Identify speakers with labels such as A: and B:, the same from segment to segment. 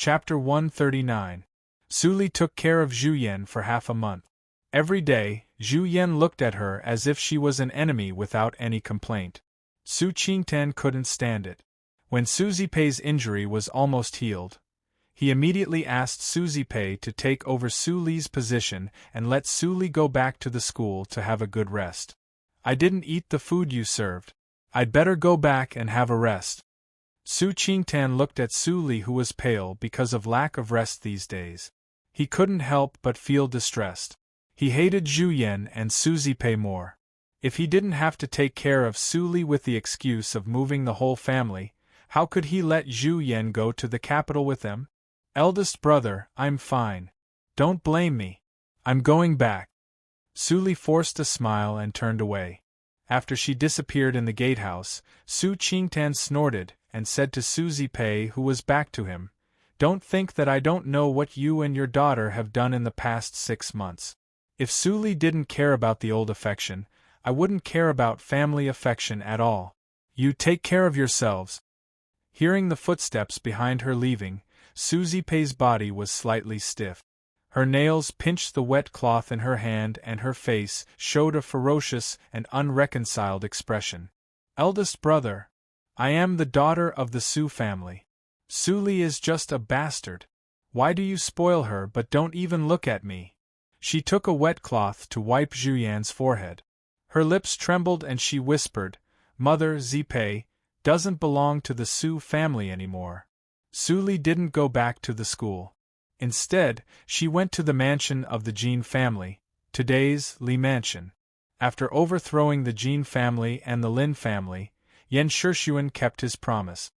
A: Chapter 139. Su Li took care of Zhu Yan for half a month. Every day, Zhu Yan looked at her as if she was an enemy without any complaint. Su Qingtan couldn't stand it. When Su Zipei's injury was almost healed, he immediately asked Su Zipei to take over Su Li's position and let Su Li go back to the school to have a good rest. "I didn't eat the food you served. I'd better go back and have a rest." Su Qingtan looked at Su Li, who was pale because of lack of rest these days. He couldn't help but feel distressed. He hated Zhu Yan and Su Zipei more. If he didn't have to take care of Su Li with the excuse of moving the whole family, how could he let Zhu Yan go to the capital with them? "Eldest brother, I'm fine. Don't blame me. I'm going back." Su Li forced a smile and turned away. After she disappeared in the gatehouse, Su Qingtan snorted and said to Su Zipei, who was back to him, "Don't think that I don't know what you and your daughter have done in the past 6 months. If Su Li didn't care about the old affection, I wouldn't care about family affection at all. You take care of yourselves." Hearing the footsteps behind her leaving, Su Zipei's body was slightly stiff. Her nails pinched the wet cloth in her hand and her face showed a ferocious and unreconciled expression. "Eldest brother, I am the daughter of the Su family. Su Li is just a bastard. Why do you spoil her but don't even look at me?" She took a wet cloth to wipe Zhu Yan's forehead. Her lips trembled and she whispered, "Mother, Zipei doesn't belong to the Su family anymore." Su Li didn't go back to the school. Instead, she went to the mansion of the Jin family, today's Li Mansion. After overthrowing the Jin family and the Lin family, Yan Shixuan kept his promise.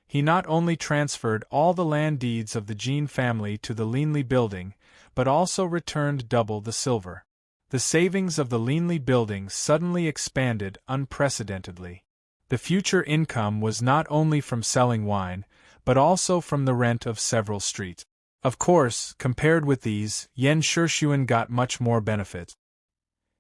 A: He not only transferred all the land deeds of the Jin family to the Linli building, but also returned double the silver. The savings of the Linli building suddenly expanded unprecedentedly. The future income was not only from selling wine, but also from the rent of several streets. Of course, compared with these, Yan Shixuan got much more benefit.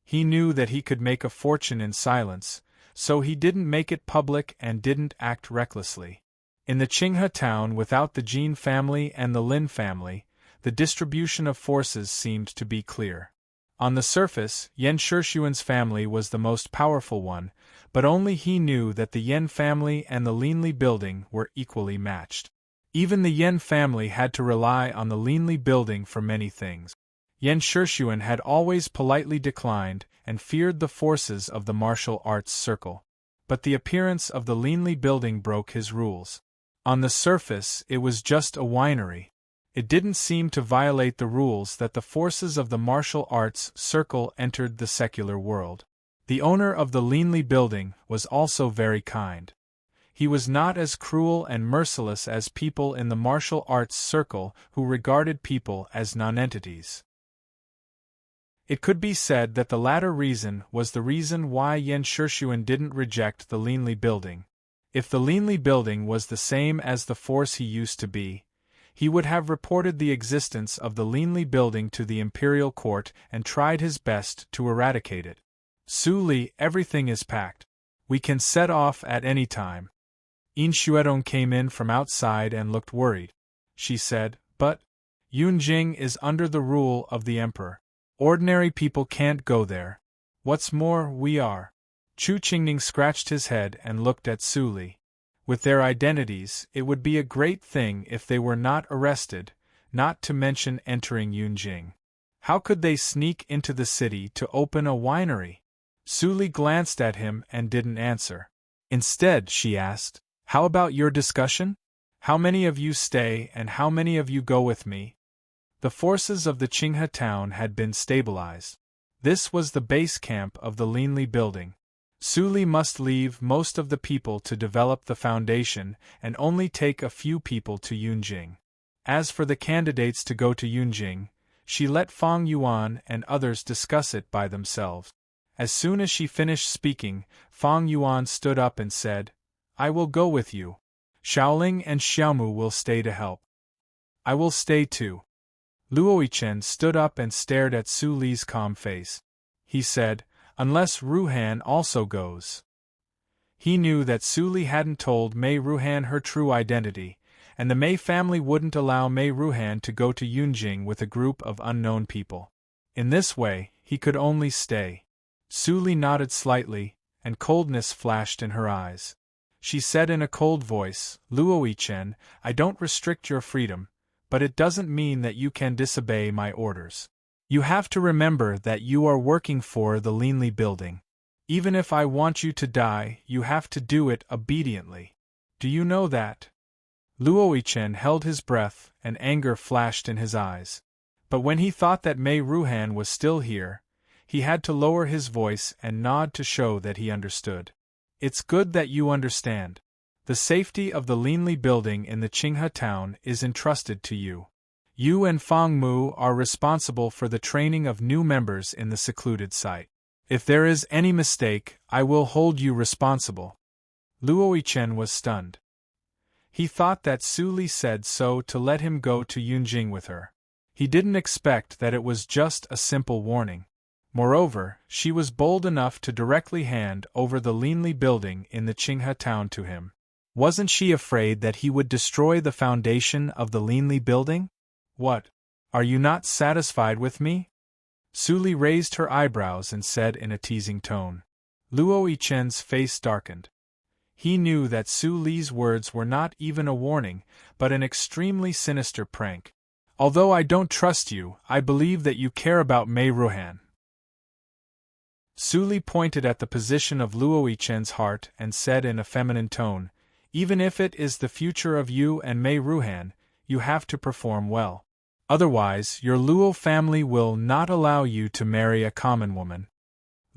A: He knew that he could make a fortune in silence, so he didn't make it public and didn't act recklessly. In the Qinghe town without the Jin family and the Lin family, the distribution of forces seemed to be clear. On the surface, Yan Shixuan's family was the most powerful one, but only he knew that the Yan family and the Linli building were equally matched. Even the Yan family had to rely on the Linli building for many things. Yan Shixuan had always politely declined and feared the forces of the martial arts circle. But the appearance of the Linli building broke his rules. On the surface, it was just a winery. It didn't seem to violate the rules that the forces of the martial arts circle entered the secular world. The owner of the Linli building was also very kind. He was not as cruel and merciless as people in the martial arts circle who regarded people as nonentities. It could be said that the latter reason was the reason why Yan Shixuan didn't reject the Linli building. If the Linli building was the same as the force he used to be, he would have reported the existence of the Linli building to the imperial court and tried his best to eradicate it. "Su Li, everything is packed. We can set off at any time." Yin Xuedong came in from outside and looked worried. She said, "But Yunjing is under the rule of the emperor. Ordinary people can't go there. What's more, we are." Chu Qingning scratched his head and looked at Su Li. With their identities, it would be a great thing if they were not arrested, not to mention entering Yunjing. How could they sneak into the city to open a winery? Su Li glanced at him and didn't answer. Instead, she asked, "How about your discussion? How many of you stay and how many of you go with me?" The forces of the Qinghe town had been stabilized. This was the base camp of the Linli building. Su Li must leave most of the people to develop the foundation and only take a few people to Yunjing. As for the candidates to go to Yunjing, she let Fang Yuan and others discuss it by themselves. As soon as she finished speaking, Fang Yuan stood up and said, "I will go with you. Xiaoling and Xiaomu will stay to help." "I will stay too." Luoichen stood up and stared at Su Li's calm face. He said, "Unless Ruhan also goes." He knew that Su Li hadn't told Mei Ruhan her true identity, and the Mei family wouldn't allow Mei Ruhan to go to Yunjing with a group of unknown people. In this way, he could only stay. Su Li nodded slightly, and coldness flashed in her eyes. She said in a cold voice, "Luo Yichen, I don't restrict your freedom, but it doesn't mean that you can disobey my orders. You have to remember that you are working for the Linli building. Even if I want you to die, you have to do it obediently. Do you know that?" Luo Yichen held his breath, and anger flashed in his eyes. But when he thought that Mei Ruhan was still here, he had to lower his voice and nod to show that he understood. "It's good that you understand. The safety of the Linli building in the Qinghe town is entrusted to you. You and Fang Mu are responsible for the training of new members in the secluded site. If there is any mistake, I will hold you responsible." Luo Yichen was stunned. He thought that Su Li said so to let him go to Yunjing with her. He didn't expect that it was just a simple warning. Moreover, she was bold enough to directly hand over the Linli building in the Qinghe town to him. Wasn't she afraid that he would destroy the foundation of the Linli building? "What? Are you not satisfied with me?" Su Li raised her eyebrows and said in a teasing tone. Luo Yichen's face darkened. He knew that Su Li's words were not even a warning, but an extremely sinister prank. "Although I don't trust you, I believe that you care about Mei Ruhan." Su Li pointed at the position of Luo Yichen's heart and said in a feminine tone, "Even if it is the future of you and Mei Ruhan, you have to perform well. Otherwise, your Luo family will not allow you to marry a common woman."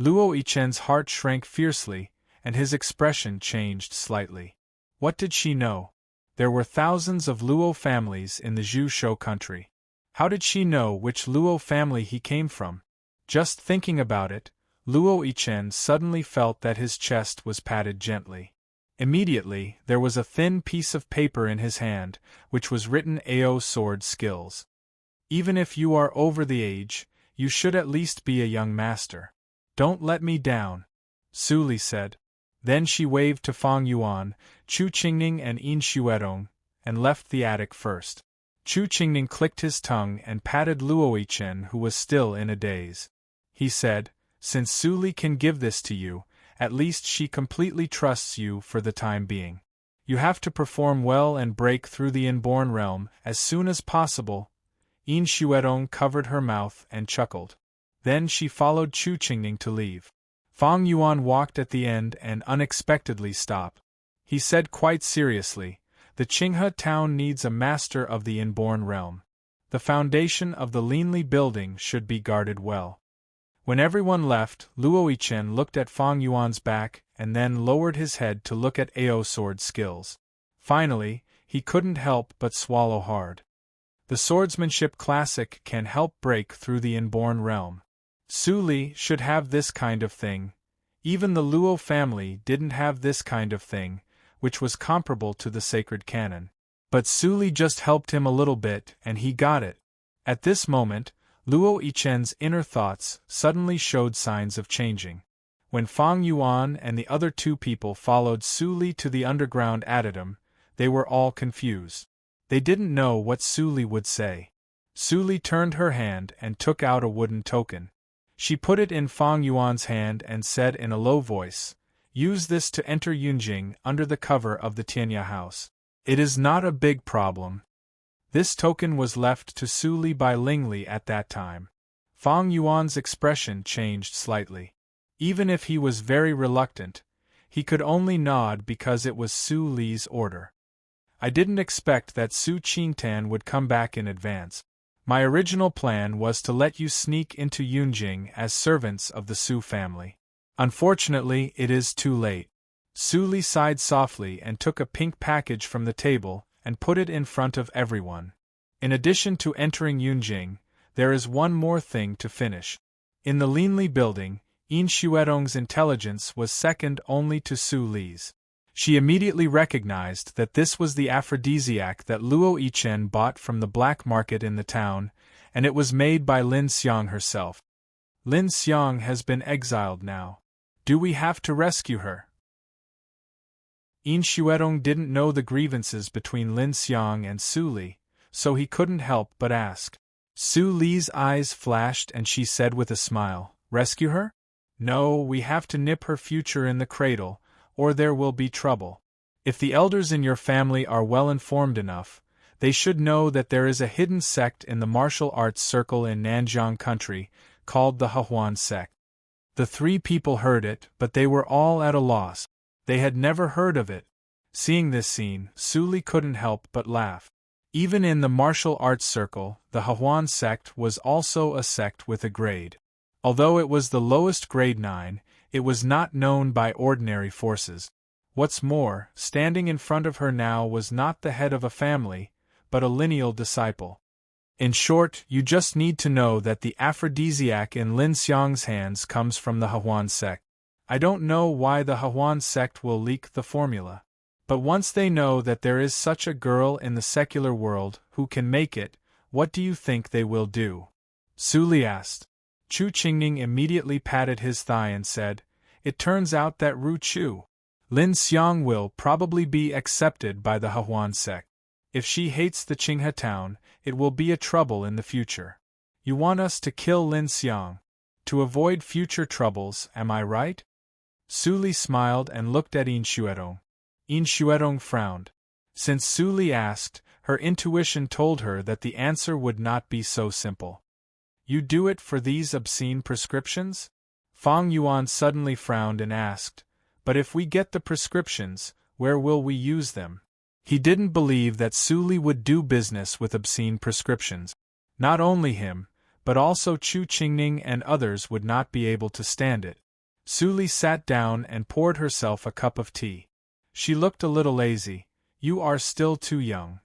A: Luo Yichen's heart shrank fiercely, and his expression changed slightly. What did she know? There were thousands of Luo families in the Zhu Shou country. How did she know which Luo family he came from? Just thinking about it, Luo Yichen suddenly felt that his chest was patted gently. Immediately, there was a thin piece of paper in his hand, which was written "Ao sword skills. Even if you are over the age, you should at least be a young master. Don't let me down," Su Li said. Then she waved to Fang Yuan, Chu Qingning and Yin Xuedong, and left the attic first. Chu Qingning clicked his tongue and patted Luo Yichen, who was still in a daze. He said, "Since Su Li can give this to you, at least she completely trusts you for the time being. You have to perform well and break through the inborn realm as soon as possible." Yin Xuedong covered her mouth and chuckled. Then she followed Chu Qingning to leave. Fang Yuan walked at the end and unexpectedly stopped. He said quite seriously, "The Qinghe town needs a master of the inborn realm. The foundation of the Linli building should be guarded well." When everyone left, Luo Yichen looked at Fang Yuan's back and then lowered his head to look at Ao sword skills. Finally, he couldn't help but swallow hard. The swordsmanship classic can help break through the inborn realm. Su Li should have this kind of thing. Even the Luo family didn't have this kind of thing, which was comparable to the sacred canon. But Su Li just helped him a little bit and he got it. At this moment, Luo Yichen's inner thoughts suddenly showed signs of changing. When Fang Yuan and the other two people followed Su Li to the underground adytum, they were all confused. They didn't know what Su Li would say. Su Li turned her hand and took out a wooden token. She put it in Fang Yuan's hand and said in a low voice, "Use this to enter Yunjing under the cover of the Tianya house. It is not a big problem." This token was left to Su Li by Lingli at that time. Fang Yuan's expression changed slightly. Even if he was very reluctant, he could only nod because it was Su Li's order. "I didn't expect that Su Qingtan would come back in advance. My original plan was to let you sneak into Yunjing as servants of the Su family. Unfortunately, it is too late." Su Li sighed softly and took a pink package from the table and put it in front of everyone. "In addition to entering Yunjing, there is one more thing to finish. In the Linli building, Yin Xuedong's intelligence was second only to Su Li's. She immediately recognized that this was the aphrodisiac that Luo Yichen bought from the black market in the town, and it was made by Lin Xiang herself. Lin Xiang has been exiled now. Do we have to rescue her?" Shuedong didn't know the grievances between Lin Xiang and Su Li, so he couldn't help but ask. Su Li's eyes flashed and she said with a smile, "Rescue her? No, we have to nip her future in the cradle, or there will be trouble. If the elders in your family are well informed enough, they should know that there is a hidden sect in the martial arts circle in Nanjiang country, called the Hehuan sect." The three people heard it, but they were all at a loss. They had never heard of it. Seeing this scene, Su Li couldn't help but laugh. Even in the martial arts circle, the Hehuan sect was also a sect with a grade. Although it was the lowest grade 9, it was not known by ordinary forces. What's more, standing in front of her now was not the head of a family, but a lineal disciple. In short, you just need to know that the aphrodisiac in Lin Xiang's hands comes from the Hehuan sect. I don't know why the Hehuan sect will leak the formula. But once they know that there is such a girl in the secular world who can make it, what do you think they will do? Su Li asked. Chu Qingning immediately patted his thigh and said, "It turns out that Ru Chu, Lin Xiang will probably be accepted by the Hehuan sect. If she hates the Qinghe town, it will be a trouble in the future. You want us to kill Lin Xiang to avoid future troubles, am I right?" Su Li smiled and looked at Shuedong. Shuedong frowned. Since Su Li asked, her intuition told her that the answer would not be so simple. "You do it for these obscene prescriptions?" Fang Yuan suddenly frowned and asked, "But if we get the prescriptions, where will we use them?" He didn't believe that Su Li would do business with obscene prescriptions. Not only him, but also Chu Qingning and others would not be able to stand it. Su Li sat down and poured herself a cup of tea. She looked a little lazy. "You are still too young."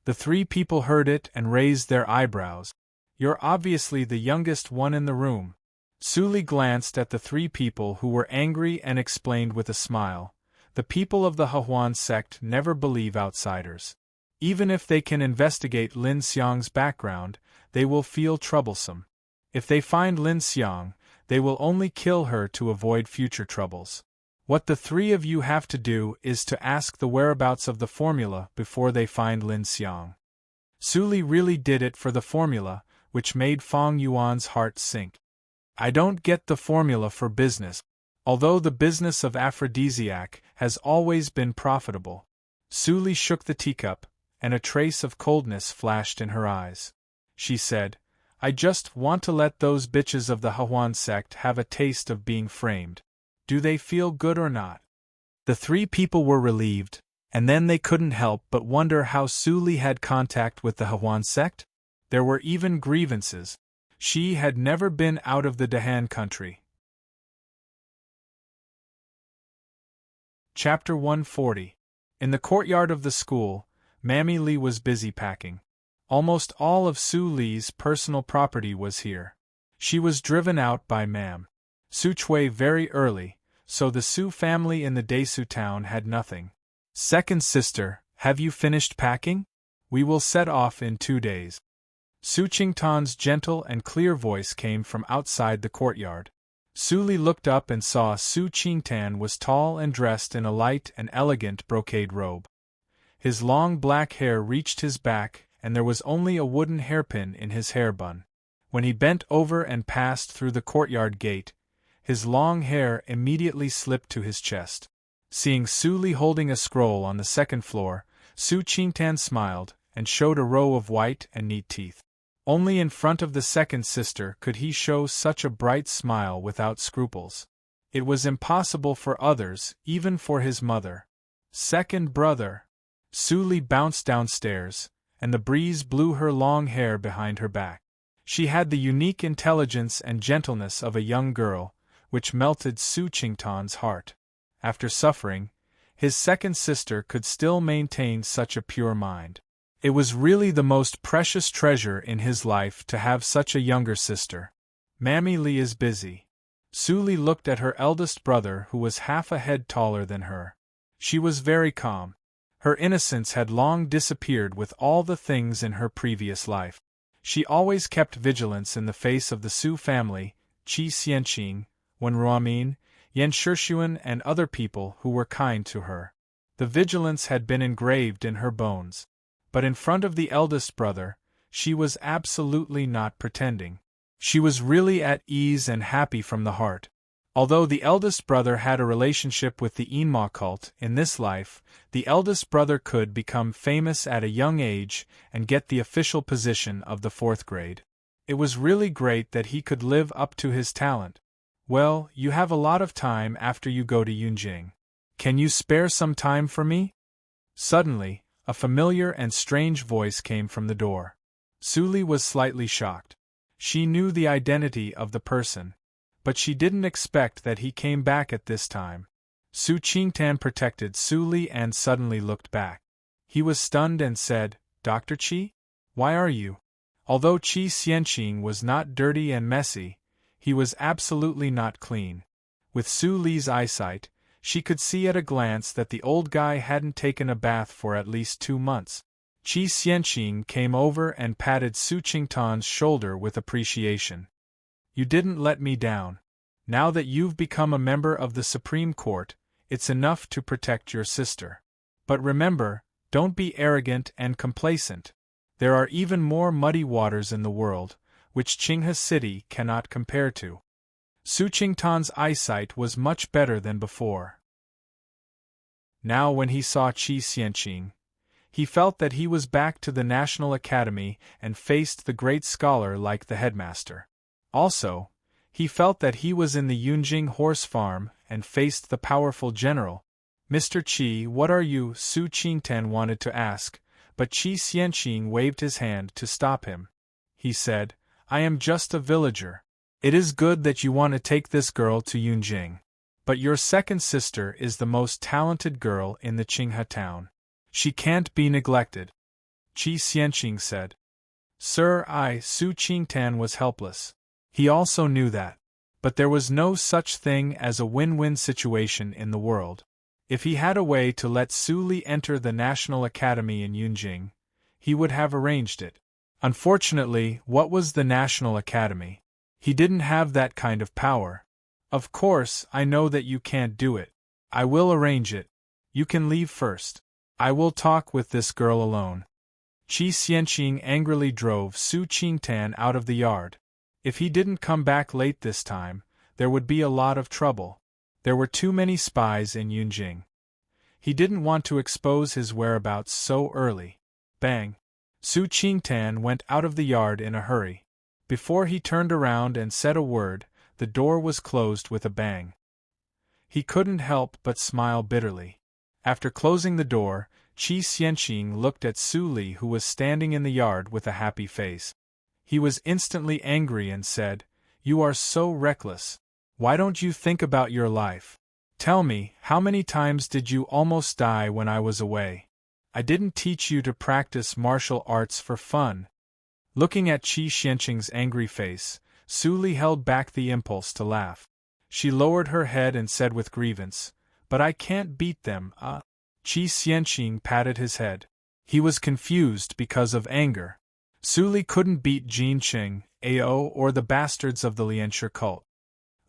A: The three people heard it and raised their eyebrows. "You're obviously the youngest one in the room." Su Li glanced at the three people who were angry and explained with a smile, "The people of the Hehuan sect never believe outsiders. Even if they can investigate Lin Xiang's background, they will feel troublesome. If they find Lin Xiang, they will only kill her to avoid future troubles. What the three of you have to do is to ask the whereabouts of the formula before they find Lin Xiang." Su Li really did it for the formula, which made Fang Yuan's heart sink. "I don't get the formula for business, although the business of aphrodisiac has always been profitable." Su Li shook the teacup, and a trace of coldness flashed in her eyes. She said, "I just want to let those bitches of the Hehuan sect have a taste of being framed. Do they feel good or not?" The three people were relieved, and then they couldn't help but wonder how Su Li had contact with the Hehuan sect. There were even grievances. She had never been out of the Dahan country. Chapter 140. In the courtyard of the school, Mammy Li was busy packing. Almost all of Su Li's personal property was here. She was driven out by Mam Su Chui very early, so the Su family in the Desu town had nothing. "Second sister, have you finished packing? We will set off in 2 days." Su Qingtan's gentle and clear voice came from outside the courtyard. Su Li looked up and saw Su Qingtan was tall and dressed in a light and elegant brocade robe. His long black hair reached his back, and there was only a wooden hairpin in his hair bun. When he bent over and passed through the courtyard gate, his long hair immediately slipped to his chest. Seeing Su Li holding a scroll on the second floor, Su Qingtan smiled and showed a row of white and neat teeth. Only in front of the second sister could he show such a bright smile without scruples. It was impossible for others, even for his mother. "Second brother." Su Li bounced downstairs, and the breeze blew her long hair behind her back. She had the unique intelligence and gentleness of a young girl, which melted Su Qingtan's heart. After suffering, his second sister could still maintain such a pure mind. It was really the most precious treasure in his life to have such a younger sister. Mammy Li is busy. Su Li looked at her eldest brother who was half a head taller than her. She was very calm. Her innocence had long disappeared with all the things in her previous life. She always kept vigilance in the face of the Su family, Qi Xianqing, Wen Ruomin, Yan Shishuan and other people who were kind to her. The vigilance had been engraved in her bones. But in front of the eldest brother, she was absolutely not pretending. She was really at ease and happy from the heart. Although the eldest brother had a relationship with the Enma cult in this life, the eldest brother could become famous at a young age and get the official position of the 4th grade. It was really great that he could live up to his talent. Well, you have a lot of time after you go to Yunjing. Can you spare some time for me? Suddenly, a familiar and strange voice came from the door. Suli was slightly shocked. She knew the identity of the person, but she didn't expect that he came back at this time. Su Qingtan protected Suli and suddenly looked back. He was stunned and said, "Dr. Qi? Why are you?" Although Qi Xianqing was not dirty and messy, he was absolutely not clean. With Su Li's eyesight, she could see at a glance that the old guy hadn't taken a bath for at least 2 months. Qi Xianqing came over and patted Su Qingtan's shoulder with appreciation. "You didn't let me down. Now that you've become a member of the Supreme Court, it's enough to protect your sister. But remember, don't be arrogant and complacent. There are even more muddy waters in the world, which Qinghe City cannot compare to." Su Qingtan's eyesight was much better than before. Now when he saw Qi Xianqing, he felt that he was back to the National Academy and faced the great scholar like the headmaster. Also, he felt that he was in the Yunjing horse farm and faced the powerful general. "Mr. Qi, what are you?" Su Qingtan wanted to ask, but Qi Xianqing waved his hand to stop him. He said, "I am just a villager. It is good that you want to take this girl to Yunjing. But your second sister is the most talented girl in the Qinghe town. She can't be neglected," Qi Xianqing said. "Sir, Su Qingtan was helpless. He also knew that. But there was no such thing as a win-win situation in the world. If he had a way to let Su Li enter the National Academy in Yunjing, he would have arranged it. Unfortunately, what was the National Academy? He didn't have that kind of power. Of course, I know that you can't do it. I will arrange it. You can leave first. I will talk with this girl alone." Qi Xianqing angrily drove Su Qingtan out of the yard. If he didn't come back late this time, there would be a lot of trouble. There were too many spies in Yunjing. He didn't want to expose his whereabouts so early. Bang! Su Qingtan went out of the yard in a hurry. Before he turned around and said a word, the door was closed with a bang. He couldn't help but smile bitterly. After closing the door, Qi Xianqing looked at Su Li, who was standing in the yard with a happy face. He was instantly angry and said, "You are so reckless. Why don't you think about your life? Tell me, how many times did you almost die when I was away? I didn't teach you to practice martial arts for fun." Looking at Qi Xianqing's angry face, Su Li held back the impulse to laugh. She lowered her head and said with grievance, "But I can't beat them, Qi Xianqing patted his head. He was confused because of anger. Su Li couldn't beat Jin Qing, Ao, or the bastards of the Lianshi cult.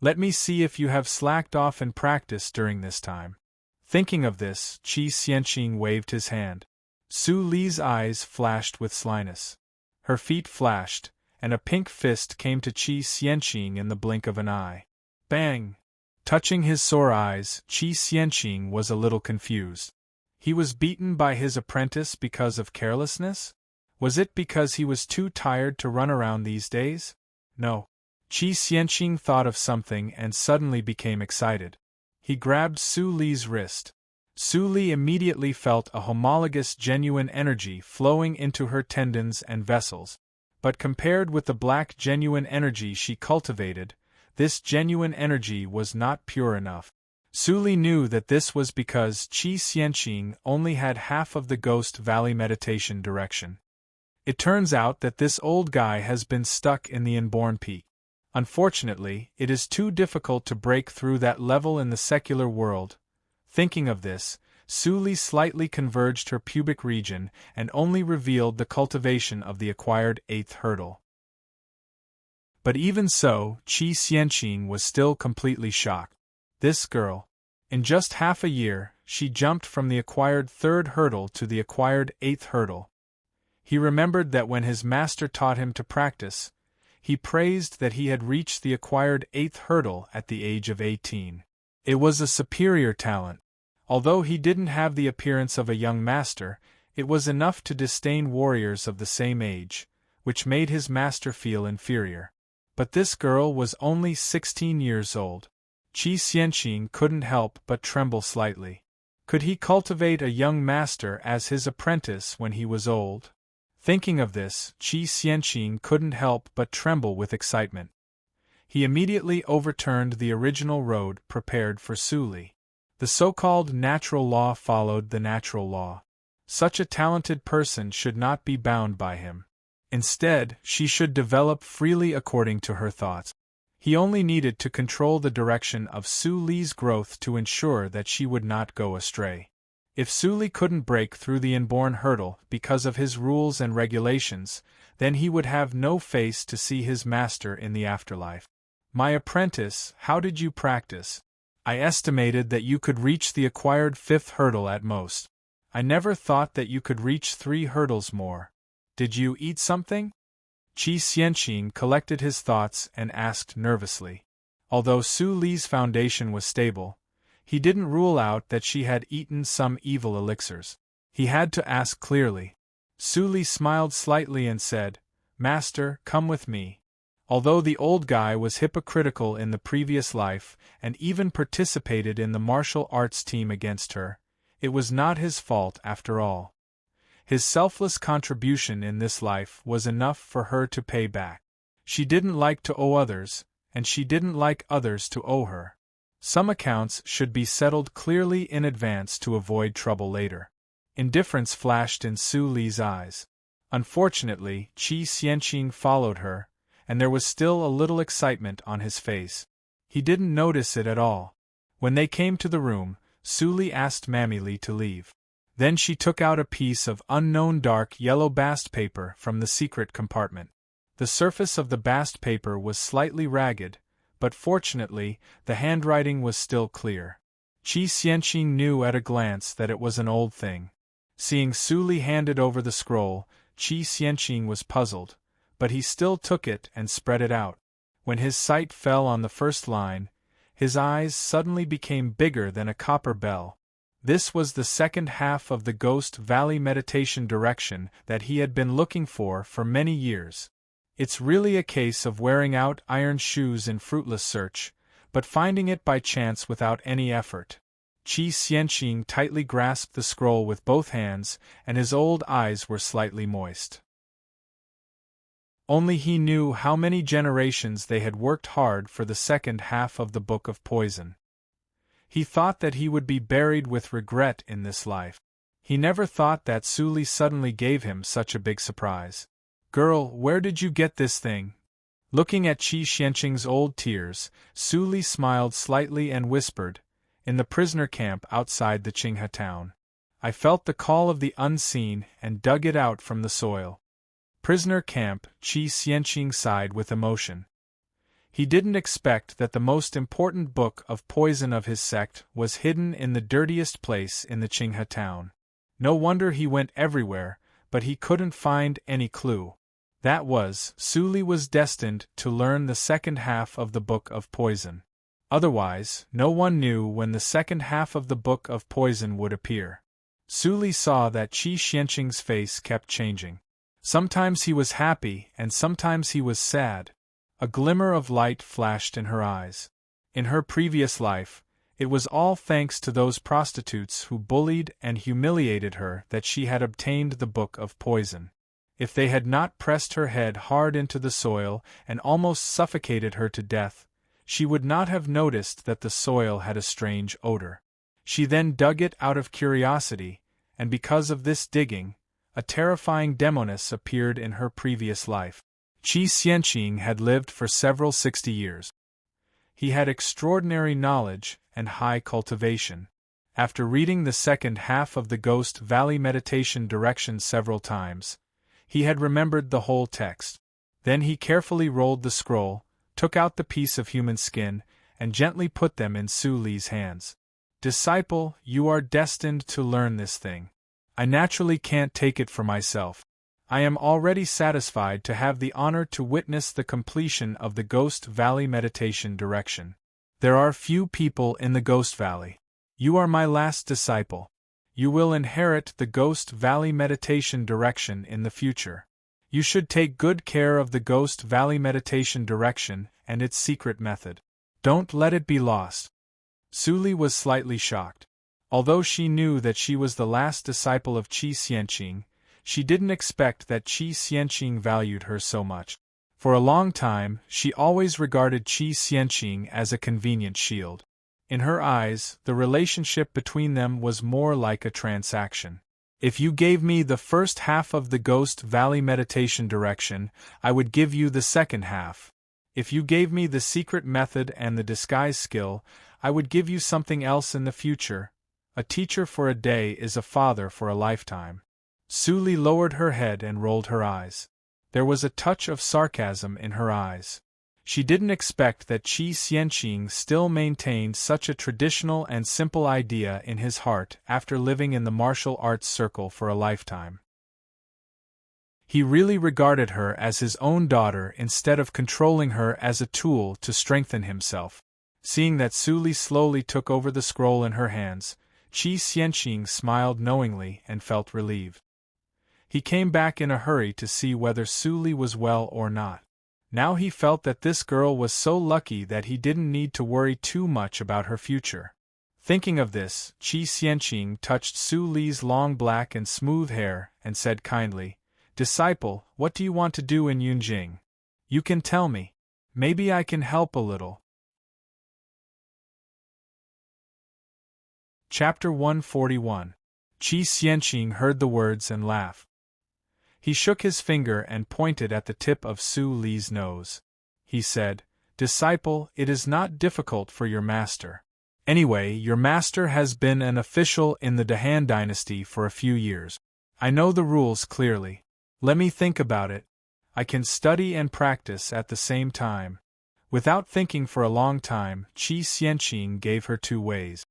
A: Let me see if you have slacked off in practice during this time." Thinking of this, Qi Xianqing waved his hand. Su Li's eyes flashed with slyness. Her feet flashed, and a pink fist came to Qi Xianqing in the blink of an eye. Bang! Touching his sore eyes, Qi Xianqing was a little confused. He was beaten by his apprentice because of carelessness? Was it because he was too tired to run around these days? No. Qi Xianqing thought of something and suddenly became excited. He grabbed Su Li's wrist. Su Li immediately felt a homologous genuine energy flowing into her tendons and vessels. But compared with the black genuine energy she cultivated, this genuine energy was not pure enough. Su Li knew that this was because Qi Xianqing only had half of the Ghost Valley meditation direction. It turns out that this old guy has been stuck in the inborn peak. Unfortunately, it is too difficult to break through that level in the secular world. Thinking of this, Su Li slightly converged her pubic region and only revealed the cultivation of the acquired 8th hurdle. But even so, Qi Xianqing was still completely shocked. This girl. In just half a year, she jumped from the acquired 3rd hurdle to the acquired 8th hurdle. He remembered that when his master taught him to practice, he praised that he had reached the acquired 8th hurdle at the age of 18. It was a superior talent. Although he didn't have the appearance of a young master, it was enough to disdain warriors of the same age, which made his master feel inferior. But this girl was only 16 years old. Qi Xianqing couldn't help but tremble slightly. Could he cultivate a young master as his apprentice when he was old? Thinking of this, Qi Xianqing couldn't help but tremble with excitement. He immediately overturned the original road prepared for Su Li. The so-called natural law followed the natural law. Such a talented person should not be bound by him. Instead, she should develop freely according to her thoughts. He only needed to control the direction of Su Li's growth to ensure that she would not go astray. If Su Li couldn't break through the inborn hurdle because of his rules and regulations, then he would have no face to see his master in the afterlife. "My apprentice, how did you practice? I estimated that you could reach the acquired 5th hurdle at most. I never thought that you could reach 3 hurdles more. Did you eat something?" Qi Xianqing collected his thoughts and asked nervously. Although Su Li's foundation was stable, he didn't rule out that she had eaten some evil elixirs. He had to ask clearly. Su Li smiled slightly and said, "Master, come with me." Although the old guy was hypocritical in the previous life and even participated in the martial arts team against her, it was not his fault after all. His selfless contribution in this life was enough for her to pay back. She didn't like to owe others, and she didn't like others to owe her. Some accounts should be settled clearly in advance to avoid trouble later. Indifference flashed in Su Li's eyes. Unfortunately, Qi Xianqing followed her, and there was still a little excitement on his face. He didn't notice it at all. When they came to the room, Su Li asked Mammy Li to leave. Then she took out a piece of unknown dark yellow bast paper from the secret compartment. The surface of the bast paper was slightly ragged, but fortunately, the handwriting was still clear. Qi Xianqing knew at a glance that it was an old thing. Seeing Su Li handed over the scroll, Qi Xianqing was puzzled, but he still took it and spread it out. When his sight fell on the first line, his eyes suddenly became bigger than a copper bell. This was the second half of the Ghost Valley meditation direction that he had been looking for many years. It's really a case of wearing out iron shoes in fruitless search, but finding it by chance without any effort. Qi Xianqing tightly grasped the scroll with both hands, and his old eyes were slightly moist. Only he knew how many generations they had worked hard for the second half of the Book of Poison. He thought that he would be buried with regret in this life. He never thought that Su Li suddenly gave him such a big surprise. "Girl, where did you get this thing?" Looking at Qi Xianqing's old tears, Su Li smiled slightly and whispered, "In the prisoner camp outside the Qinghe town. I felt the call of the unseen and dug it out from the soil." Prisoner camp, Qi Xianqing sighed with emotion. He didn't expect that the most important book of poison of his sect was hidden in the dirtiest place in the Qinghe town. No wonder he went everywhere, but he couldn't find any clue. That was, Su Li was destined to learn the second half of the Book of Poison. Otherwise, no one knew when the second half of the Book of Poison would appear. Su Li saw that Qi Xianqing's face kept changing. Sometimes he was happy and sometimes he was sad. A glimmer of light flashed in her eyes. In her previous life, it was all thanks to those prostitutes who bullied and humiliated her that she had obtained the Book of Poison. If they had not pressed her head hard into the soil and almost suffocated her to death, she would not have noticed that the soil had a strange odor. She then dug it out of curiosity, and because of this digging, a terrifying demoness appeared in her previous life. Qi Xianqing had lived for several 60 years. He had extraordinary knowledge and high cultivation. After reading the second half of the Ghost Valley meditation direction several times, he had remembered the whole text. Then he carefully rolled the scroll, took out the piece of human skin, and gently put them in Su Li's hands. Disciple, you are destined to learn this thing. I naturally can't take it for myself. I am already satisfied to have the honor to witness the completion of the Ghost Valley meditation direction. There are few people in the Ghost Valley. You are my last disciple. You will inherit the Ghost Valley meditation direction in the future. You should take good care of the Ghost Valley meditation direction and its secret method. Don't let it be lost. Suli was slightly shocked. Although she knew that she was the last disciple of Qi Xianqing, she didn't expect that Qi Xianqing valued her so much. For a long time, she always regarded Qi Xianqing as a convenient shield. In her eyes, the relationship between them was more like a transaction. If you gave me the first half of the Ghost Valley meditation direction, I would give you the second half. If you gave me the secret method and the disguise skill, I would give you something else in the future. A teacher for a day is a father for a lifetime. Suli lowered her head and rolled her eyes. There was a touch of sarcasm in her eyes. She didn't expect that Qi Xianqing still maintained such a traditional and simple idea in his heart after living in the martial arts circle for a lifetime. He really regarded her as his own daughter instead of controlling her as a tool to strengthen himself. Seeing that Suli slowly took over the scroll in her hands, Qi Xianqing smiled knowingly and felt relieved. He came back in a hurry to see whether Suli was well or not. Now he felt that this girl was so lucky that he didn't need to worry too much about her future. Thinking of this, Qi Xianqing touched Suli's long black and smooth hair and said kindly, "Disciple, what do you want to do in Yunjing? You can tell me. Maybe I can help a little." Chapter 141. Qi Xianqing heard the words and laughed. He shook his finger and pointed at the tip of Su Li's nose. He said, "Disciple, it is not difficult for your master. Anyway, your master has been an official in the Dahan dynasty for a few years. I know the rules clearly. Let me think about it. I can study and practice at the same time." Without thinking for a long time, Qi Xianqing gave her two ways.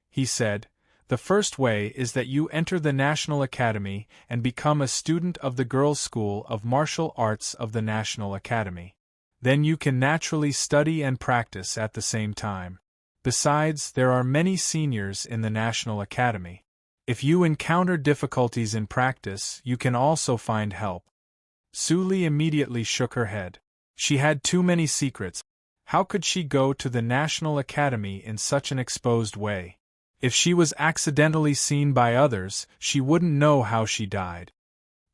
A: He said, "The first way is that you enter the National Academy and become a student of the Girls' School of Martial Arts of the National Academy. Then you can naturally study and practice at the same time. Besides, there are many seniors in the National Academy. If you encounter difficulties in practice, you can also find help." Suli immediately shook her head. She had too many secrets. How could she go to the National Academy in such an exposed way? If she was accidentally seen by others, she wouldn't know how she died.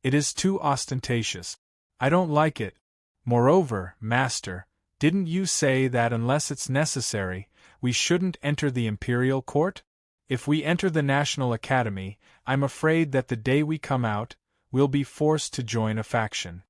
A: It is too ostentatious. I don't like it. Moreover, Master, didn't you say that unless it's necessary, we shouldn't enter the imperial court? If we enter the National Academy, I'm afraid that the day we come out, we'll be forced to join a faction.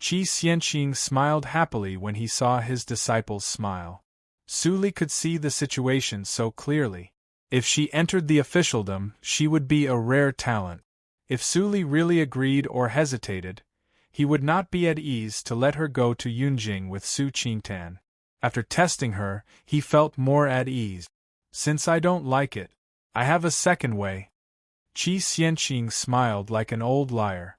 A: Qi Xianqing smiled happily when he saw his disciple's smile. Suli could see the situation so clearly. If she entered the officialdom, she would be a rare talent. If Suli really agreed or hesitated, he would not be at ease to let her go to Yunjing with Su Qingtan. After testing her, he felt more at ease. "Since I don't like it, I have a second way." Qi Xianqing smiled like an old liar.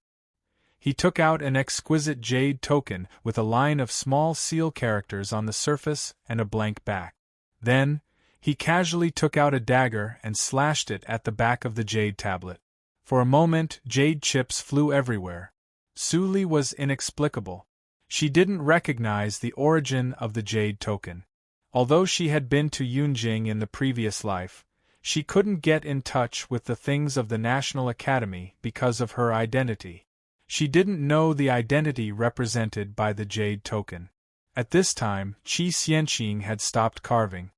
A: He took out an exquisite jade token with a line of small seal characters on the surface and a blank back. Then, he casually took out a dagger and slashed it at the back of the jade tablet. For a moment, jade chips flew everywhere. Suli was inexplicable. She didn't recognize the origin of the jade token. Although she had been to Yunjing in the previous life, she couldn't get in touch with the things of the National Academy because of her identity. She didn't know the identity represented by the jade token. At this time, Qi Xianqing had stopped carving.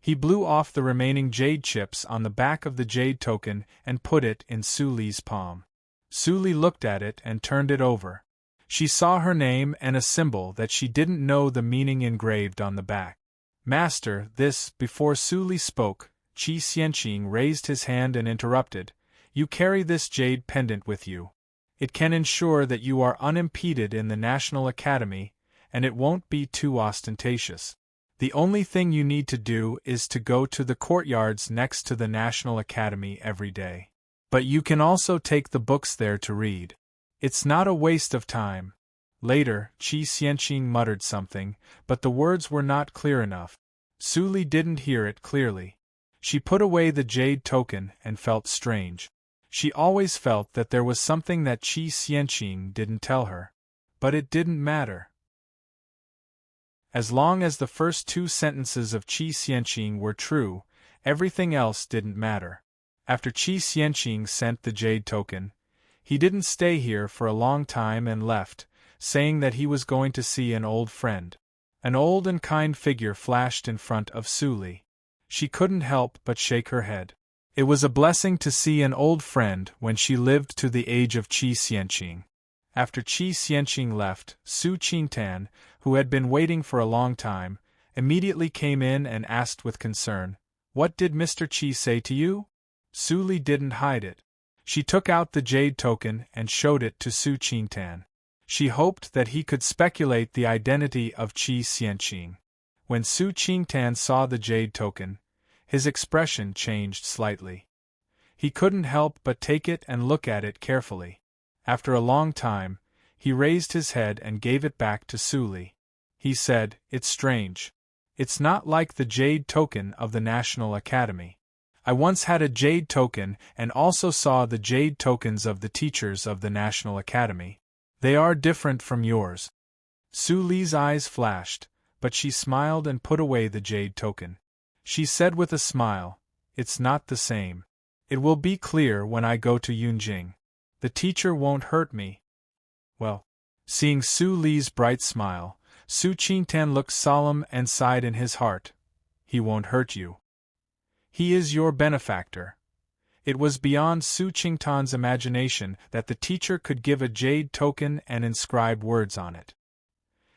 A: He blew off the remaining jade chips on the back of the jade token and put it in Suli's palm. Suli looked at it and turned it over. She saw her name and a symbol that she didn't know the meaning engraved on the back. "Master, this..." Before Suli spoke, Qi Xianqing raised his hand and interrupted, "You carry this jade pendant with you. It can ensure that you are unimpeded in the National Academy, and it won't be too ostentatious. The only thing you need to do is to go to the courtyards next to the National Academy every day. But you can also take the books there to read. It's not a waste of time. Later, Qi Xianqing muttered something, but the words were not clear enough. Su Li didn't hear it clearly. She put away the jade token and felt strange. She always felt that there was something that Qi Xianqing didn't tell her. But it didn't matter. As long as the first 2 sentences of Qi Xianqing were true, everything else didn't matter. After Qi Xianqing sent the jade token, he didn't stay here for a long time and left, saying that he was going to see an old friend. An old and kind figure flashed in front of Su Li. She couldn't help but shake her head. It was a blessing to see an old friend when she lived to the age of Qi Xianqing. After Qi Xianqing left, Su Qingtan, who had been waiting for a long time, immediately came in and asked with concern, "What did Mr. Qi say to you?" Su Li didn't hide it. She took out the jade token and showed it to Su Qingtan. She hoped that he could speculate the identity of Qi Xianqing. When Su Qingtan saw the jade token, his expression changed slightly. He couldn't help but take it and look at it carefully. After a long time, he raised his head and gave it back to Su Li. He said, "It's strange. It's not like the jade token of the National Academy. I once had a jade token and also saw the jade tokens of the teachers of the National Academy. They are different from yours." Su Li's eyes flashed, but she smiled and put away the jade token. She said with a smile, "It's not the same. It will be clear when I go to Yunjing. The teacher won't hurt me." Well, seeing Su Li's bright smile, Su Qingtan looked solemn and sighed in his heart. "He won't hurt you. He is your benefactor." It was beyond Su Qingtan's imagination that the teacher could give a jade token and inscribe words on it.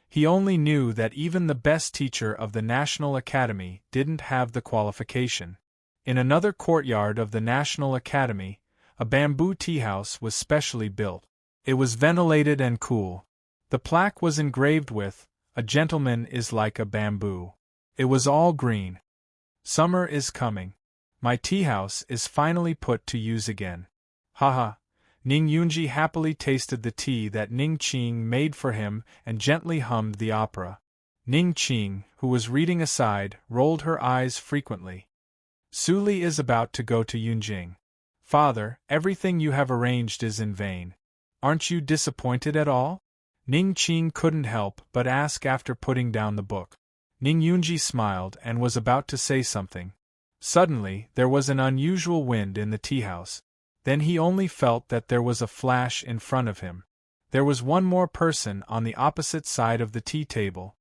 A: He only knew that even the best teacher of the National Academy didn't have the qualification. In another courtyard of the National Academy, a bamboo tea-house was specially built. It was ventilated and cool. The plaque was engraved with, "A gentleman is like a bamboo." It was all green. "Summer is coming. My tea-house is finally put to use again." Haha. Ning Yunji happily tasted the tea that Ning Qing made for him and gently hummed the opera. Ning Qing, who was reading aside, rolled her eyes frequently. Su Li is about to go to Yunjing. "Father, everything you have arranged is in vain. Aren't you disappointed at all?" Ning Qing couldn't help but ask after putting down the book. Ning Yunji smiled and was about to say something. Suddenly, there was an unusual wind in the tea-house. Then he only felt that there was a flash in front of him. There was one more person on the opposite side of the tea table.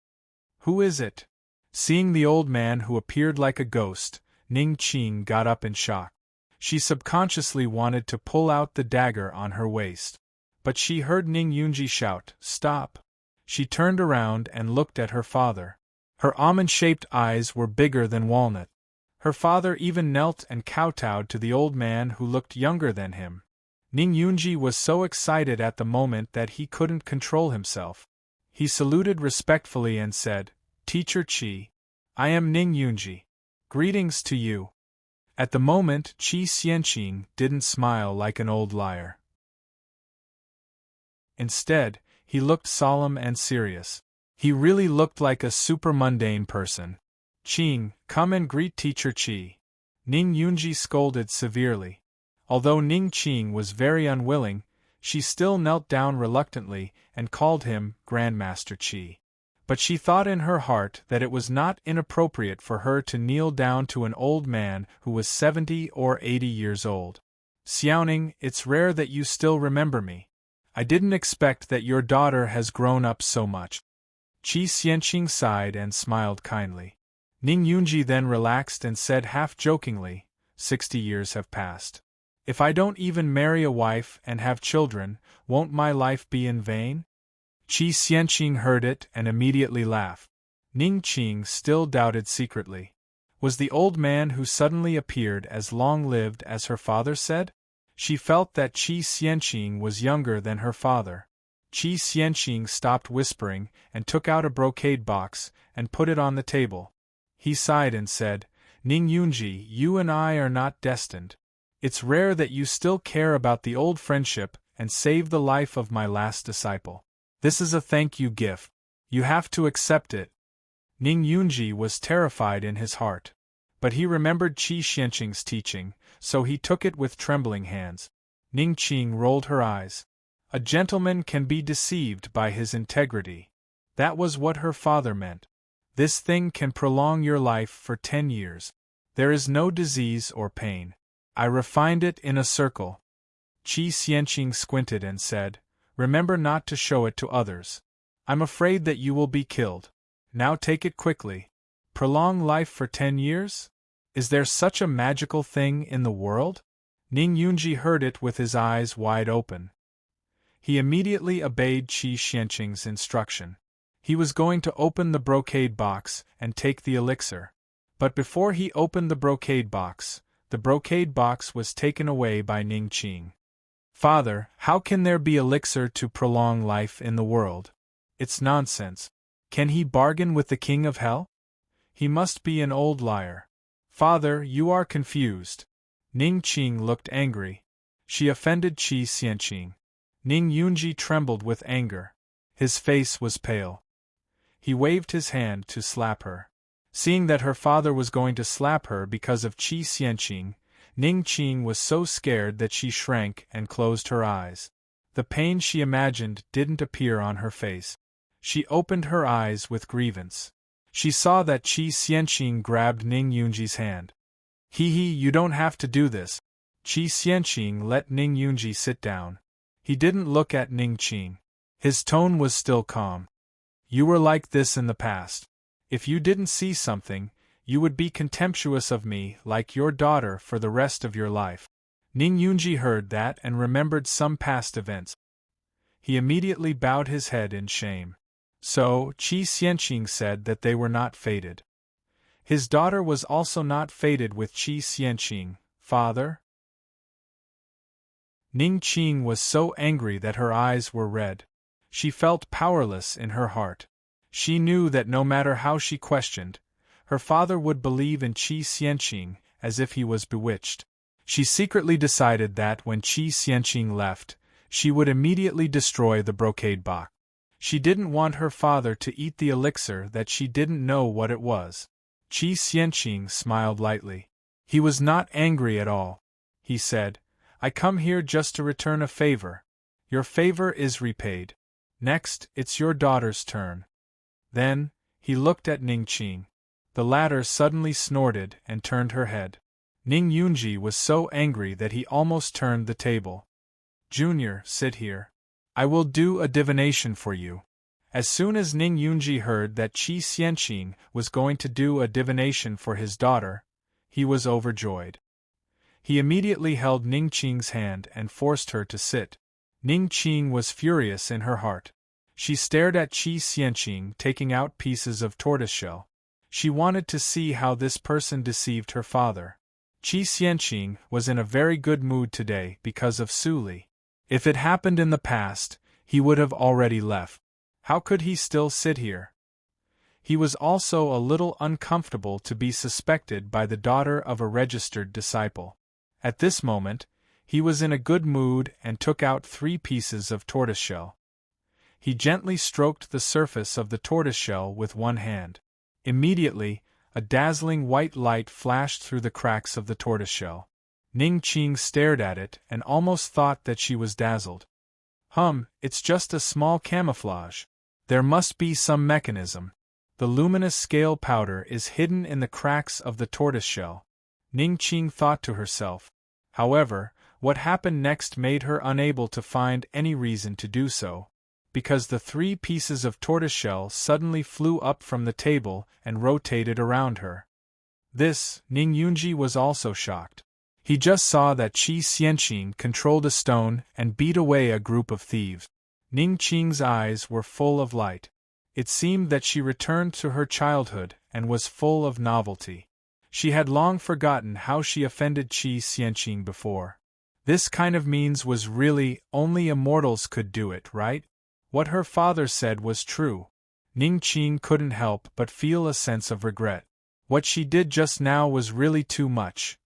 A: "Who is it?" Seeing the old man who appeared like a ghost, Ning Qing got up in shock. She subconsciously wanted to pull out the dagger on her waist. But she heard Ning Yunji shout, "Stop!" She turned around and looked at her father. Her almond-shaped eyes were bigger than walnut. Her father even knelt and kowtowed to the old man who looked younger than him. Ning Yunji was so excited at the moment that he couldn't control himself. He saluted respectfully and said, "Teacher Qi, I am Ning Yunji. Greetings to you." At the moment, Qi Xianqing didn't smile like an old liar. Instead, he looked solemn and serious. He really looked like a super mundane person. "Qing, come and greet Teacher Qi." Ning Yunji scolded severely. Although Ning Qing was very unwilling, she still knelt down reluctantly and called him Grandmaster Qi. But she thought in her heart that it was not inappropriate for her to kneel down to an old man who was 70 or 80 years old. "Xiaoning, it's rare that you still remember me. I didn't expect that your daughter has grown up so much." Qi Xianqing sighed and smiled kindly. Ning Yunji then relaxed and said half-jokingly, 60 years have passed. If I don't even marry a wife and have children, won't my life be in vain?" Qi Xianqing heard it and immediately laughed. Ning Qing still doubted secretly. Was the old man who suddenly appeared as long-lived as her father said? She felt that Qi Xianqing was younger than her father. Qi Xianqing stopped whispering and took out a brocade box and put it on the table. He sighed and said, Ning Yunji, you and I are not destined. It's rare that you still care about the old friendship and save the life of my last disciple. This is a thank you gift. You have to accept it. Ning Yunji was terrified in his heart. But he remembered Qi Xianqing's teaching, so he took it with trembling hands. Ning Qing rolled her eyes. A gentleman can be deceived by his integrity. That was what her father meant. This thing can prolong your life for 10 years. There is no disease or pain. I refined it in a circle. Qi Xianqing squinted and said, Remember not to show it to others. I'm afraid that you will be killed. Now take it quickly. Prolong life for 10 years? Is there such a magical thing in the world? Ning Yunji heard it with his eyes wide open. He immediately obeyed Qi Xianqing's instruction. He was going to open the brocade box and take the elixir. But before he opened the brocade box was taken away by Ning Qing. Father, how can there be elixir to prolong life in the world? It's nonsense. Can he bargain with the king of hell? He must be an old liar. Father, you are confused. Ning Qing looked angry. She offended Qi Xianqing. Ning Yunji trembled with anger. His face was pale. He waved his hand to slap her. Seeing that her father was going to slap her because of Qi Xianqing, Ning Qing was so scared that she shrank and closed her eyes. The pain she imagined didn't appear on her face. She opened her eyes with grievance. She saw that Qi Xianqing grabbed Ning Yunji's hand. Hee, you don't have to do this. Qi Xianqing let Ning Yunji sit down. He didn't look at Ning Qing. His tone was still calm. You were like this in the past. If you didn't see something, you would be contemptuous of me like your daughter for the rest of your life. Ning Yunji heard that and remembered some past events. He immediately bowed his head in shame. So, Qi Xianqing said that they were not fated. His daughter was also not fated with Qi Xianqing, father? Ning Qing was so angry that her eyes were red. She felt powerless in her heart. She knew that no matter how she questioned, her father would believe in Qi Xianqing as if he was bewitched. She secretly decided that when Qi Xianqing left, she would immediately destroy the brocade box. She didn't want her father to eat the elixir that she didn't know what it was. Qi Xianqing smiled lightly. He was not angry at all. He said, I come here just to return a favor. Your favor is repaid. Next, it's your daughter's turn. Then, he looked at Ning Qing. The latter suddenly snorted and turned her head. Ning Yunji was so angry that he almost turned the table. Junior, sit here. I will do a divination for you. As soon as Ning Yunji heard that Qi Xianqing was going to do a divination for his daughter, he was overjoyed. He immediately held Ning Qing's hand and forced her to sit. Ning Qing was furious in her heart. She stared at Qi Xianqing taking out pieces of tortoiseshell. She wanted to see how this person deceived her father. Qi Xianqing was in a very good mood today because of Su Li. If it happened in the past, he would have already left. How could he still sit here? He was also a little uncomfortable to be suspected by the daughter of a registered disciple. At this moment, he was in a good mood and took out 3 pieces of tortoiseshell. He gently stroked the surface of the tortoiseshell with one hand. Immediately, a dazzling white light flashed through the cracks of the tortoiseshell. Ning Qing stared at it and almost thought that she was dazzled. It's just a small camouflage. There must be some mechanism. The luminous scale powder is hidden in the cracks of the tortoiseshell. Ning Qing thought to herself. However, what happened next made her unable to find any reason to do so, because the 3 pieces of tortoiseshell suddenly flew up from the table and rotated around her. Ning Yunji was also shocked. He just saw that Qi Xianqing controlled a stone and beat away a group of thieves. Ning Qing's eyes were full of light. It seemed that she returned to her childhood and was full of novelty. She had long forgotten how she offended Qi Xianqing before. This kind of means was really only immortals could do it, right? What her father said was true. Ning Qing couldn't help but feel a sense of regret. What she did just now was really too much.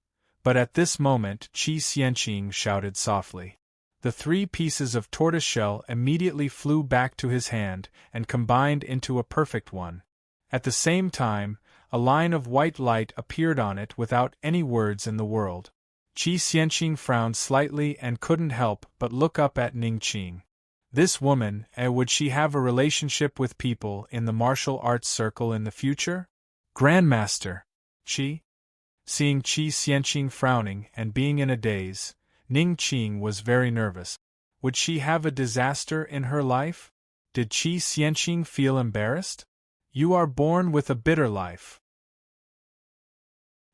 A: But at this moment Qi Xianqing shouted softly. The 3 pieces of tortoiseshell immediately flew back to his hand and combined into a perfect one. At the same time, a line of white light appeared on it without any words in the world. Qi Xianqing frowned slightly and couldn't help but look up at Ning Qing. This woman, would she have a relationship with people in the martial arts circle in the future? Grandmaster, Qi? Seeing Qi Xianqing frowning and being in a daze, Ning Qing was very nervous. Would she have a disaster in her life? Did Qi Xianqing feel embarrassed? You are born with a bitter life.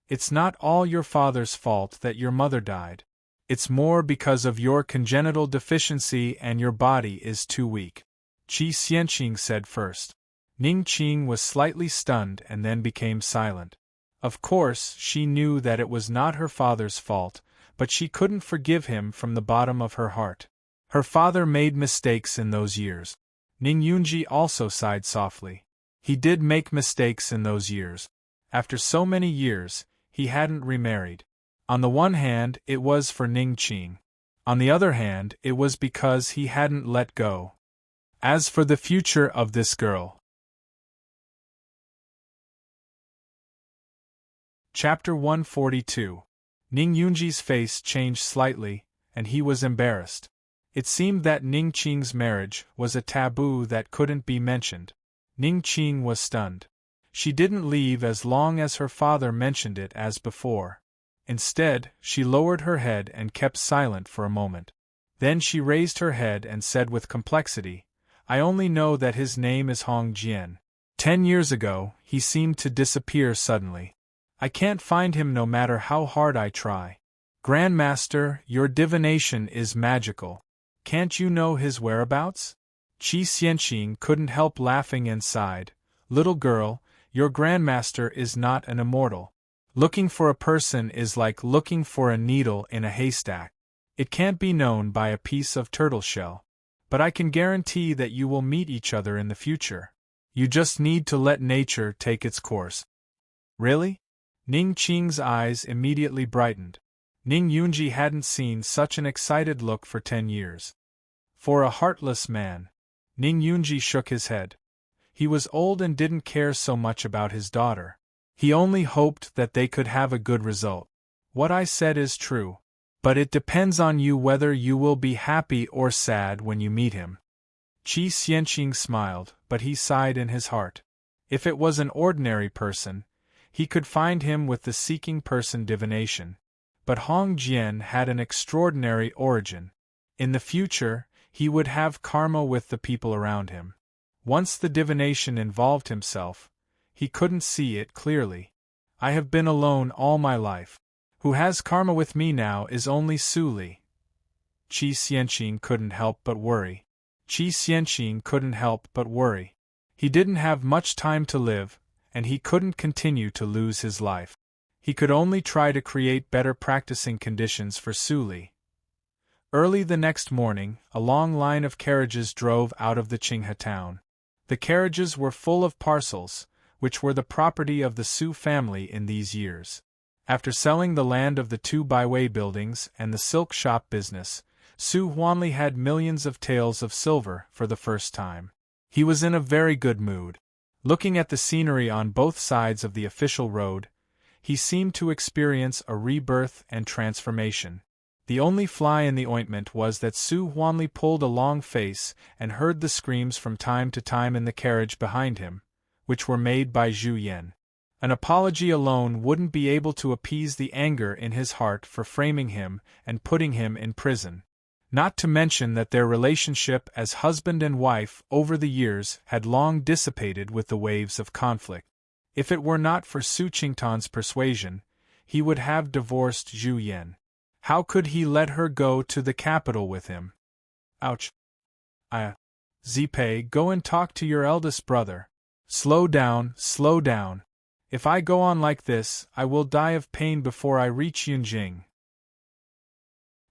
A: It's not all your father's fault that your mother died. It's more because of your congenital deficiency and your body is too weak. Qi Xianqing said first. Ning Qing was slightly stunned and then became silent. Of course, she knew that it was not her father's fault, but she couldn't forgive him from the bottom of her heart. Her father made mistakes in those years. Ning Yunji also sighed softly. He did make mistakes in those years. After so many years, he hadn't remarried. On the one hand, it was for Ning Qing. On the other hand, it was because he hadn't let go. As for the future of this girl. Chapter 142. Ning Yunji's face changed slightly, and he was embarrassed. It seemed that Ning Qing's marriage was a taboo that couldn't be mentioned. Ning Qing was stunned. She didn't leave as long as her father mentioned it as before. Instead, she lowered her head and kept silent for a moment. Then she raised her head and said with complexity, I only know that his name is Hong Jian. 10 years ago, he seemed to disappear suddenly. I can't find him no matter how hard I try. Grandmaster, your divination is magical. Can't you know his whereabouts? Qi Xianqing couldn't help laughing and sighed. Little girl, your grandmaster is not an immortal. Looking for a person is like looking for a needle in a haystack. It can't be known by a piece of turtle shell. But I can guarantee that you will meet each other in the future. You just need to let nature take its course. Really? Ning Qing's eyes immediately brightened. Ning Yunji hadn't seen such an excited look for 10 years. For a heartless man. Ning Yunji shook his head. He was old and didn't care so much about his daughter. He only hoped that they could have a good result. What I said is true. But it depends on you whether you will be happy or sad when you meet him. Qi Xianqing smiled, but he sighed in his heart. If it was an ordinary person, he could find him with the seeking person divination. But Hong Jian had an extraordinary origin. In the future, he would have karma with the people around him. Once the divination involved himself, he couldn't see it clearly. I have been alone all my life. Who has karma with me now is only Su Li. Qi Xianqing couldn't help but worry. Qi Xianqing couldn't help but worry. He didn't have much time to live, and he couldn't continue to lose his life. He could only try to create better practicing conditions for Su Li. Early the next morning, a long line of carriages drove out of the Qinghe town. The carriages were full of parcels, which were the property of the Su family in these years. After selling the land of the 2 Baiwei buildings and the silk shop business, Su Huanli had millions of taels of silver for the first time. He was in a very good mood. Looking at the scenery on both sides of the official road, he seemed to experience a rebirth and transformation. The only fly in the ointment was that Su Huanli pulled a long face and heard the screams from time to time in the carriage behind him, which were made by Zhu Yan. An apology alone wouldn't be able to appease the anger in his heart for framing him and putting him in prison. Not to mention that their relationship as husband and wife over the years had long dissipated with the waves of conflict. If it were not for Su Qingtan's persuasion, he would have divorced Zhu Yan. How could he let her go to the capital with him? Ouch. Zipei, go and talk to your eldest brother. Slow down, slow down. If I go on like this, I will die of pain before I reach Yunjing.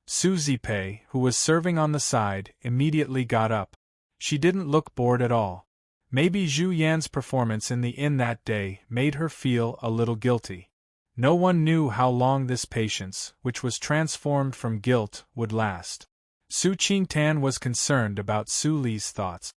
A: Su Zipei, who was serving on the side, immediately got up. She didn't look bored at all. Maybe Zhu Yan's performance in the inn that day made her feel a little guilty. No one knew how long this patience, which was transformed from guilt, would last. Su Qingtan was concerned about Su Li's thoughts.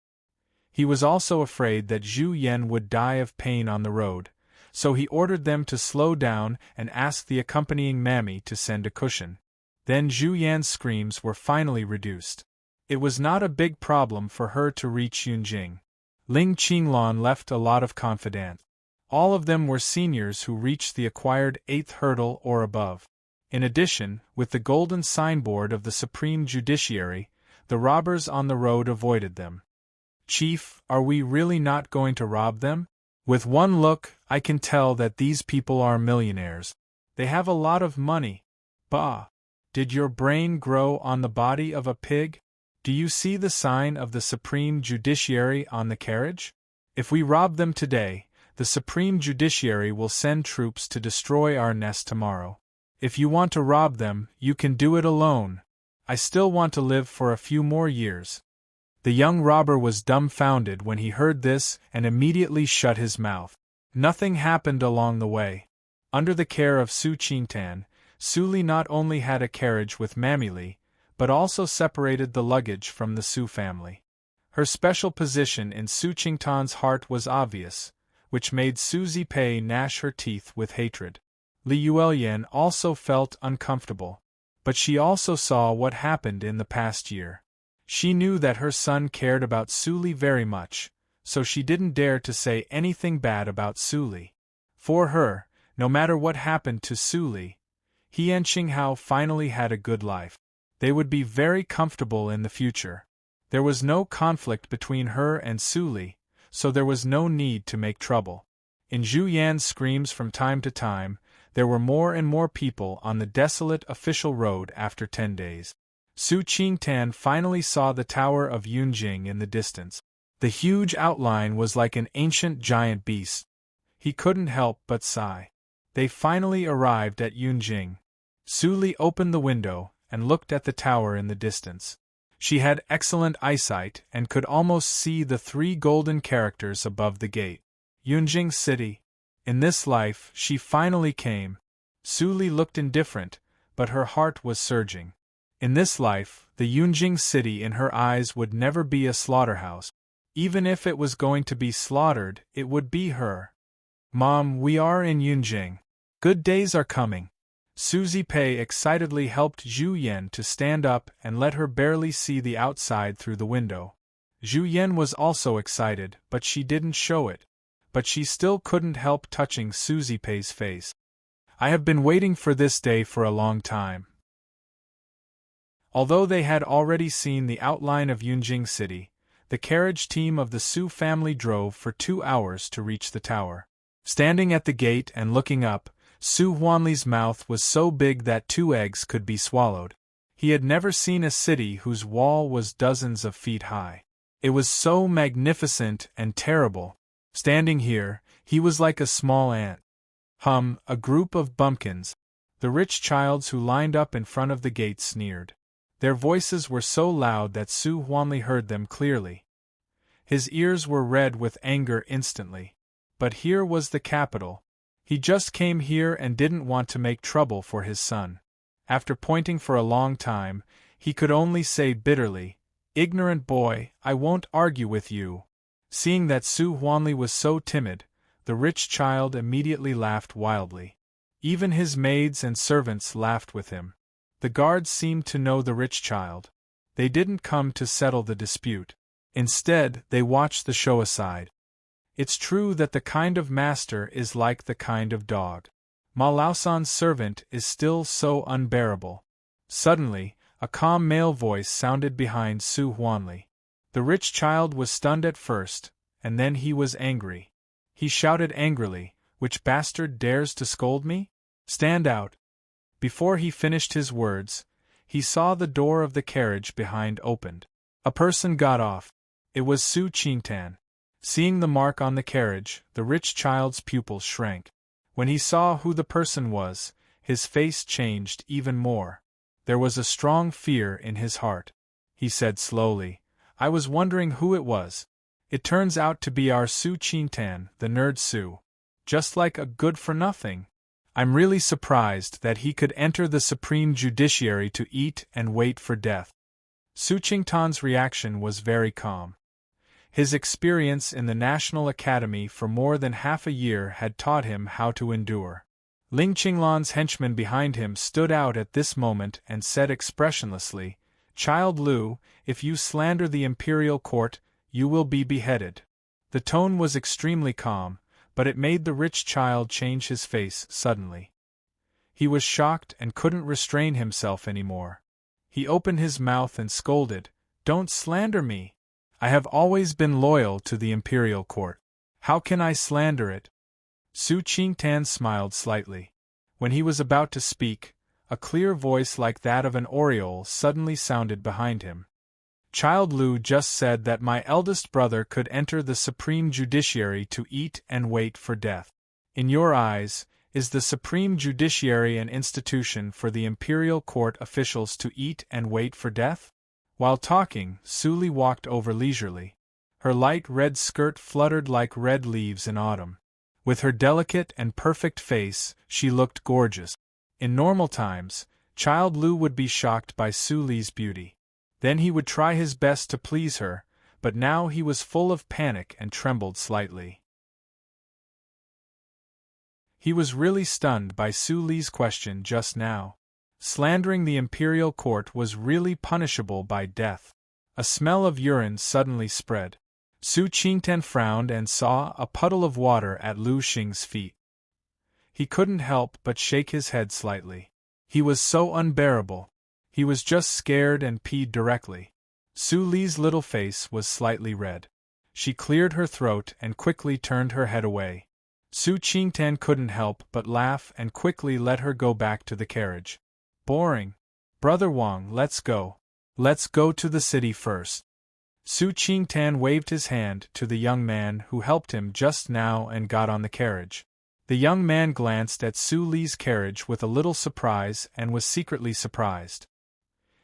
A: He was also afraid that Zhu Yan would die of pain on the road, so he ordered them to slow down and asked the accompanying mammy to send a cushion. Then Zhu Yan's screams were finally reduced. It was not a big problem for her to reach Yunjing. Ling Qinglan left a lot of confidants. All of them were seniors who reached the acquired 8th hurdle or above. In addition, with the golden signboard of the Supreme Judiciary, the robbers on the road avoided them. Chief, are we really not going to rob them? With one look, I can tell that these people are millionaires. They have a lot of money. Bah! Did your brain grow on the body of a pig? Do you see the sign of the Supreme Judiciary on the carriage? If we rob them today, the Supreme Judiciary will send troops to destroy our nest tomorrow. If you want to rob them, you can do it alone. I still want to live for a few more years. The young robber was dumbfounded when he heard this and immediately shut his mouth. Nothing happened along the way. Under the care of Su Qingtan, Su Li not only had a carriage with Mammy Li, but also separated the luggage from the Su family. Her special position in Su Qingtan's heart was obvious, which made Su Zipei gnash her teeth with hatred. Li Yuelyan also felt uncomfortable, but she also saw what happened in the past year. She knew that her son cared about Su Li very much, so she didn't dare to say anything bad about Su Li. For her, no matter what happened to Su Li, he and Qinghao finally had a good life. They would be very comfortable in the future. There was no conflict between her and Su Li, so there was no need to make trouble. In Zhu Yan's screams from time to time, there were more and more people on the desolate official road after 10 days. Su Qingtan finally saw the tower of Yunjing in the distance. The huge outline was like an ancient giant beast. He couldn't help but sigh. They finally arrived at Yunjing. Su Li opened the window and looked at the tower in the distance. She had excellent eyesight and could almost see the 3 golden characters above the gate. Yunjing City. In this life, she finally came. Su Li looked indifferent, but her heart was surging. In this life, the Yunjing City in her eyes would never be a slaughterhouse. Even if it was going to be slaughtered, it would be her. Mom, we are in Yunjing. Good days are coming. Su Zipei excitedly helped Zhu Yan to stand up and let her barely see the outside through the window. Zhu Yan was also excited, but she didn't show it. But she still couldn't help touching Su Zipei's face. I have been waiting for this day for a long time. Although they had already seen the outline of Yunjing City, the carriage team of the Su family drove for 2 hours to reach the tower. Standing at the gate and looking up, Su Huanli's mouth was so big that 2 eggs could be swallowed. He had never seen a city whose wall was dozens of feet high. It was so magnificent and terrible. Standing here, he was like a small ant. A group of bumpkins. The rich childs who lined up in front of the gate sneered. Their voices were so loud that Su Huanli heard them clearly. His ears were red with anger instantly. But here was the capital. He just came here and didn't want to make trouble for his son. After pointing for a long time, he could only say bitterly, "Ignorant boy, I won't argue with you." Seeing that Su Huanli was so timid, the rich child immediately laughed wildly. Even his maids and servants laughed with him. The guards seemed to know the rich child. They didn't come to settle the dispute. Instead, they watched the show aside. It's true that the kind of master is like the kind of dog. Ma Laosan's servant is still so unbearable. Suddenly, a calm male voice sounded behind Su Huanli. The rich child was stunned at first, and then he was angry. He shouted angrily, "Which bastard dares to scold me? Stand out!" Before he finished his words, he saw the door of the carriage behind opened. A person got off. It was Su Qingtan. Seeing the mark on the carriage, the rich child's pupils shrank. When he saw who the person was, his face changed even more. There was a strong fear in his heart. He said slowly, I was wondering who it was. It turns out to be our Su Qingtan, the nerd Su. Just like a good-for-nothing. I'm really surprised that he could enter the Supreme Judiciary to eat and wait for death. Su Qingtan's reaction was very calm. His experience in the National Academy for more than half a year had taught him how to endure. Ling Qinglan's henchman behind him stood out at this moment and said expressionlessly, "Child Lu, if you slander the imperial court, you will be beheaded." The tone was extremely calm, but it made the rich child change his face suddenly. He was shocked and couldn't restrain himself anymore. He opened his mouth and scolded, "Don't slander me! I have always been loyal to the imperial court. How can I slander it?" Su Qingtan smiled slightly. When he was about to speak, a clear voice like that of an oriole suddenly sounded behind him. "Child Lu just said that my eldest brother could enter the Supreme Judiciary to eat and wait for death. In your eyes, is the Supreme Judiciary an institution for the imperial court officials to eat and wait for death?" While talking, Su Li walked over leisurely. Her light red skirt fluttered like red leaves in autumn. With her delicate and perfect face, she looked gorgeous. In normal times, Child Lu would be shocked by Su Li's beauty. Then he would try his best to please her, but now he was full of panic and trembled slightly. He was really stunned by Su Li's question just now. Slandering the imperial court was really punishable by death. A smell of urine suddenly spread. Su Qingtan frowned and saw a puddle of water at Lu Xing's feet. He couldn't help but shake his head slightly. He was so unbearable. He was just scared and peed directly. Su Li's little face was slightly red. She cleared her throat and quickly turned her head away. Su Qingtan couldn't help but laugh and quickly let her go back to the carriage. "Boring. Brother Wang, let's go. Let's go to the city first." Su Qingtan waved his hand to the young man who helped him just now and got on the carriage. The young man glanced at Su Li's carriage with a little surprise and was secretly surprised.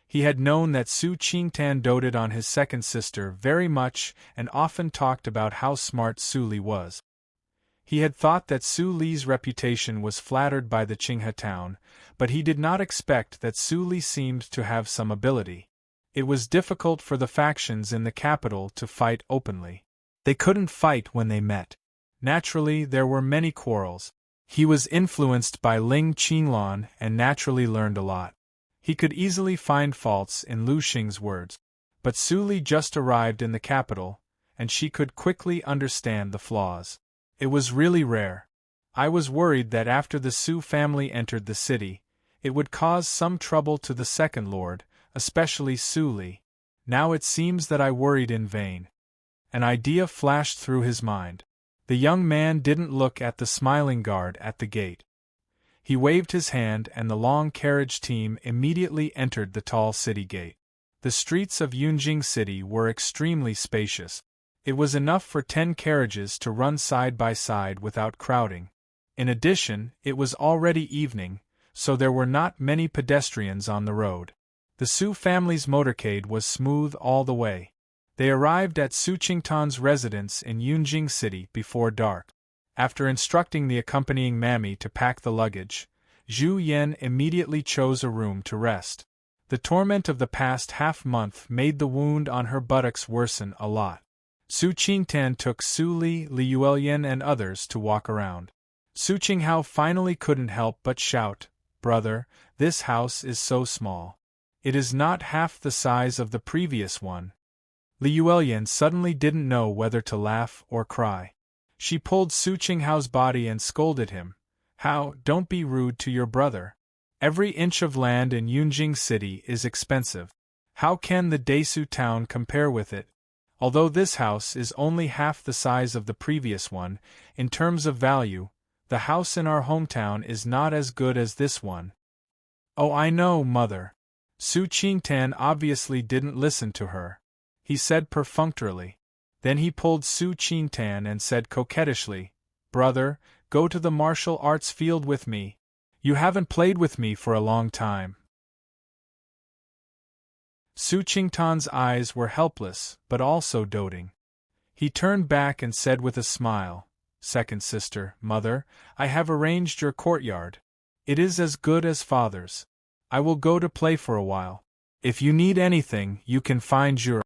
A: He had known that Su Qingtan doted on his second sister very much and often talked about how smart Su Li was. He had thought that Su Li's reputation was flattered by the Qinghe town, but he did not expect that Su Li seemed to have some ability. It was difficult for the factions in the capital to fight openly. They couldn't fight when they met. Naturally, there were many quarrels. He was influenced by Ling Qinglan and naturally learned a lot. He could easily find faults in Lu Xing's words. But Su Li just arrived in the capital, and she could quickly understand the flaws. It was really rare. I was worried that after the Su family entered the city, it would cause some trouble to the second lord, especially Su Li. Now it seems that I worried in vain. An idea flashed through his mind. The young man didn't look at the smiling guard at the gate. He waved his hand and the long carriage team immediately entered the tall city gate. The streets of Yunjing City were extremely spacious. It was enough for 10 carriages to run side by side without crowding. In addition, it was already evening, so there were not many pedestrians on the road. The Su family's motorcade was smooth all the way. They arrived at Su Qingtan's residence in Yunjing City before dark. After instructing the accompanying mammy to pack the luggage, Zhu Yan immediately chose a room to rest. The torment of the past half-month made the wound on her buttocks worsen a lot. Su Qingtan took Su Li, Li Yuelyan and others to walk around. Su Qinghao finally couldn't help but shout, "Brother, this house is so small. It is not half the size of the previous one." Li Yuelyan suddenly didn't know whether to laugh or cry. She pulled Su Qinghao's body and scolded him. "How, don't be rude to your brother. Every inch of land in Yunjing City is expensive. How can the Desu town compare with it? Although this house is only half the size of the previous one, in terms of value, the house in our hometown is not as good as this one." "Oh, I know, mother." Su Qingtan obviously didn't listen to her. He said perfunctorily. Then he pulled Su Qingtan and said coquettishly, "Brother, go to the martial arts field with me. You haven't played with me for a long time." Su Qingtan's eyes were helpless, but also doting. He turned back and said with a smile, "Second sister, mother, I have arranged your courtyard. It is as good as father's. I will go to play for a while. If you need anything, you can find Zhu."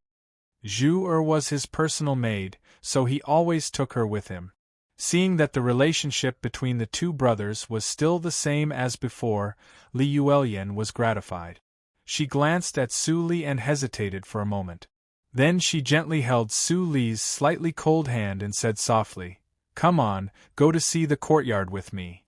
A: Zhu was his personal maid, so he always took her with him. Seeing that the relationship between the two brothers was still the same as before, Li Yuelian was gratified. She glanced at Su Li and hesitated for a moment. Then she gently held Su Li's slightly cold hand and said softly, "Come on, go to see the courtyard with me."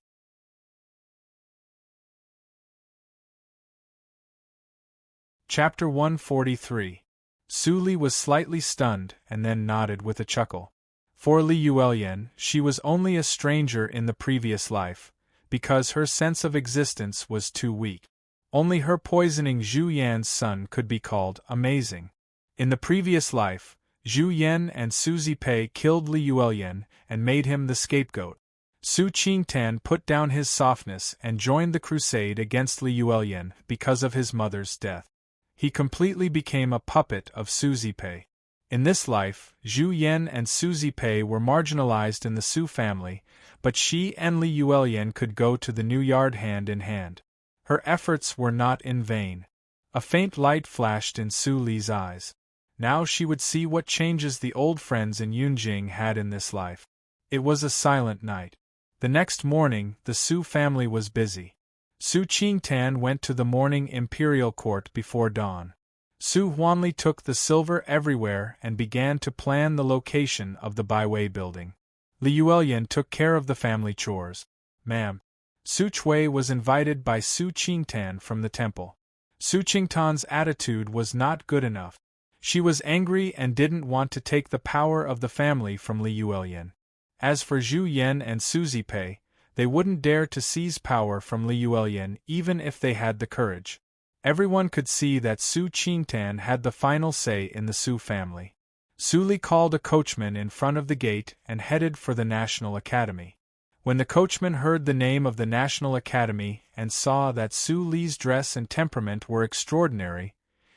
A: Chapter 143. Su Li was slightly stunned and then nodded with a chuckle. For Li Yuelian, she was only a stranger in the previous life, because her sense of existence was too weak. Only her poisoning Zhu Yan's son could be called amazing. In the previous life, Zhu Yan and Su Zipei killed Li Yuelian and made him the scapegoat. Su Qingtan put down his softness and joined the crusade against Li Yuelian because of his mother's death. He completely became a puppet of Su Zipei. In this life, Zhu Yan and Su Zipei were marginalized in the Su family, but she and Li Yuelian could go to the new yard hand in hand. Her efforts were not in vain. A faint light flashed in Su Li's eyes. Now she would see what changes the old friends in Yunjing had in this life. It was a silent night. The next morning, the Su family was busy. Su Qingtan went to the morning imperial court before dawn. Su Huanli took the silver everywhere and began to plan the location of the Baiwei building. Li Yuelian took care of the family chores. "Ma'am." Su Chui was invited by Su Qingtan from the temple. Su Qingtan's attitude was not good enough. She was angry and didn't want to take the power of the family from Li Yuelian. As for Zhu Yan and Su Zipei, they wouldn't dare to seize power from Li Yuelian even if they had the courage. Everyone could see that Su Qingtan had the final say in the Su family. Su Li called a coachman in front of the gate and headed for the National Academy. When the coachman heard the name of the National Academy and saw that Su Li's dress and temperament were extraordinary,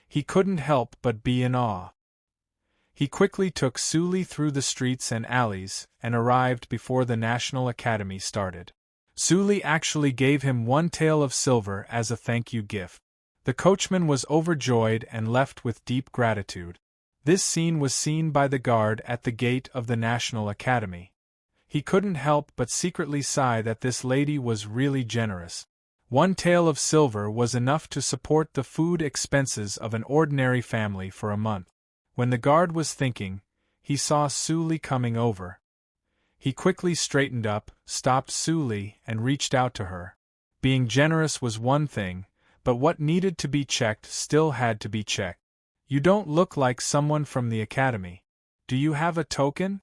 A: he couldn't help but be in awe. He quickly took Su Li through the streets and alleys and arrived before the National Academy started. Su Li actually gave him 1 tael of silver as a thank-you gift. The coachman was overjoyed and left with deep gratitude. This scene was seen by the guard at the gate of the National Academy. He couldn't help but secretly sigh that this lady was really generous. 1 tael of silver was enough to support the food expenses of an ordinary family for a month. When the guard was thinking, he saw Su Li coming over. He quickly straightened up, stopped Su Li, and reached out to her. Being generous was one thing, but what needed to be checked still had to be checked. "You don't look like someone from the academy. Do you have a token?"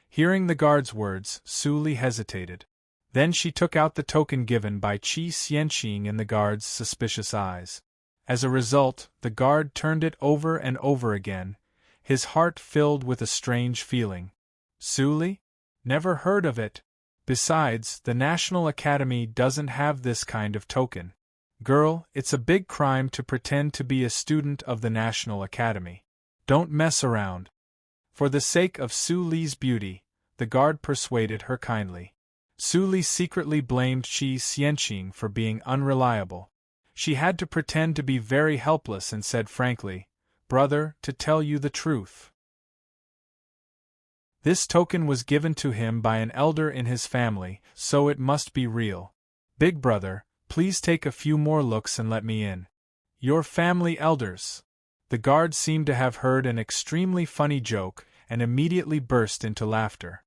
A: Hearing the guard's words, Su Li hesitated. Then she took out the token given by Qi Xianqing in the guard's suspicious eyes. As a result, the guard turned it over and over again, his heart filled with a strange feeling. "Su Li? Never heard of it. Besides, the National Academy doesn't have this kind of token. Girl, it's a big crime to pretend to be a student of the National Academy. Don't mess around." For the sake of Su Li's beauty, the guard persuaded her kindly. Su Li secretly blamed Qi Xianqing for being unreliable. She had to pretend to be very helpless and said frankly, "Brother, to tell you the truth, this token was given to him by an elder in his family, so it must be real. Big brother, please take a few more looks and let me in." "Your family elders." The guard seemed to have heard an extremely funny joke and immediately burst into laughter.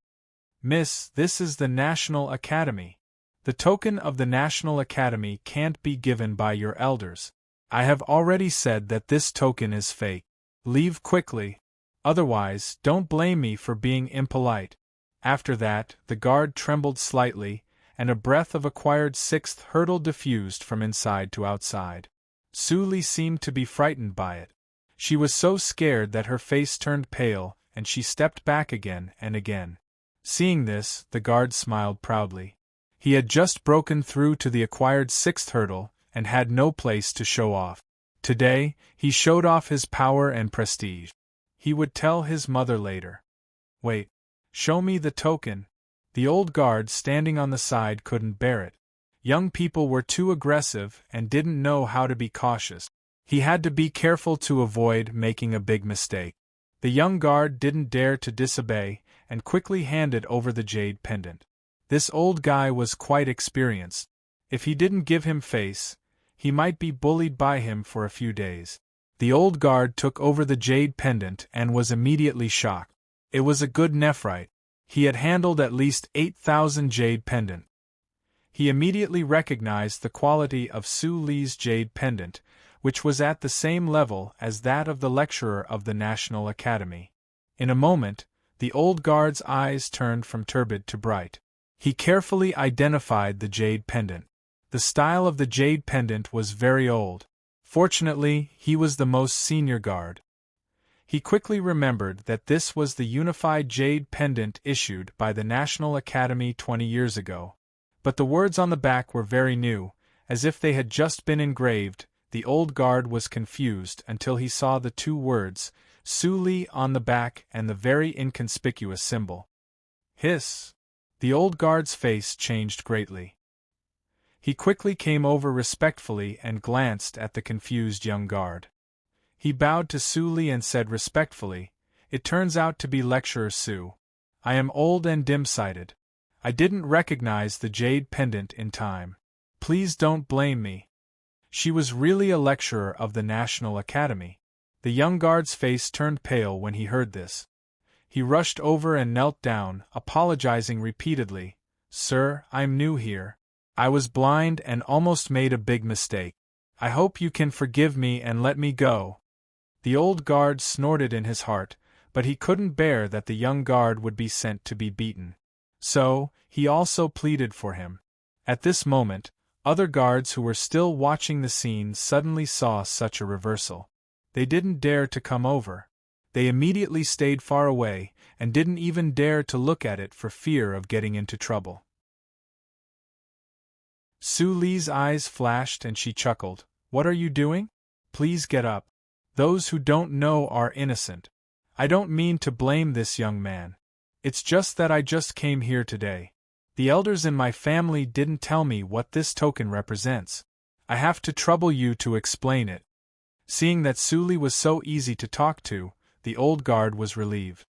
A: "Miss, this is the National Academy. The token of the National Academy can't be given by your elders. I have already said that this token is fake. Leave quickly. Otherwise, don't blame me for being impolite." After that, the guard trembled slightly, and a breath of acquired 6th hurdle diffused from inside to outside. Su Li seemed to be frightened by it. She was so scared that her face turned pale, and she stepped back again and again. Seeing this, the guard smiled proudly. He had just broken through to the acquired 6th hurdle, and had no place to show off. Today, he showed off his power and prestige. He would tell his mother later. Wait. Show me the token. The old guard standing on the side couldn't bear it. Young people were too aggressive and didn't know how to be cautious. He had to be careful to avoid making a big mistake. The young guard didn't dare to disobey and quickly handed over the jade pendant. This old guy was quite experienced. If he didn't give him face, he might be bullied by him for a few days. The old guard took over the jade pendant and was immediately shocked. It was a good nephrite. He had handled at least 8,000 jade pendant. He immediately recognized the quality of Su Li's jade pendant, which was at the same level as that of the lecturer of the National Academy. In a moment, the old guard's eyes turned from turbid to bright. He carefully identified the jade pendant. The style of the jade pendant was very old. Fortunately, he was the most senior guard. He quickly remembered that this was the unified jade pendant issued by the National Academy 20 years ago. But the words on the back were very new, as if they had just been engraved. The old guard was confused until he saw the two words, Su Li, on the back and the very inconspicuous symbol. Hiss! The old guard's face changed greatly. He quickly came over respectfully and glanced at the confused young guard. He bowed to Su Li and said respectfully, "It turns out to be Lecturer Su. I am old and dim-sighted. I didn't recognize the jade pendant in time. Please don't blame me." She was really a lecturer of the National Academy. The young guard's face turned pale when he heard this. He rushed over and knelt down, apologizing repeatedly. "Sir, I'm new here. I was blind and almost made a big mistake. I hope you can forgive me and let me go." The old guard snorted in his heart, but he couldn't bear that the young guard would be sent to be beaten. So, he also pleaded for him. At this moment, other guards who were still watching the scene suddenly saw such a reversal. They didn't dare to come over. They immediately stayed far away, and didn't even dare to look at it for fear of getting into trouble. Su Li's eyes flashed and she chuckled. "What are you doing? Please get up. Those who don't know are innocent. I don't mean to blame this young man. It's just that I just came here today. The elders in my family didn't tell me what this token represents. I have to trouble you to explain it." Seeing that Su Li was so easy to talk to, the old guard was relieved.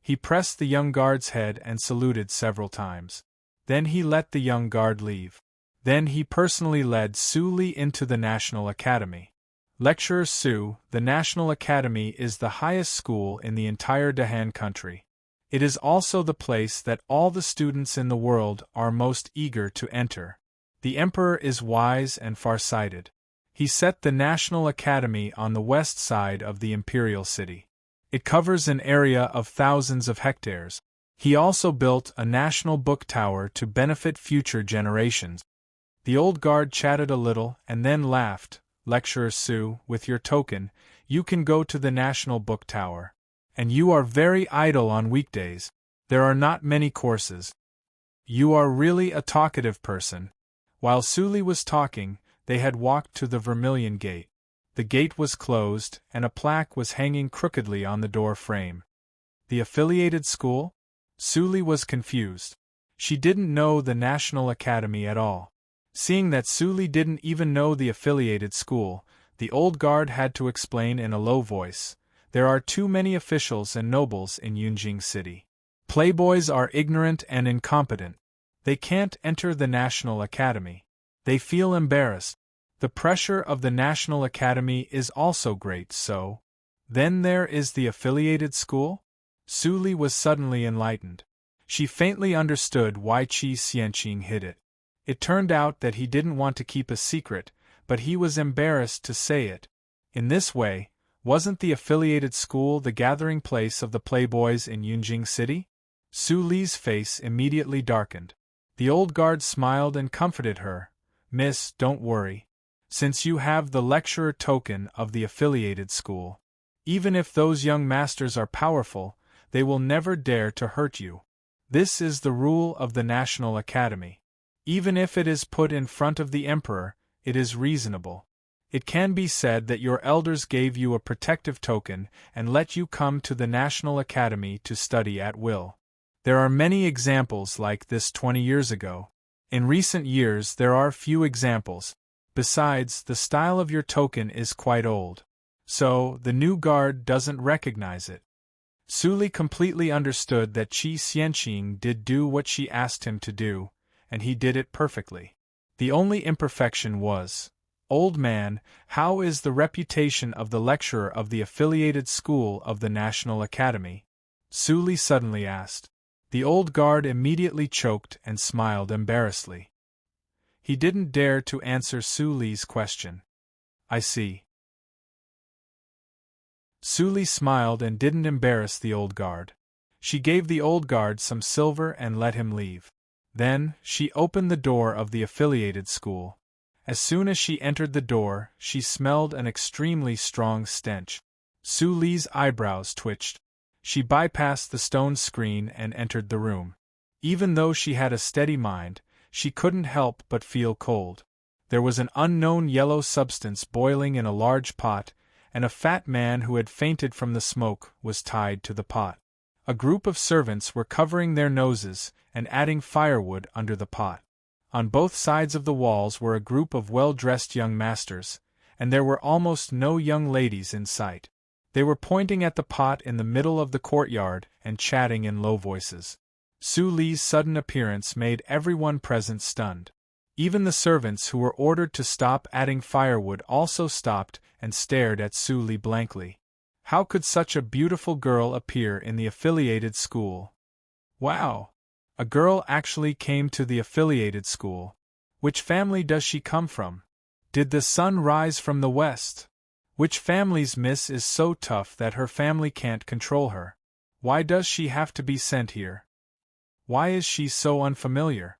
A: He pressed the young guard's head and saluted several times. Then he let the young guard leave. Then he personally led Su Li into the National Academy. Lecturer Su, the National Academy is the highest school in the entire Dahan country. It is also the place that all the students in the world are most eager to enter. The emperor is wise and far-sighted. He set the National Academy on the west side of the imperial city. It covers an area of thousands of hectares. He also built a national book tower to benefit future generations. The old guard chatted a little and then laughed. "Lecturer Su, with your token, you can go to the National Book Tower. And you are very idle on weekdays. There are not many courses. You are really a talkative person." While Su Li was talking, they had walked to the Vermilion Gate. The gate was closed, and a plaque was hanging crookedly on the door frame. The affiliated school? Su Li was confused. She didn't know the National Academy at all. Seeing that Su Li didn't even know the affiliated school, the old guard had to explain in a low voice, "There are too many officials and nobles in Yunjing City. Playboys are ignorant and incompetent. They can't enter the National Academy. They feel embarrassed. The pressure of the National Academy is also great, so..." Then there is the affiliated school? Su Li was suddenly enlightened. She faintly understood why Qi Xianqing hid it. It turned out that he didn't want to keep a secret, but he was embarrassed to say it. In this way, wasn't the affiliated school the gathering place of the playboys in Yunjing City? Su Li's face immediately darkened. The old guard smiled and comforted her. "Miss, don't worry. Since you have the lecturer token of the affiliated school, even if those young masters are powerful, they will never dare to hurt you. This is the rule of the National Academy. Even if it is put in front of the emperor, it is reasonable. It can be said that your elders gave you a protective token and let you come to the National Academy to study at will. There are many examples like this 20 years ago. In recent years there are few examples. Besides, the style of your token is quite old. So, the new guard doesn't recognize it. Suli completely understood that Qi Xianqing did do what she asked him to do, and he did it perfectly. The only imperfection was, "Old man, how is the reputation of the lecturer of the affiliated school of the National Academy?" Suli suddenly asked. The old guard immediately choked and smiled embarrassedly. He didn't dare to answer Suli's question. "I see." Suli smiled and didn't embarrass the old guard. She gave the old guard some silver and let him leave. Then, she opened the door of the affiliated school. As soon as she entered the door, she smelled an extremely strong stench. Suli's eyebrows twitched. She bypassed the stone screen and entered the room. Even though she had a steady mind, she couldn't help but feel cold. There was an unknown yellow substance boiling in a large pot, and a fat man who had fainted from the smoke was tied to the pot. A group of servants were covering their noses and adding firewood under the pot. On both sides of the walls were a group of well-dressed young masters, and there were almost no young ladies in sight. They were pointing at the pot in the middle of the courtyard and chatting in low voices. Suli's sudden appearance made everyone present stunned. Even the servants who were ordered to stop adding firewood also stopped and stared at Suli blankly. How could such a beautiful girl appear in the affiliated school? Wow! A girl actually came to the affiliated school. Which family does she come from? Did the sun rise from the west? Which family's miss is so tough that her family can't control her? Why does she have to be sent here? Why is she so unfamiliar?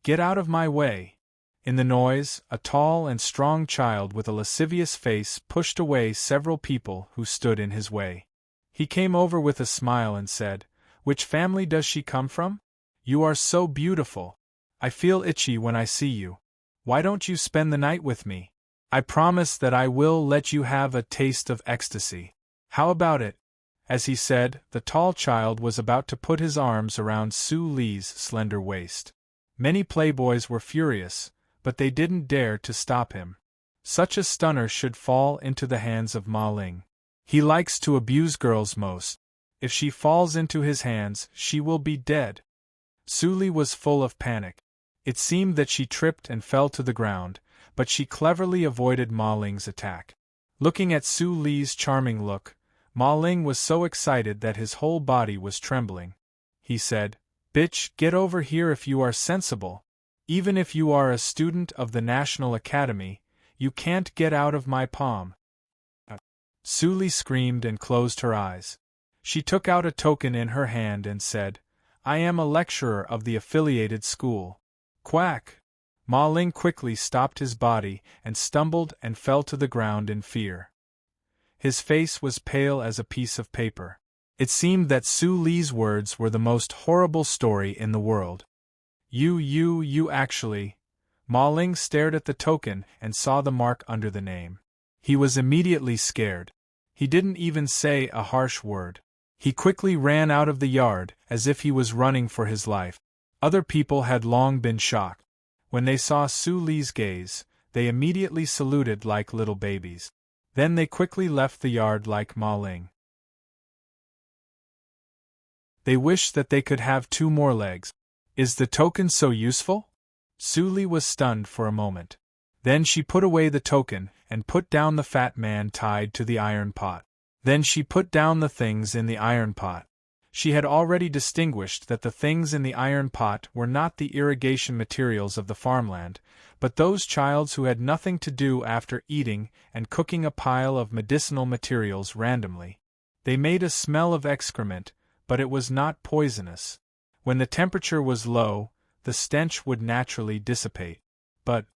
A: Get out of my way! In the noise, a tall and strong child with a lascivious face pushed away several people who stood in his way. He came over with a smile and said, "Which family does she come from? You are so beautiful. I feel itchy when I see you. Why don't you spend the night with me? I promise that I will let you have a taste of ecstasy. How about it?" As he said, the tall child was about to put his arms around Suli's slender waist. Many playboys were furious, but they didn't dare to stop him. Such a stunner should fall into the hands of Ma Ling. He likes to abuse girls most. If she falls into his hands, she will be dead. Suli was full of panic. It seemed that she tripped and fell to the ground, but she cleverly avoided Ma Ling's attack. Looking at Suli's charming look, Ma Ling was so excited that his whole body was trembling. He said, "Bitch, get over here if you are sensible. Even if you are a student of the National Academy, you can't get out of my palm." Suli screamed and closed her eyes. She took out a token in her hand and said, "I am a lecturer of the affiliated school." Quack! Ma Ling quickly stopped his body and stumbled and fell to the ground in fear. His face was pale as a piece of paper. It seemed that Suli's words were the most horrible story in the world. You actually. Ma Ling stared at the token and saw the mark under the name. He was immediately scared. He didn't even say a harsh word. He quickly ran out of the yard, as if he was running for his life. Other people had long been shocked. When they saw Suli's gaze, they immediately saluted like little babies. Then they quickly left the yard like Ma Ling. They wished that they could have 2 more legs. Is the token so useful? Suli was stunned for a moment. Then she put away the token and put down the fat man tied to the iron pot. Then she put down the things in the iron pot. She had already distinguished that the things in the iron pot were not the irrigation materials of the farmland, but those childs who had nothing to do after eating and cooking a pile of medicinal materials randomly. They made a smell of excrement, but it was not poisonous. When the temperature was low, the stench would naturally dissipate. But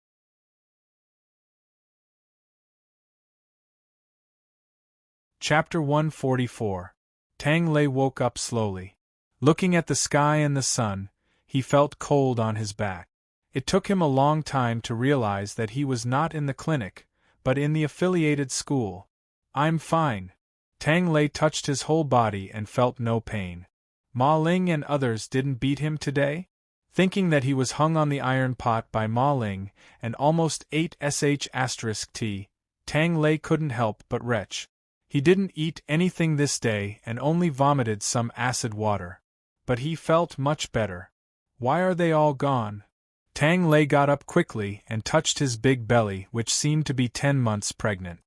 A: Chapter 144. Tang Lei woke up slowly. Looking at the sky and the sun, he felt cold on his back. It took him a long time to realize that he was not in the clinic, but in the affiliated school. I'm fine. Tang Lei touched his whole body and felt no pain. Ma Ling and others didn't beat him today? Thinking that he was hung on the iron pot by Ma Ling and almost ate sh*t, Tang Lei couldn't help but retch. He didn't eat anything this day and only vomited some acid water. But he felt much better. Why are they all gone? Tang Lei got up quickly and touched his big belly, which seemed to be 10 months pregnant.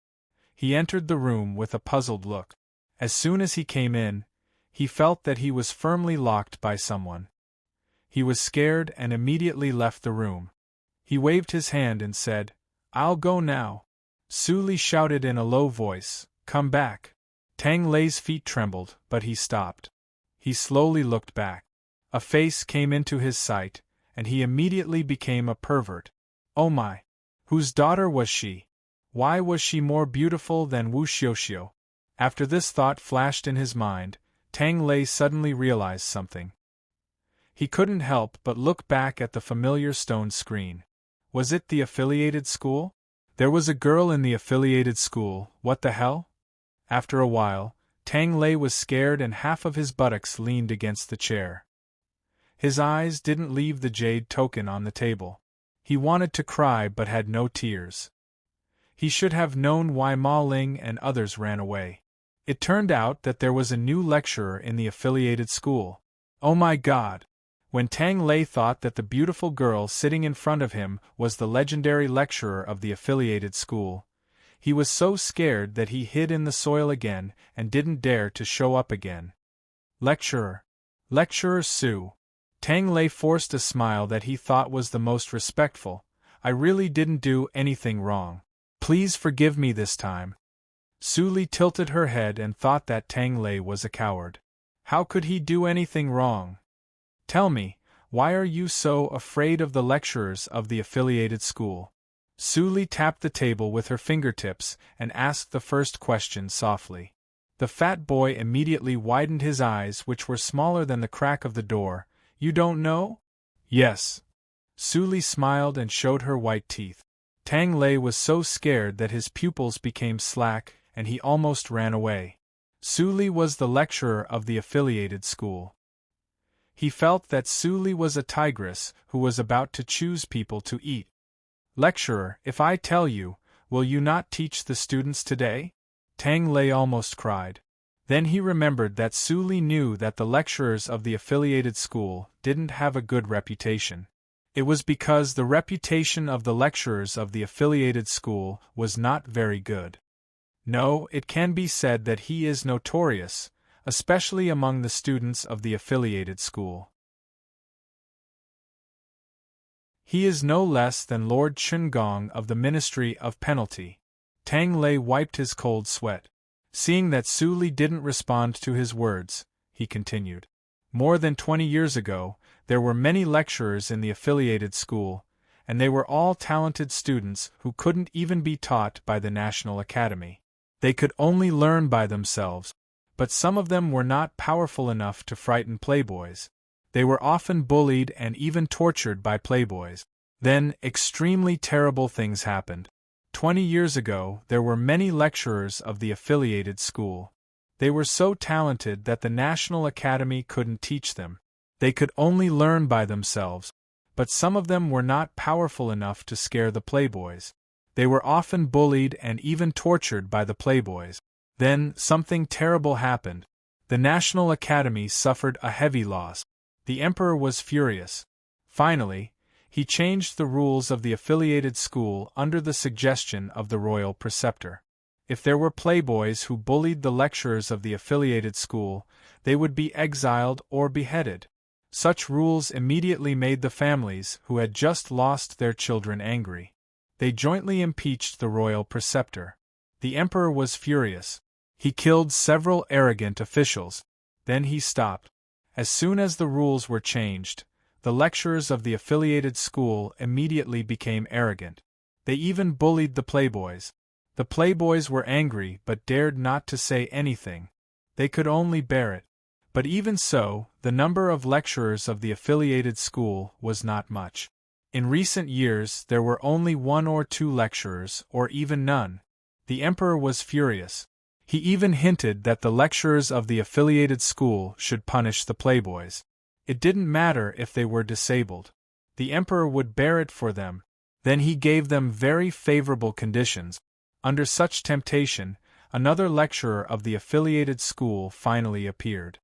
A: He entered the room with a puzzled look. As soon as he came in, he felt that he was firmly locked by someone. He was scared and immediately left the room. He waved his hand and said, "I'll go now." Su Li shouted in a low voice, "Come back." Tang Lei's feet trembled, but he stopped. He slowly looked back. A face came into his sight, and he immediately became a pervert. Oh my! Whose daughter was she? Why was she more beautiful than Wu Xiuxiu? After this thought flashed in his mind, Tang Lei suddenly realized something. He couldn't help but look back at the familiar stone screen. Was it the affiliated school? There was a girl in the affiliated school, what the hell? After a while, Tang Lei was scared and half of his buttocks leaned against the chair. His eyes didn't leave the jade token on the table. He wanted to cry but had no tears. He should have known why Ma Ling and others ran away. It turned out that there was a new lecturer in the affiliated school. Oh my God! When Tang Lei thought that the beautiful girl sitting in front of him was the legendary lecturer of the affiliated school, he was so scared that he hid in the soil again and didn't dare to show up again. Lecturer. Lecturer Su. Tang Lei forced a smile that he thought was the most respectful. I really didn't do anything wrong. Please forgive me this time. Su Li tilted her head and thought that Tang Lei was a coward. How could he do anything wrong? Tell me, why are you so afraid of the lecturers of the affiliated school? Su Li tapped the table with her fingertips and asked the first question softly. The fat boy immediately widened his eyes, which were smaller than the crack of the door. You don't know? Yes. Su Li smiled and showed her white teeth. Tang Lei was so scared that his pupils became slack and he almost ran away. Su Li was the lecturer of the affiliated school. He felt that Su Li was a tigress who was about to choose people to eat. Lecturer, if I tell you, will you not teach the students today? Tang Lei almost cried. Then he remembered that Su Li knew that the lecturers of the affiliated school didn't have a good reputation. It was because the reputation of the lecturers of the affiliated school was not very good. No, it can be said that he is notorious, especially among the students of the affiliated school. He is no less than Lord Chungong of the Ministry of Penalty. Tang Lei wiped his cold sweat. Seeing that Su Li didn't respond to his words, he continued. More than 20 years ago, there were many lecturers in the affiliated school, and they were all talented students who couldn't even be taught by the National Academy. They could only learn by themselves, but some of them were not powerful enough to frighten playboys. They were often bullied and even tortured by playboys. Then, extremely terrible things happened. 20 years ago, there were many lecturers of the affiliated school. They were so talented that the National Academy couldn't teach them. They could only learn by themselves, but some of them were not powerful enough to scare the playboys. They were often bullied and even tortured by the playboys. Then, something terrible happened. The National Academy suffered a heavy loss. The emperor was furious. Finally, he changed the rules of the affiliated school under the suggestion of the royal preceptor. If there were playboys who bullied the lecturers of the affiliated school, they would be exiled or beheaded. Such rules immediately made the families who had just lost their children angry. They jointly impeached the royal preceptor. The emperor was furious. He killed several arrogant officials. Then he stopped. As soon as the rules were changed, the lecturers of the affiliated school immediately became arrogant. They even bullied the playboys. The playboys were angry but dared not to say anything. They could only bear it. But even so, the number of lecturers of the affiliated school was not much. In recent years there were only 1 or 2 lecturers, or even none. The emperor was furious. He even hinted that the lecturers of the affiliated school should punish the playboys. It didn't matter if they were disabled. The emperor would bear it for them. Then he gave them very favorable conditions. Under such temptation, another lecturer of the affiliated school finally appeared.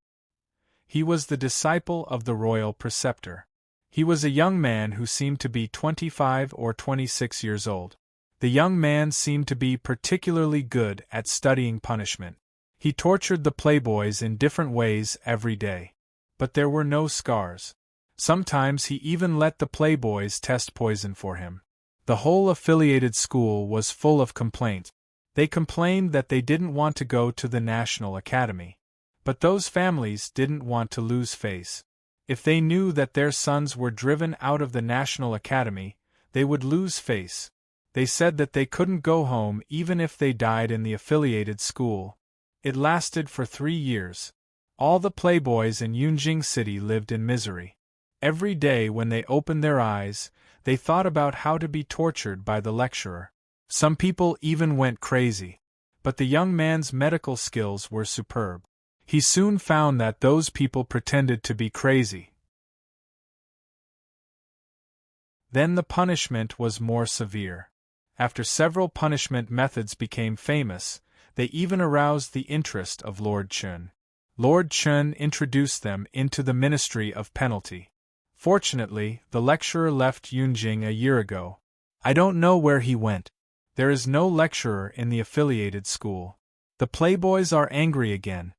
A: He was the disciple of the royal preceptor. He was a young man who seemed to be 25 or 26 years old. The young man seemed to be particularly good at studying punishment. He tortured the playboys in different ways every day. But there were no scars. Sometimes he even let the playboys test poison for him. The whole affiliated school was full of complaints. They complained that they didn't want to go to the National Academy. But those families didn't want to lose face. If they knew that their sons were driven out of the National Academy, they would lose face. They said that they couldn't go home even if they died in the affiliated school. It lasted for 3 years. All the playboys in Yunjing City lived in misery. Every day when they opened their eyes, they thought about how to be tortured by the lecturer. Some people even went crazy. But the young man's medical skills were superb. He soon found that those people pretended to be crazy. Then the punishment was more severe. After several punishment methods became famous, they even aroused the interest of Lord Chun. Lord Chun introduced them into the Ministry of Penalty. Fortunately, the lecturer left Yunjing a year ago. I don't know where he went. There is no lecturer in the affiliated school. The playboys are angry again.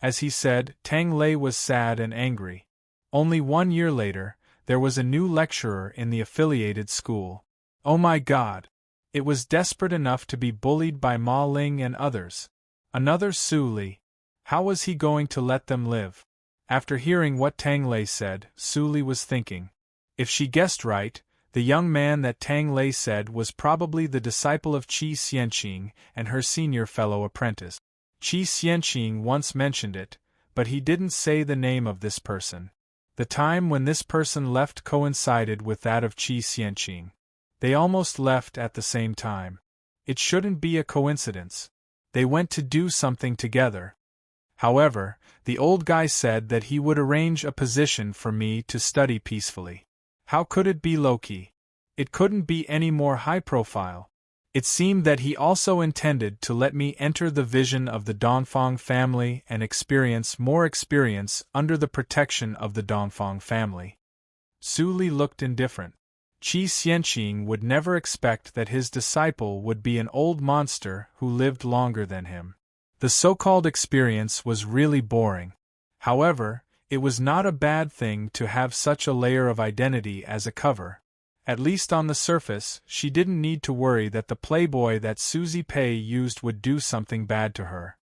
A: As he said, Tang Lei was sad and angry. Only 1 year later, there was a new lecturer in the affiliated school. Oh my God! It was desperate enough to be bullied by Ma Ling and others. Another Su Li. How was he going to let them live? After hearing what Tang Lei said, Su Li was thinking. If she guessed right, the young man that Tang Lei said was probably the disciple of Qi Xianqing and her senior fellow apprentice. Qi Xianqing once mentioned it, but he didn't say the name of this person. The time when this person left coincided with that of Qi Xianqing. They almost left at the same time. It shouldn't be a coincidence. They went to do something together. However, the old guy said that he would arrange a position for me to study peacefully. How could it be low-key? It couldn't be any more high-profile. It seemed that he also intended to let me enter the vision of the Dongfang family and experience more experience under the protection of the Dongfang family. Su Li looked indifferent. Qi Xianqing would never expect that his disciple would be an old monster who lived longer than him. The so-called experience was really boring. However, it was not a bad thing to have such a layer of identity as a cover. At least on the surface, she didn't need to worry that the playboy that Suzy Pei used would do something bad to her.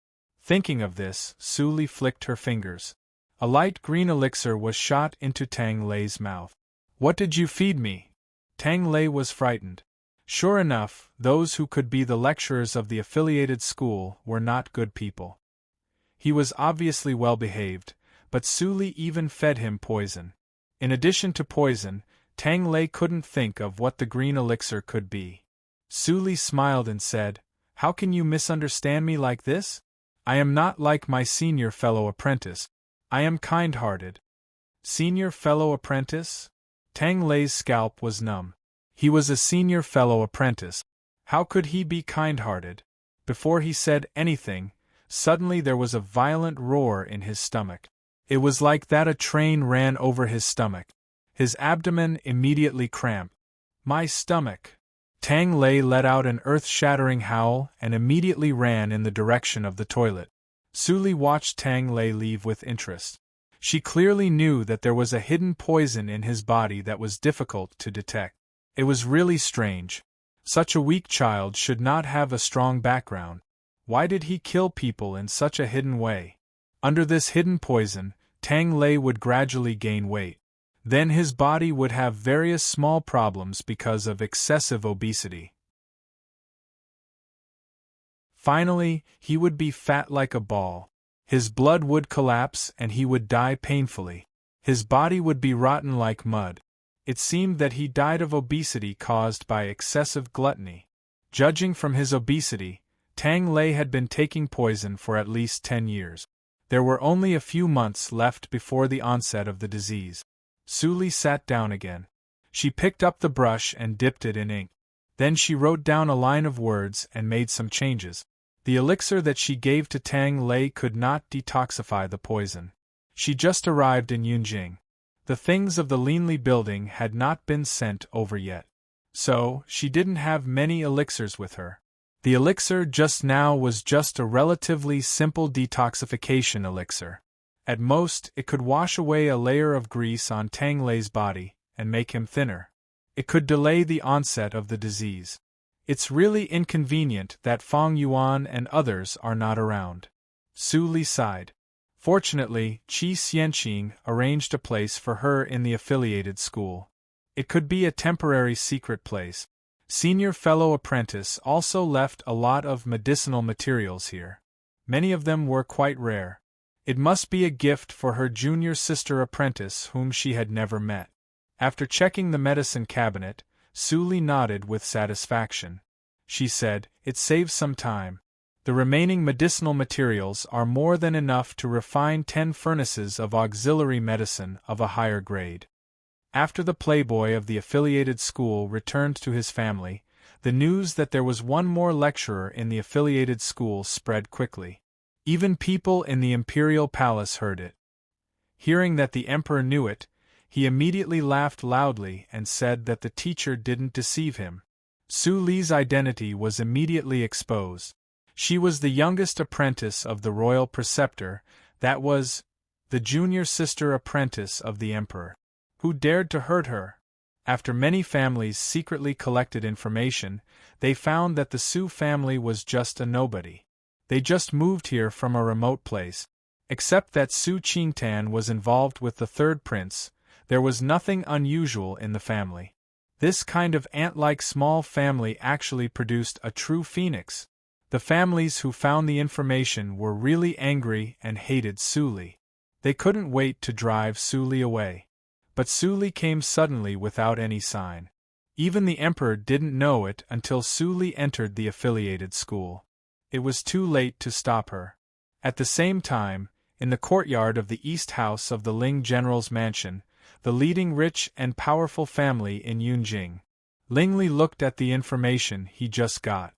A: Thinking of this, Su Li flicked her fingers. A light green elixir was shot into Tang Lei's mouth. What did you feed me? Tang Lei was frightened. Sure enough, those who could be the lecturers of the affiliated school were not good people. He was obviously well behaved, but Su Li even fed him poison. In addition to poison, Tang Lei couldn't think of what the green elixir could be. Su Li smiled and said, "How can you misunderstand me like this? I am not like my senior fellow apprentice. I am kind-hearted." Senior fellow apprentice? Tang Lei's scalp was numb. He was a senior fellow apprentice. How could he be kind-hearted? Before he said anything, suddenly there was a violent roar in his stomach. It was like that a train ran over his stomach. His abdomen immediately cramped. My stomach! Tang Lei let out an earth-shattering howl and immediately ran in the direction of the toilet. Su Li watched Tang Lei leave with interest. She clearly knew that there was a hidden poison in his body that was difficult to detect. It was really strange. Such a weak child should not have a strong background. Why did he kill people in such a hidden way? Under this hidden poison, Tang Lei would gradually gain weight. Then his body would have various small problems because of excessive obesity. Finally, he would be fat like a ball. His blood would collapse and he would die painfully. His body would be rotten like mud. It seemed that he died of obesity caused by excessive gluttony. Judging from his obesity, Tang Lei had been taking poison for at least 10 years. There were only a few months left before the onset of the disease. Su Li sat down again. She picked up the brush and dipped it in ink. Then she wrote down a line of words and made some changes. The elixir that she gave to Tang Lei could not detoxify the poison. She just arrived in Yunjing. The things of the Linli building had not been sent over yet. So, she didn't have many elixirs with her. The elixir just now was just a relatively simple detoxification elixir. At most, it could wash away a layer of grease on Tang Lei's body and make him thinner. It could delay the onset of the disease. It's really inconvenient that Fang Yuan and others are not around. Su Li sighed. Fortunately, Qi Xianqing arranged a place for her in the affiliated school. It could be a temporary secret place. Senior fellow apprentice also left a lot of medicinal materials here. Many of them were quite rare. It must be a gift for her junior sister apprentice whom she had never met. After checking the medicine cabinet, Su Li nodded with satisfaction. She said, "It saves some time. The remaining medicinal materials are more than enough to refine 10 furnaces of auxiliary medicine of a higher grade." After the playboy of the affiliated school returned to his family, the news that there was one more lecturer in the affiliated school spread quickly. Even people in the imperial palace heard it. Hearing that the emperor knew it, he immediately laughed loudly and said that the teacher didn't deceive him. Su Li's identity was immediately exposed. She was the youngest apprentice of the royal preceptor, that was, the junior sister apprentice of the emperor. Who dared to hurt her? After many families secretly collected information, they found that the Su family was just a nobody. They just moved here from a remote place. Except that Su Qingtan was involved with the third prince, there was nothing unusual in the family. This kind of ant-like small family actually produced a true phoenix. The families who found the information were really angry and hated Su Li. They couldn't wait to drive Su Li away. But Su Li came suddenly without any sign. Even the emperor didn't know it until Su Li entered the affiliated school. It was too late to stop her. At the same time, in the courtyard of the East House of the Ling General's mansion, the leading rich and powerful family in Yunjing, Ling Li looked at the information he just got.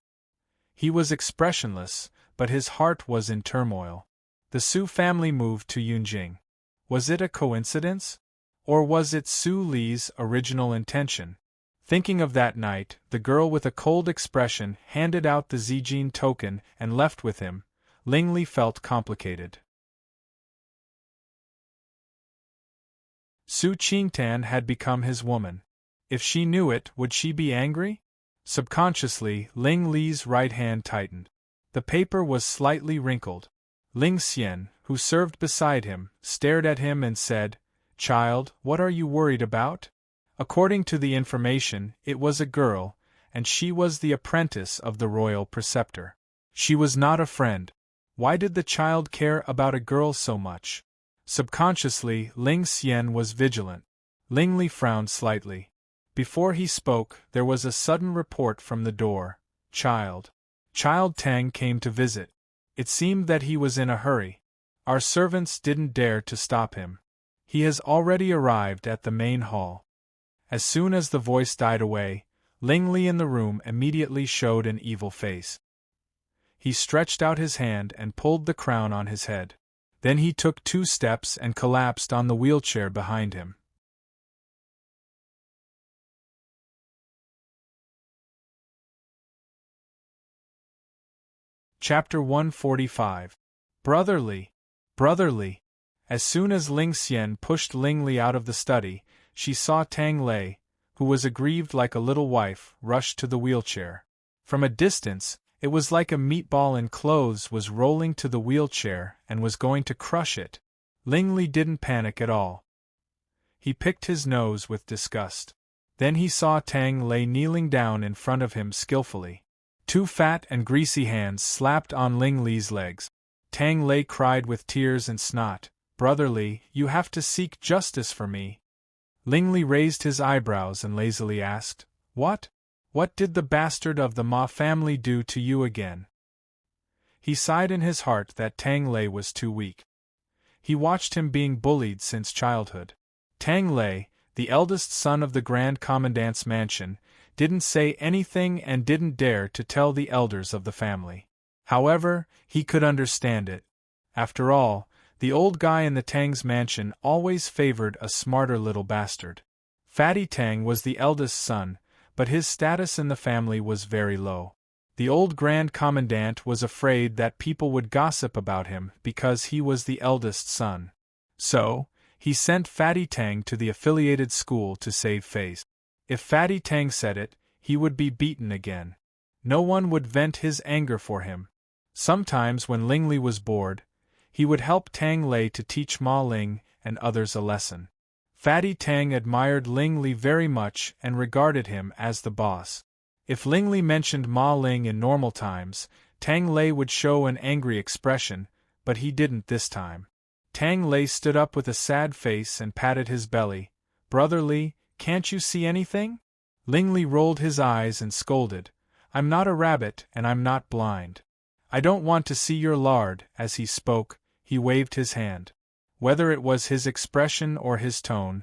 A: He was expressionless, but his heart was in turmoil. The Su family moved to Yunjing. Was it a coincidence? Or was it Su Li's original intention? Thinking of that night, the girl with a cold expression handed out the Zijin token and left with him. Ling Li felt complicated. Su Qingtan had become his woman. If she knew it, would she be angry? Subconsciously, Ling Li's right hand tightened. The paper was slightly wrinkled. Ling Xian, who served beside him, stared at him and said, "Child, what are you worried about?" According to the information, it was a girl, and she was the apprentice of the royal preceptor. She was not a friend. Why did the child care about a girl so much? Subconsciously, Ling Xian was vigilant. Ling Li frowned slightly. Before he spoke, there was a sudden report from the door. Child Tang came to visit. It seemed that he was in a hurry. Our servants didn't dare to stop him. He has already arrived at the main hall. As soon as the voice died away, Ling Li in the room immediately showed an evil face. He stretched out his hand and pulled the crown on his head. Then he took 2 steps and collapsed on the wheelchair behind him. Chapter 145. Brotherly. As soon as Ling Xian pushed Ling Li out of the study, she saw Tang Lei, who was aggrieved like a little wife, rush to the wheelchair. From a distance, it was like a meatball in clothes was rolling to the wheelchair and was going to crush it. Ling Li didn't panic at all. He picked his nose with disgust. Then he saw Tang Lei kneeling down in front of him skillfully. 2 fat and greasy hands slapped on Ling Li's legs. Tang Lei cried with tears and snot, "Brotherly, you have to seek justice for me." Lingli raised his eyebrows and lazily asked, What? What did the bastard of the Ma family do to you again? He sighed in his heart that Tang Lei was too weak. He watched him being bullied since childhood. Tang Lei, the eldest son of the Grand Commandant's mansion, didn't say anything and didn't dare to tell the elders of the family. However, he could understand it. After all, the old guy in the Tang's mansion always favored a smarter little bastard. Fatty Tang was the eldest son, but his status in the family was very low. The old Grand Commandant was afraid that people would gossip about him because he was the eldest son. So, he sent Fatty Tang to the affiliated school to save face. If Fatty Tang said it, he would be beaten again. No one would vent his anger for him. Sometimes when Lingli was bored, he would help Tang Lei to teach Ma Ling and others a lesson. Fatty Tang admired Lingli very much and regarded him as the boss. If Lingli mentioned Ma Ling in normal times, Tang Lei would show an angry expression, but he didn't this time. Tang Lei stood up with a sad face and patted his belly. Brother Li, can't you see anything? Lingli rolled his eyes and scolded. I'm not a rabbit and I'm not blind. I don't want to see your lard. As he spoke, he waved his hand. Whether it was his expression or his tone,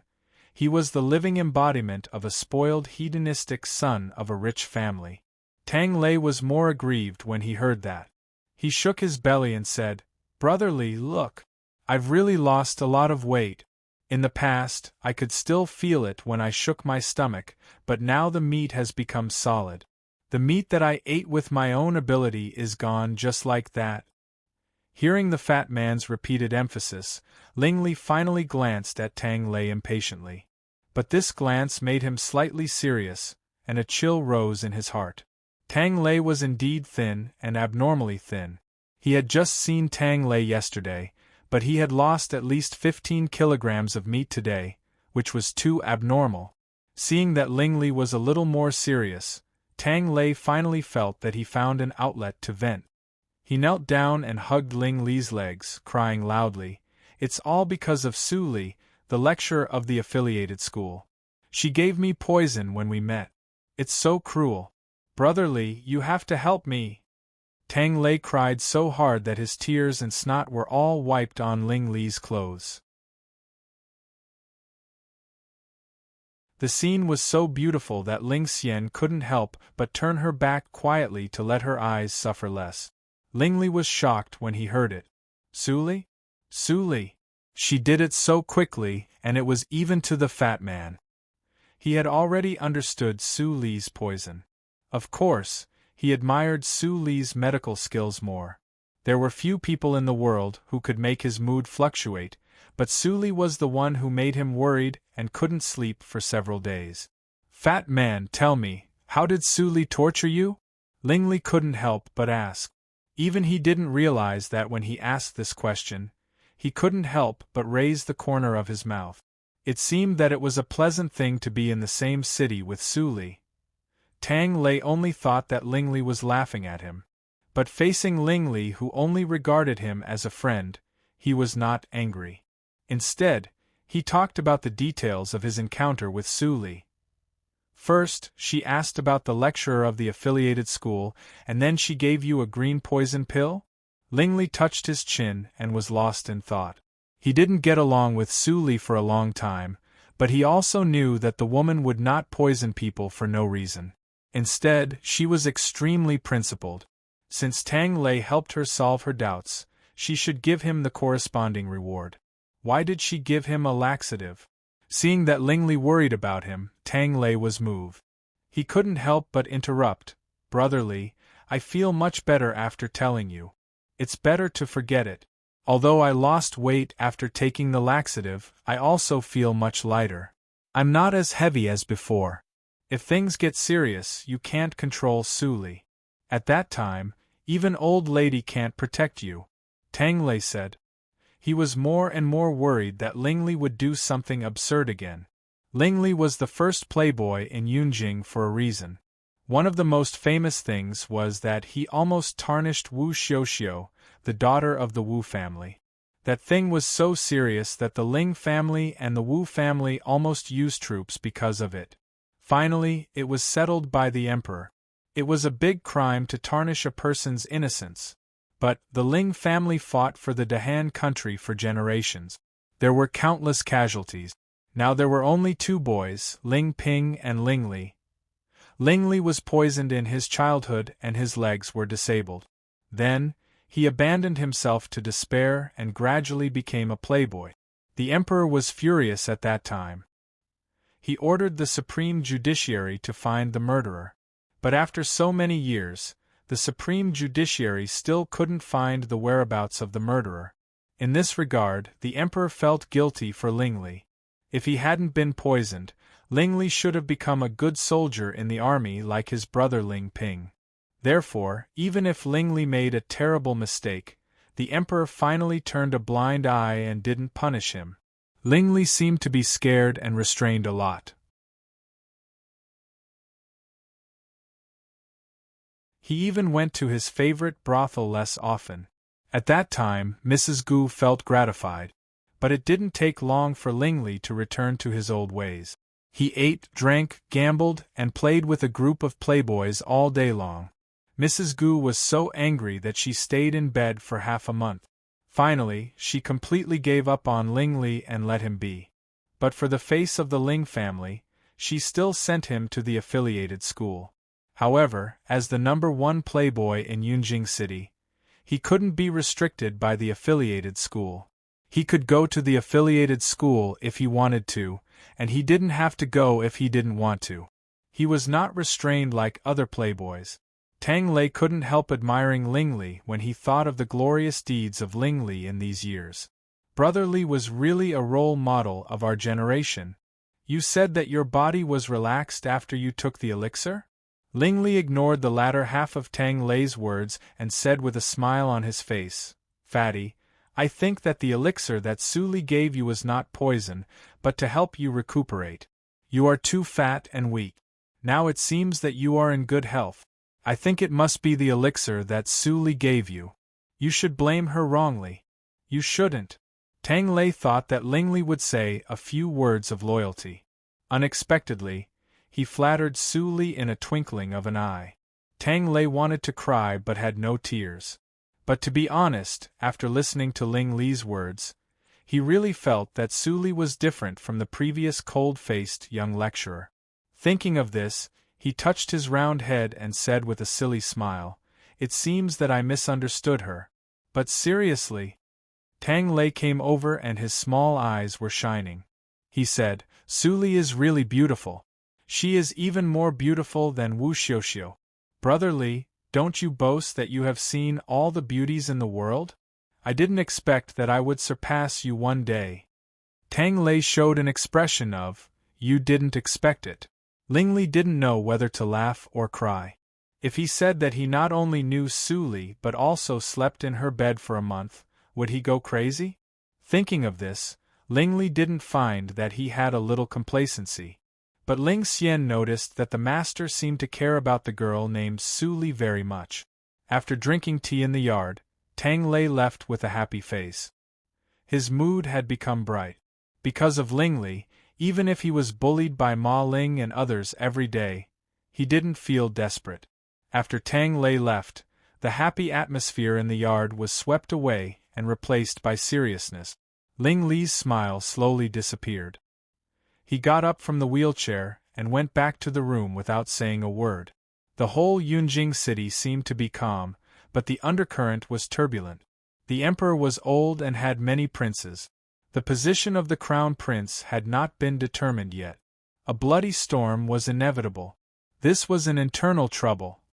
A: he was the living embodiment of a spoiled hedonistic son of a rich family. Tang Lei was more aggrieved when he heard that. He shook his belly and said, Brother Li, look. I've really lost a lot of weight. In the past, I could still feel it when I shook my stomach, but now the meat has become solid. The meat that I ate with my own ability is gone just like that. Hearing the fat man's repeated emphasis, Lingli finally glanced at Tang Lei impatiently. But this glance made him slightly serious, and a chill rose in his heart. Tang Lei was indeed thin and abnormally thin. He had just seen Tang Lei yesterday, but he had lost at least 15 kilograms of meat today, which was too abnormal. Seeing that Lingli was a little more serious, Tang Lei finally felt that he found an outlet to vent. He knelt down and hugged Ling Li's legs, crying loudly, It's all because of Su Li, the lecturer of the affiliated school. She gave me poison when we met. It's so cruel. Brother Li, you have to help me. Tang Lei cried so hard that his tears and snot were all wiped on Ling Li's clothes. The scene was so beautiful that Ling Xian couldn't help but turn her back quietly to let her eyes suffer less. Ling Li was shocked when he heard it. Su Li? Su Li. She did it so quickly, and it was even to the fat man. He had already understood Su Li's poison. Of course, he admired Su Li's medical skills more. There were few people in the world who could make his mood fluctuate, but Su Li was the one who made him worried and couldn't sleep for several days. Fat man, tell me, how did Su Li torture you? Ling Li couldn't help but ask. Even he didn't realize that when he asked this question, he couldn't help but raise the corner of his mouth. It seemed that it was a pleasant thing to be in the same city with Su Li. Tang Lei only thought that Ling Li was laughing at him. But facing Ling Li, who only regarded him as a friend, he was not angry. Instead, he talked about the details of his encounter with Su Li. First, she asked about the lecturer of the affiliated school, and then she gave you a green poison pill? Ling Li touched his chin and was lost in thought. He didn't get along with Su Li for a long time, but he also knew that the woman would not poison people for no reason. Instead, she was extremely principled. Since Tang Lei helped her solve her doubts, she should give him the corresponding reward. Why did she give him a laxative? Seeing that Ling Li worried about him, Tang Lei was moved. He couldn't help but interrupt. Brother Li, I feel much better after telling you. It's better to forget it. Although I lost weight after taking the laxative, I also feel much lighter. I'm not as heavy as before. If things get serious, you can't control Su Li. At that time, even old lady can't protect you, Tang Lei said. He was more and more worried that Ling Li would do something absurd again. Ling Li was the first playboy in Yunjing for a reason. One of the most famous things was that he almost tarnished Wu Xiuxiu, the daughter of the Wu family. That thing was so serious that the Ling family and the Wu family almost used troops because of it. Finally, it was settled by the emperor. It was a big crime to tarnish a person's innocence. But the Ling family fought for the Dahan country for generations. There were countless casualties. Now there were only two boys, Ling Ping and Ling Li. Ling Li was poisoned in his childhood and his legs were disabled. Then, he abandoned himself to despair and gradually became a playboy. The emperor was furious at that time. He ordered the supreme judiciary to find the murderer. But after so many years, the supreme judiciary still couldn't find the whereabouts of the murderer. In this regard, the emperor felt guilty for Ling Li. If he hadn't been poisoned, Ling Li should have become a good soldier in the army like his brother Ling Ping. Therefore, even if Ling Li made a terrible mistake, the emperor finally turned a blind eye and didn't punish him. Ling Li seemed to be scared and restrained a lot. He even went to his favorite brothel less often. At that time, Mrs. Gu felt gratified. But it didn't take long for Ling Li to return to his old ways. He ate, drank, gambled, and played with a group of playboys all day long. Mrs. Gu was so angry that she stayed in bed for half a month. Finally, she completely gave up on Ling Li and let him be. But for the face of the Ling family, she still sent him to the affiliated school. However, as the #1 playboy in Yunjing City, he couldn't be restricted by the affiliated school. He could go to the affiliated school if he wanted to, and he didn't have to go if he didn't want to. He was not restrained like other playboys. Tang Lei couldn't help admiring Ling Li when he thought of the glorious deeds of Ling Li in these years. Brother Li was really a role model of our generation. You said that your body was relaxed after you took the elixir? Ling Li ignored the latter half of Tang Lei's words and said with a smile on his face, "Fatty, I think that the elixir that Su Li gave you was not poison, but to help you recuperate. You are too fat and weak. Now it seems that you are in good health. I think it must be the elixir that Su Li gave you. You should blame her wrongly. You shouldn't." Tang Lei thought that Ling Li would say a few words of loyalty. Unexpectedly, he flattered Su Li in a twinkling of an eye. Tang Lei wanted to cry but had no tears. But to be honest, after listening to Ling Li's words, he really felt that Su Li was different from the previous cold-faced young lecturer. Thinking of this, he touched his round head and said with a silly smile, "It seems that I misunderstood her. But seriously." Tang Lei came over and his small eyes were shining. He said, "Su Li is really beautiful. She is even more beautiful than Wu Xiuxiu. Brother Li, don't you boast that you have seen all the beauties in the world? I didn't expect that I would surpass you one day." Tang Lei showed an expression of, "You didn't expect it." Ling Li didn't know whether to laugh or cry. If he said that he not only knew Su Li but also slept in her bed for a month, would he go crazy? Thinking of this, Ling Li didn't find that he had a little complacency. But Ling Xian noticed that the master seemed to care about the girl named Su Li very much. After drinking tea in the yard, Tang Lei left with a happy face. His mood had become bright. Because of Ling Li, even if he was bullied by Ma Ling and others every day, he didn't feel desperate. After Tang Lei left, the happy atmosphere in the yard was swept away and replaced by seriousness. Ling Li's smile slowly disappeared. He got up from the wheelchair and went back to the room without saying a word. The whole Yunjing city seemed to be calm, but the undercurrent was turbulent. The emperor was old and had many princes. The position of the crown prince had not been determined yet. A bloody storm was inevitable. This was an internal trouble.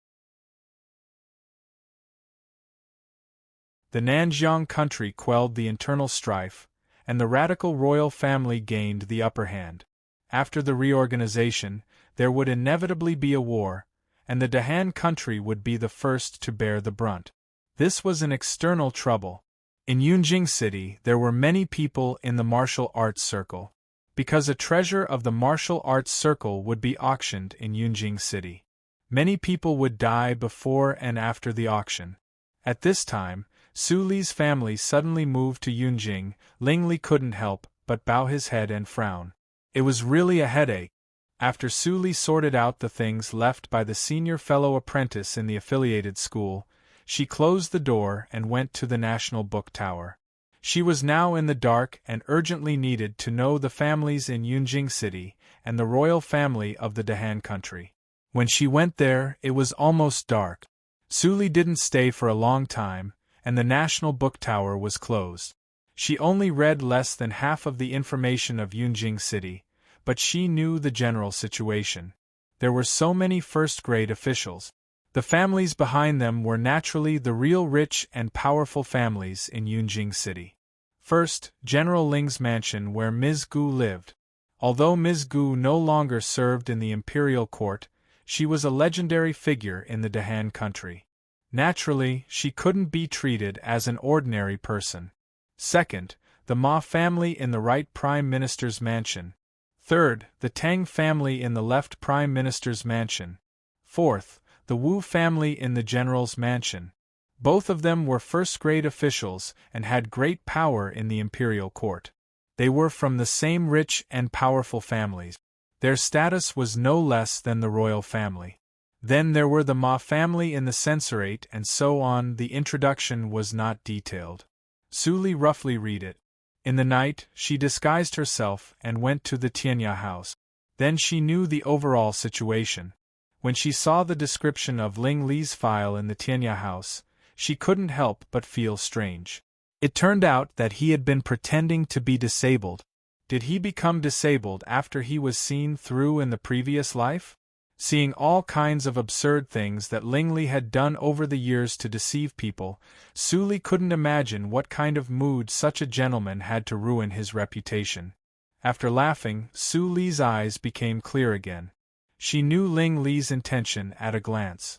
A: The Nanjiang country quelled the internal strife, and the radical royal family gained the upper hand. After the reorganization, there would inevitably be a war, and the Dahan country would be the first to bear the brunt. This was an external trouble. In Yunjing City, there were many people in the martial arts circle, because a treasure of the martial arts circle would be auctioned in Yunjing City. Many people would die before and after the auction. At this time, Su Li's family suddenly moved to Yunjing. Ling Li couldn't help but bow his head and frown. It was really a headache. After Su Li sorted out the things left by the senior fellow apprentice in the affiliated school, she closed the door and went to the National Book Tower. She was now in the dark and urgently needed to know the families in Yunjing City and the royal family of the Dahan country. When she went there, it was almost dark. Su Li didn't stay for a long time, and the National Book Tower was closed. She only read less than half of the information of Yunjing City, but she knew the general situation. There were so many first-grade officials. The families behind them were naturally the real rich and powerful families in Yunjing City. First, General Ling's mansion where Ms. Gu lived. Although Ms. Gu no longer served in the imperial court, she was a legendary figure in the Dahan country. Naturally, she couldn't be treated as an ordinary person. Second, the Ma family in the right Prime Minister's mansion. Third, the Tang family in the left Prime Minister's mansion. Fourth, the Wu family in the General's mansion. Both of them were first-grade officials and had great power in the imperial court. They were from the same rich and powerful families. Their status was no less than the royal family. Then there were the Ma family in the censorate and so on. The introduction was not detailed. Su Li roughly read it. In the night, she disguised herself and went to the Tianya house. Then she knew the overall situation. When she saw the description of Ling Li's file in the Tianya house, she couldn't help but feel strange. It turned out that he had been pretending to be disabled. Did he become disabled after he was seen through in the previous life? Seeing all kinds of absurd things that Ling Li had done over the years to deceive people, Su Li couldn't imagine what kind of mood such a gentleman had to ruin his reputation. After laughing, Su Li's eyes became clear again. She knew Ling Li's intention at a glance.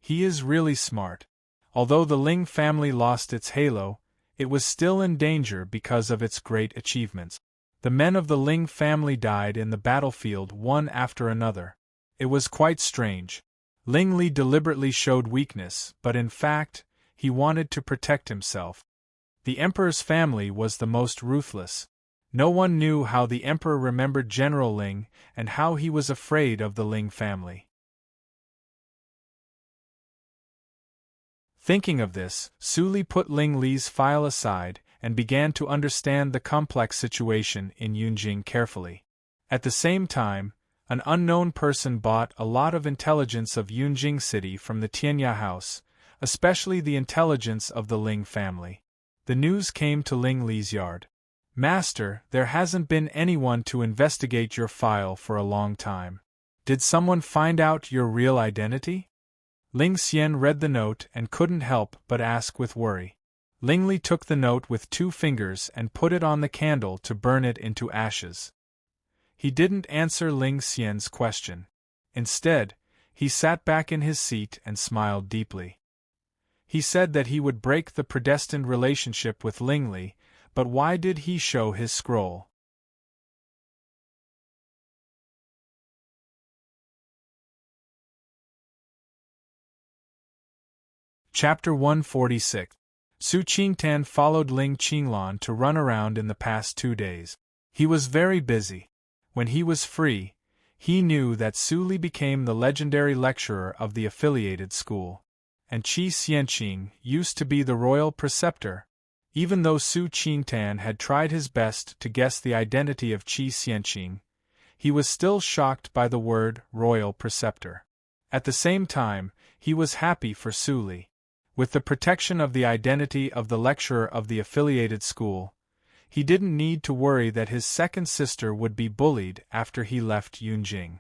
A: He is really smart. Although the Ling family lost its halo, it was still in danger because of its great achievements. The men of the Ling family died in the battlefield one after another. It was quite strange. Ling Li deliberately showed weakness, but in fact, he wanted to protect himself. The emperor's family was the most ruthless. No one knew how the emperor remembered General Ling and how he was afraid of the Ling family. Thinking of this, Su Li put Ling Li's file aside and began to understand the complex situation in Yunjing carefully. At the same time, an unknown person bought a lot of intelligence of Yunjing City from the Tianya house, especially the intelligence of the Ling family. The news came to Ling Li's yard. "Master, there hasn't been anyone to investigate your file for a long time. Did someone find out your real identity?" Ling Xian read the note and couldn't help but ask with worry. Ling Li took the note with 2 fingers and put it on the candle to burn it into ashes. He didn't answer Ling Xian's question. Instead, he sat back in his seat and smiled deeply. He said that he would break the predestined relationship with Ling Li, but why did he show his scroll? Chapter 146. Su Qingtan followed Ling Qinglan to run around in the past 2 days. He was very busy. When he was free, he knew that Su Li became the legendary lecturer of the affiliated school, and Qi Xianqing used to be the royal preceptor. Even though Su Qingtan had tried his best to guess the identity of Qi Xianqing, he was still shocked by the word royal preceptor. At the same time, he was happy for Su Li. With the protection of the identity of the lecturer of the affiliated school, he didn't need to worry that his second sister would be bullied after he left Yunjing.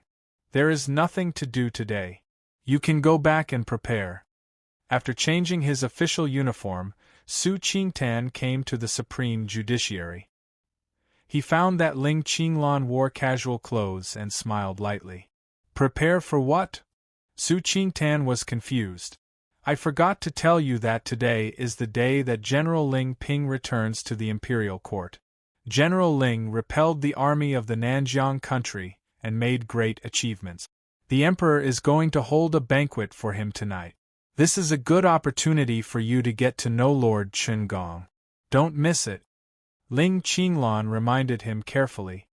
A: "There is nothing to do today. You can go back and prepare." After changing his official uniform, Su Qingtan came to the Supreme Judiciary. He found that Ling Qinglan wore casual clothes and smiled lightly. "Prepare for what?" Su Qingtan was confused. "I forgot to tell you that today is the day that General Ling Ping returns to the imperial court. General Ling repelled the army of the Nanjiang country and made great achievements. The emperor is going to hold a banquet for him tonight. This is a good opportunity for you to get to know Lord Chengong. Don't miss it. Ling Qinglan reminded him carefully.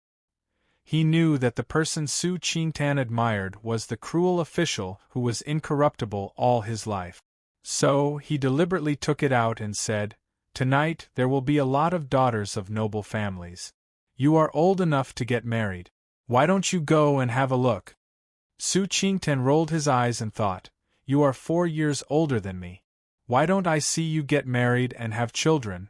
A: He knew that the person Su Qingtan admired was the cruel official who was incorruptible all his life. So, he deliberately took it out and said, "Tonight there will be a lot of daughters of noble families. You are old enough to get married. Why don't you go and have a look?" Su Qingtan rolled his eyes and thought, "You are 4 years older than me. Why don't I see you get married and have children?"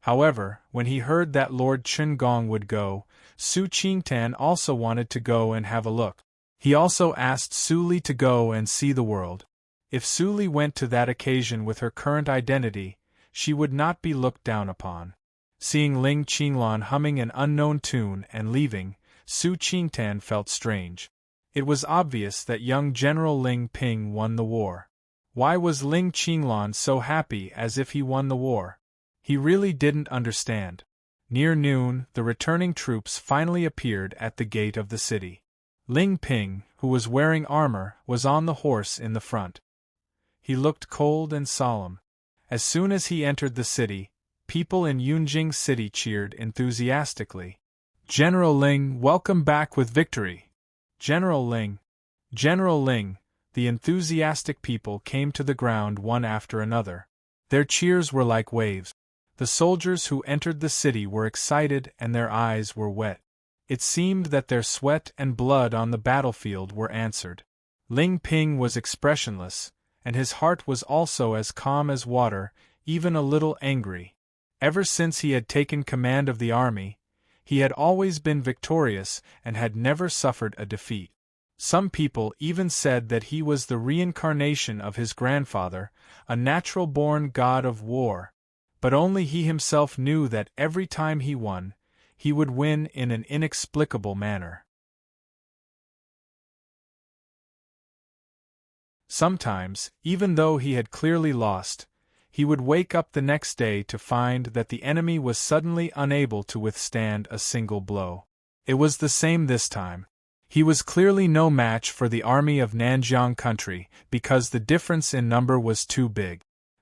A: However, when he heard that Lord Chengong would go, Su Qingtan also wanted to go and have a look. He also asked Su Li to go and see the world. If Su Li went to that occasion with her current identity, she would not be looked down upon. Seeing Ling Qinglan humming an unknown tune and leaving, Su Qingtan felt strange. It was obvious that young General Ling Ping won the war. Why was Ling Qinglan so happy as if he won the war? He really didn't understand. Near noon, the returning troops finally appeared at the gate of the city. Ling Ping, who was wearing armor, was on the horse in the front. He looked cold and solemn. As soon as he entered the city, people in Yunjing City cheered enthusiastically. "General Ling, welcome back with victory! General Ling! General Ling!" The enthusiastic people came to the ground one after another. Their cheers were like waves. The soldiers who entered the city were excited and their eyes were wet. It seemed that their sweat and blood on the battlefield were answered. Ling Ping was expressionless, and his heart was also as calm as water, even a little angry. Ever since he had taken command of the army, he had always been victorious and had never suffered a defeat. Some people even said that he was the reincarnation of his grandfather, a natural-born god of war. But only he himself knew that every time he won, he would win in an inexplicable manner. Sometimes, even though he had clearly lost, he would wake up the next day to find that the enemy was suddenly unable to withstand a single blow. It was the same this time. He was clearly no match for the army of Nanjiang country because the difference in number was too big.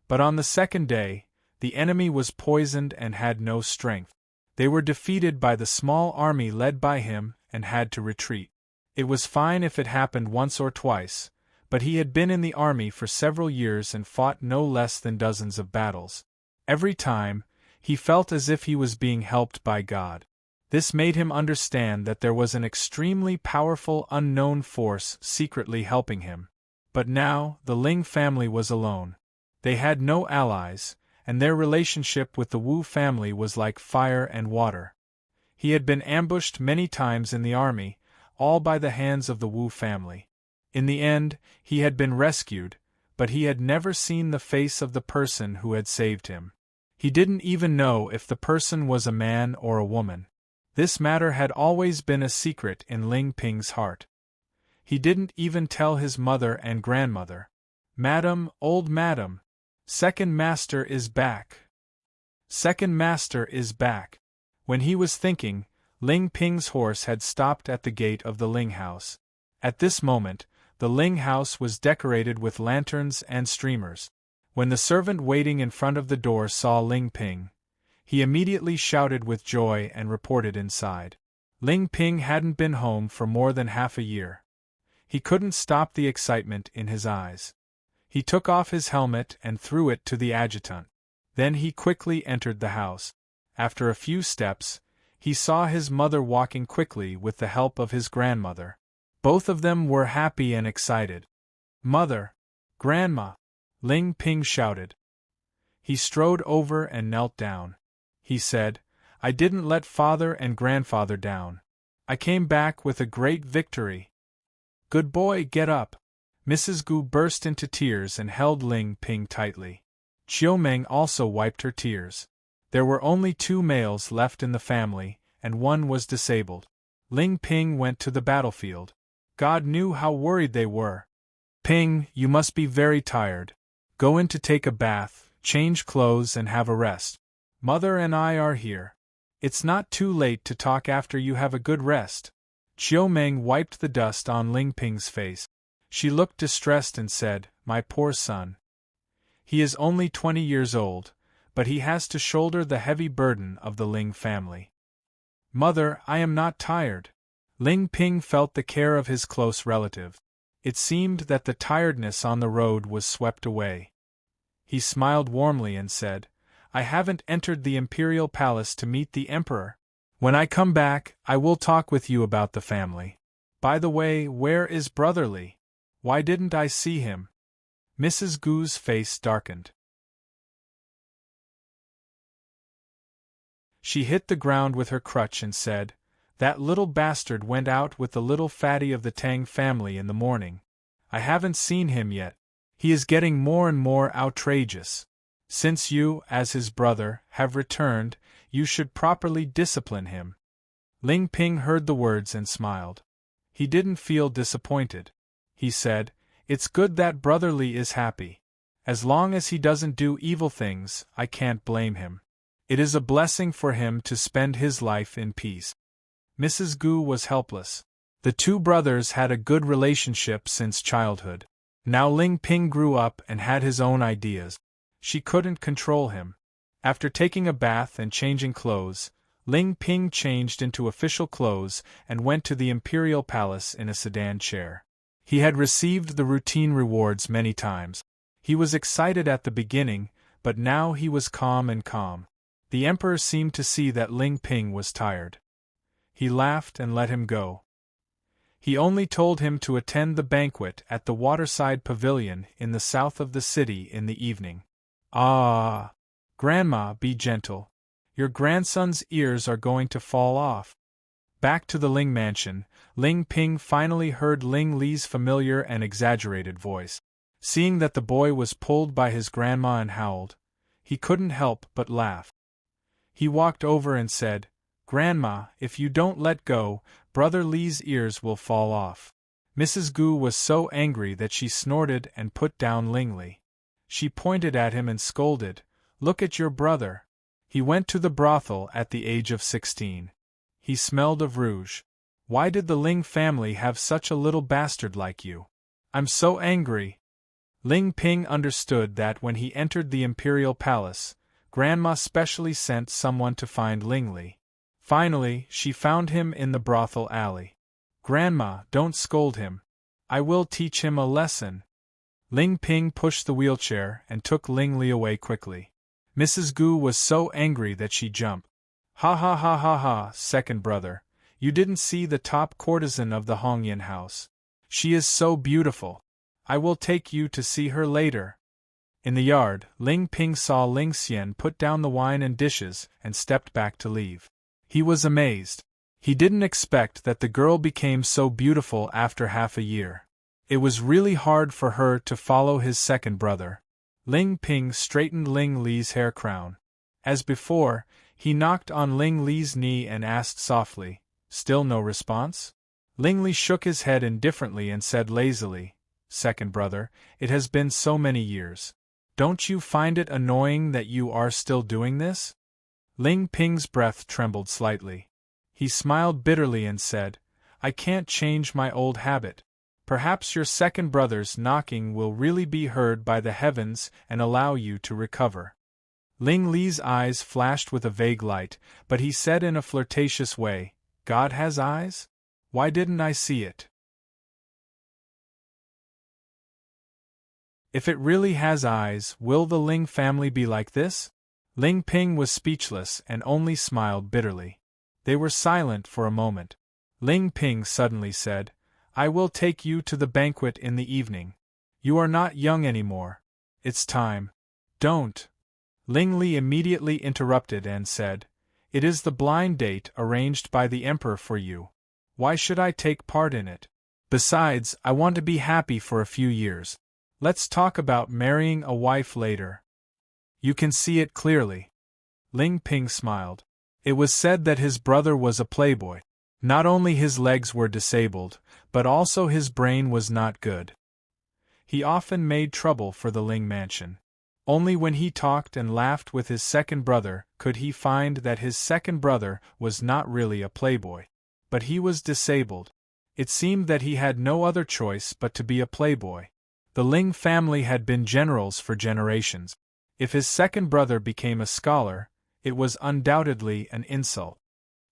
A: But on the second day, the enemy was poisoned and had no strength. They were defeated by the small army led by him and had to retreat. It was fine if it happened once or twice, but he had been in the army for several years and fought no less than dozens of battles. Every time, he felt as if he was being helped by God. This made him understand that there was an extremely powerful unknown force secretly helping him. But now, the Ling family was alone. They had no allies, and their relationship with the Wu family was like fire and water. He had been ambushed many times in the army, all by the hands of the Wu family. In the end, he had been rescued, but he had never seen the face of the person who had saved him. He didn't even know if the person was a man or a woman. This matter had always been a secret in Ling Ping's heart. He didn't even tell his mother and grandmother. "Madam, old madam, Second Master is back. Second Master is back." When he was thinking, Ling Ping's horse had stopped at the gate of the Ling house. At this moment, the Ling house was decorated with lanterns and streamers. When the servant waiting in front of the door saw Ling Ping, he immediately shouted with joy and reported inside. Ling Ping hadn't been home for more than half a year. He couldn't stop the excitement in his eyes. He took off his helmet and threw it to the adjutant. Then he quickly entered the house. After a few steps, he saw his mother walking quickly with the help of his grandmother. Both of them were happy and excited. "Mother! Grandma!" Ling Ping shouted. He strode over and knelt down. He said, "I didn't let father and grandfather down. I came back with a great victory." "Good boy, get up." Mrs. Gu burst into tears and held Ling Ping tightly. Qiumeng also wiped her tears. There were only 2 males left in the family, and one was disabled. Ling Ping went to the battlefield. God knew how worried they were. "Ping, you must be very tired. Go in to take a bath, change clothes and have a rest. Mother and I are here. It's not too late to talk after you have a good rest." Qiumeng wiped the dust on Ling Ping's face. She looked distressed and said, my poor son. He is only 20 years old, but he has to shoulder the heavy burden of the Ling family. Mother, I am not tired. Ling Ping felt the care of his close relative. It seemed that the tiredness on the road was swept away. He smiled warmly and said, I haven't entered the imperial palace to meet the emperor. When I come back, I will talk with you about the family. By the way, where is Brotherly? Why didn't I see him? Mrs. Gu's face darkened. She hit the ground with her crutch and said, That little bastard went out with the little fatty of the Tang family in the morning. I haven't seen him yet. He is getting more and more outrageous. Since you, as his brother, have returned, you should properly discipline him. Ling Ping heard the words and smiled. He didn't feel disappointed. He said, It's good that Brotherly is happy. As long as he doesn't do evil things, I can't blame him. It is a blessing for him to spend his life in peace. Mrs. Gu was helpless. The two brothers had a good relationship since childhood. Now Ling Ping grew up and had his own ideas. She couldn't control him. After taking a bath and changing clothes, Ling Ping changed into official clothes and went to the imperial palace in a sedan chair. He had received the routine rewards many times. He was excited at the beginning, but now he was calm and calm. The emperor seemed to see that Ling Ping was tired. He laughed and let him go. He only told him to attend the banquet at the waterside pavilion in the south of the city in the evening. Ah! Grandma, be gentle. Your grandson's ears are going to fall off. Back to the Ling mansion, Ling Ping finally heard Ling Li's familiar and exaggerated voice. Seeing that the boy was pulled by his grandma and howled, he couldn't help but laugh. He walked over and said, Grandma, if you don't let go, Brother Li's ears will fall off. Mrs. Gu was so angry that she snorted and put down Ling Li. She pointed at him and scolded, Look at your brother. He went to the brothel at the age of 16. He smelled of rouge. Why did the Ling family have such a little bastard like you? I'm so angry. Ling Ping understood that when he entered the imperial palace, Grandma specially sent someone to find Ling Li. Finally, she found him in the brothel alley. Grandma, don't scold him. I will teach him a lesson. Ling Ping pushed the wheelchair and took Ling Li away quickly. Mrs. Gu was so angry that she jumped. Ha ha ha ha ha, second brother. You didn't see the top courtesan of the Hongyan house. She is so beautiful. I will take you to see her later. In the yard, Ling Ping saw Ling Xian put down the wine and dishes and stepped back to leave. He was amazed. He didn't expect that the girl became so beautiful after half a year. It was really hard for her to follow his second brother. Ling Ping straightened Ling Li's hair crown. As before, he knocked on Ling Li's knee and asked softly, Still no response? Ling Li shook his head indifferently and said lazily, Second brother, it has been so many years. Don't you find it annoying that you are still doing this? Ling Ping's breath trembled slightly. He smiled bitterly and said, I can't change my old habit. Perhaps your second brother's knocking will really be heard by the heavens and allow you to recover. Ling Li's eyes flashed with a vague light, but he said in a flirtatious way, God has eyes? Why didn't I see it? If it really has eyes, will the Ling family be like this? Ling Ping was speechless and only smiled bitterly. They were silent for a moment. Ling Ping suddenly said, I will take you to the banquet in the evening. You are not young anymore. It's time. Don't. Ling Li immediately interrupted and said, It is the blind date arranged by the emperor for you. Why should I take part in it? Besides, I want to be happy for a few years. Let's talk about marrying a wife later. You can see it clearly. Ling Ping smiled. It was said that his brother was a playboy. Not only his legs were disabled, but also his brain was not good. He often made trouble for the Ling mansion. Only when he talked and laughed with his second brother could he find that his second brother was not really a playboy. But he was disabled. It seemed that he had no other choice but to be a playboy. The Ling family had been generals for generations. If his second brother became a scholar, it was undoubtedly an insult.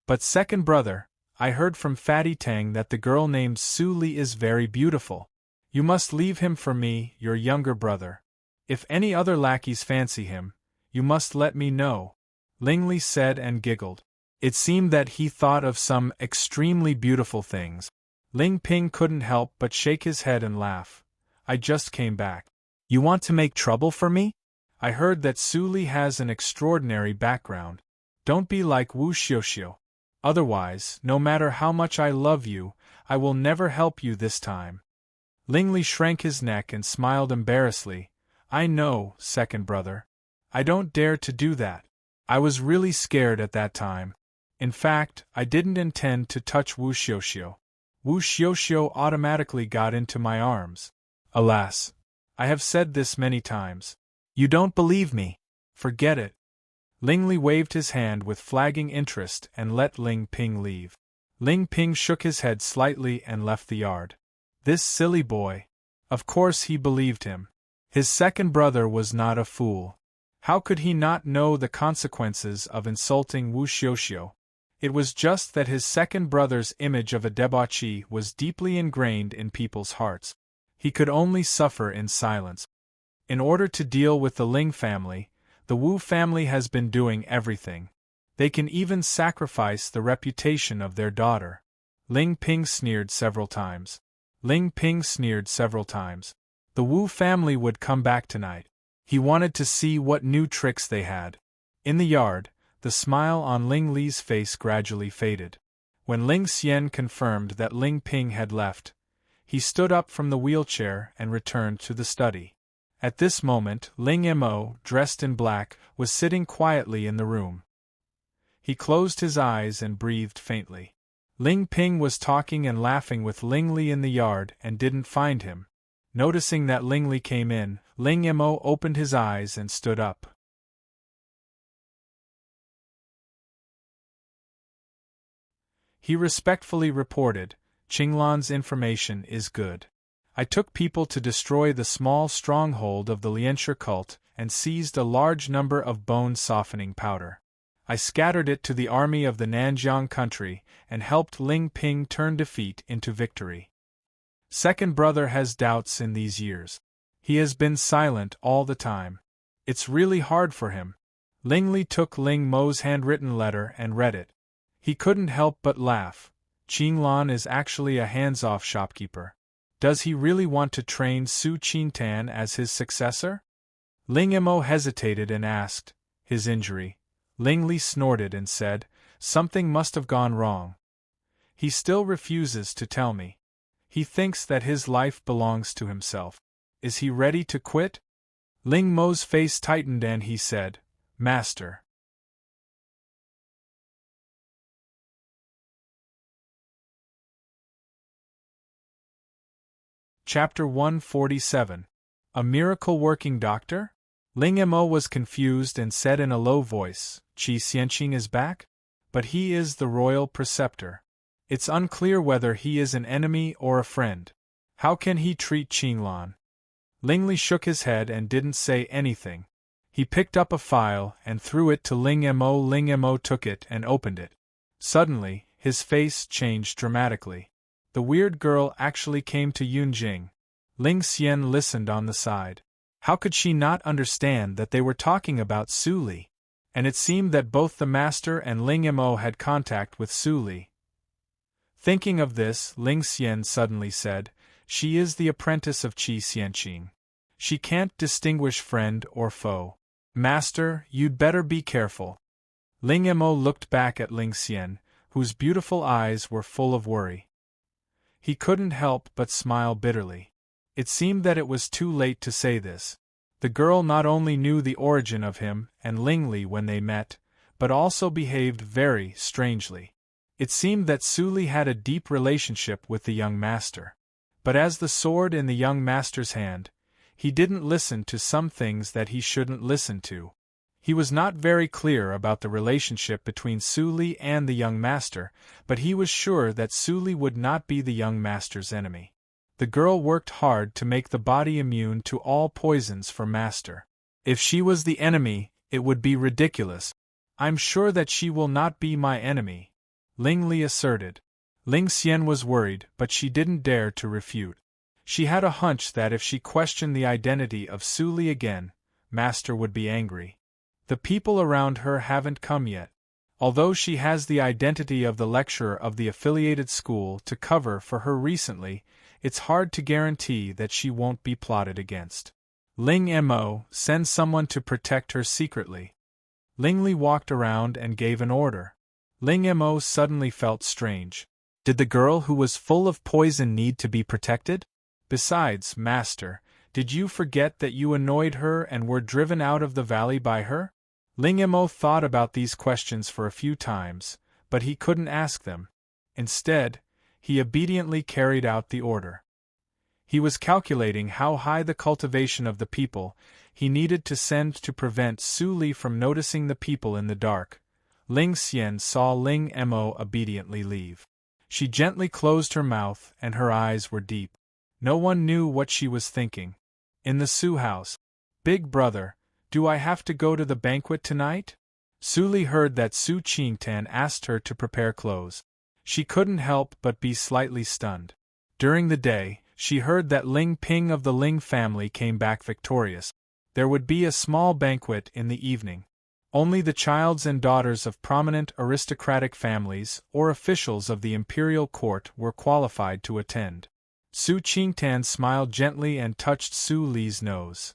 A: But second brother, I heard from Fatty Tang that the girl named Su Li is very beautiful. You must leave him for me, your younger brother. If any other lackeys fancy him, you must let me know, Ling Li said and giggled. It seemed that he thought of some extremely beautiful things. Ling Ping couldn't help but shake his head and laugh. I just came back. You want to make trouble for me? I heard that Su Li has an extraordinary background. Don't be like Wu Xiuxiu. Otherwise, no matter how much I love you, I will never help you this time. Ling Li shrank his neck and smiled embarrassedly. I know, second brother. I don't dare to do that. I was really scared at that time. In fact, I didn't intend to touch Wu Xiuxiu. Wu Xiuxiu automatically got into my arms. Alas! I have said this many times. You don't believe me. Forget it. Ling Li waved his hand with flagging interest and let Ling Ping leave. Ling Ping shook his head slightly and left the yard. This silly boy. Of course he believed him. His second brother was not a fool. How could he not know the consequences of insulting Wu Xiuxiu? It was just that his second brother's image of a debauchee was deeply ingrained in people's hearts. He could only suffer in silence. In order to deal with the Ling family, the Wu family has been doing everything. They can even sacrifice the reputation of their daughter. Ling Ping sneered several times. Ling Ping sneered several times. The Wu family would come back tonight. He wanted to see what new tricks they had. In the yard, the smile on Ling Li's face gradually faded. When Ling Xian confirmed that Ling Ping had left, he stood up from the wheelchair and returned to the study. At this moment, Ling Mo, dressed in black, was sitting quietly in the room. He closed his eyes and breathed faintly. Ling Ping was talking and laughing with Ling Li in the yard and didn't find him. Noticing that Ling Li came in, Ling Mo opened his eyes and stood up. He respectfully reported, Qinglan's information is good. I took people to destroy the small stronghold of the Lianshi cult and seized a large number of bone-softening powder. I scattered it to the army of the Nanjiang country and helped Ling Ping turn defeat into victory. Second brother has doubts in these years. He has been silent all the time. It's really hard for him. Ling Li took Ling Mo's handwritten letter and read it. He couldn't help but laugh. Qinglan is actually a hands-off shopkeeper. Does he really want to train Su Qingtan as his successor? Ling Mo hesitated and asked, his injury. Ling Li snorted and said, something must have gone wrong. He still refuses to tell me. He thinks that his life belongs to himself. Is he ready to quit? Ling Mo's face tightened and he said, Master. Chapter 147. A miracle-working doctor? Ling Mo was confused and said in a low voice, Qi Xianqing is back? But he is the royal preceptor. It's unclear whether he is an enemy or a friend. How can he treat Qinglan? Ling Li shook his head and didn't say anything. He picked up a file and threw it to Ling Mo. Ling Mo took it and opened it. Suddenly, his face changed dramatically. The weird girl actually came to Yunjing. Ling Xian listened on the side. How could she not understand that they were talking about Su Li? And it seemed that both the master and Ling Mo had contact with Su Li. Thinking of this, Ling Xian suddenly said, she is the apprentice of Qi Xianqing. She can't distinguish friend or foe. Master, you'd better be careful. Ling Mo looked back at Ling Xian, whose beautiful eyes were full of worry. He couldn't help but smile bitterly. It seemed that it was too late to say this. The girl not only knew the origin of him and Ling Li when they met, but also behaved very strangely. It seemed that Su Li had a deep relationship with the young master. But as the sword in the young master's hand, he didn't listen to some things that he shouldn't listen to. He was not very clear about the relationship between Su Li and the young master, but he was sure that Su Li would not be the young master's enemy. The girl worked hard to make the body immune to all poisons for Master. If she was the enemy, it would be ridiculous. I'm sure that she will not be my enemy, Ling Li asserted. Ling Xian was worried, but she didn't dare to refute. She had a hunch that if she questioned the identity of Su Li again, Master would be angry. The people around her haven't come yet. Although she has the identity of the lecturer of the affiliated school to cover for her recently, it's hard to guarantee that she won't be plotted against. Ling Mo, send someone to protect her secretly. Ling Li walked around and gave an order. Ling Mo suddenly felt strange. Did the girl who was full of poison need to be protected? Besides, Master, did you forget that you annoyed her and were driven out of the valley by her? Ling Mo thought about these questions for a few times, but he couldn't ask them. Instead, he obediently carried out the order. He was calculating how high the cultivation of the people he needed to send to prevent Su Li from noticing the people in the dark. Ling Xian saw Ling Mo obediently leave. She gently closed her mouth and her eyes were deep. No one knew what she was thinking. In the Su house. Big brother, do I have to go to the banquet tonight? Su Li heard that Su Qingtan asked her to prepare clothes. She couldn't help but be slightly stunned. During the day, she heard that Ling Ping of the Ling family came back victorious. There would be a small banquet in the evening. Only the childs and daughters of prominent aristocratic families or officials of the imperial court were qualified to attend. Su Qingtan smiled gently and touched Su Li's nose.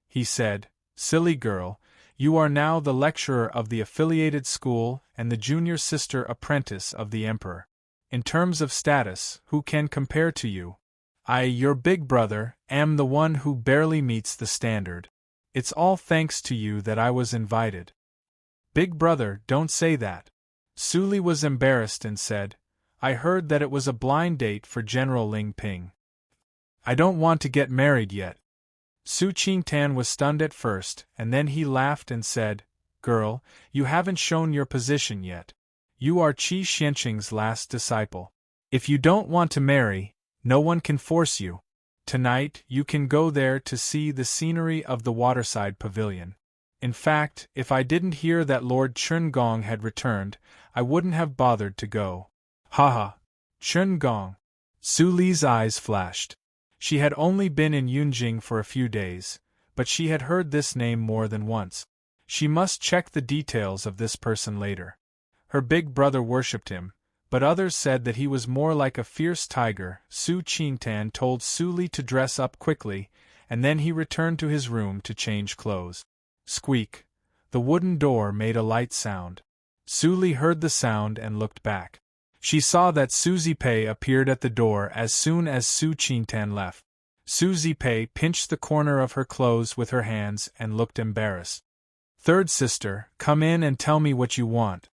A: He said, "Silly girl, you are now the lecturer of the affiliated school and the junior sister apprentice of the emperor. In terms of status, who can compare to you? I, your big brother, am the one who barely meets the standard. It's all thanks to you that I was invited." "Big brother, don't say that." Su Li was embarrassed and said, "I heard that it was a blind date for General Ling Ping. I don't want to get married yet." Su Qingtan was stunned at first, and then he laughed and said, "Girl, you haven't shown your position yet. You are Qi Xianqing's last disciple. If you don't want to marry, no one can force you. Tonight, you can go there to see the scenery of the waterside pavilion. In fact, if I didn't hear that Lord Chun Gong had returned, I wouldn't have bothered to go." "Haha! Chun Gong!" Su Li's eyes flashed. She had only been in Yunjing for a few days, but she had heard this name more than once. She must check the details of this person later. Her big brother worshipped him, but others said that he was more like a fierce tiger. Su Qingtan told Su Li to dress up quickly, and then he returned to his room to change clothes. Squeak! The wooden door made a light sound. Su Li heard the sound and looked back. She saw that Su Zipei appeared at the door as soon as Su Qingtan left. Su Zipei pinched the corner of her clothes with her hands and looked embarrassed. "Third sister, come in and tell me what you want."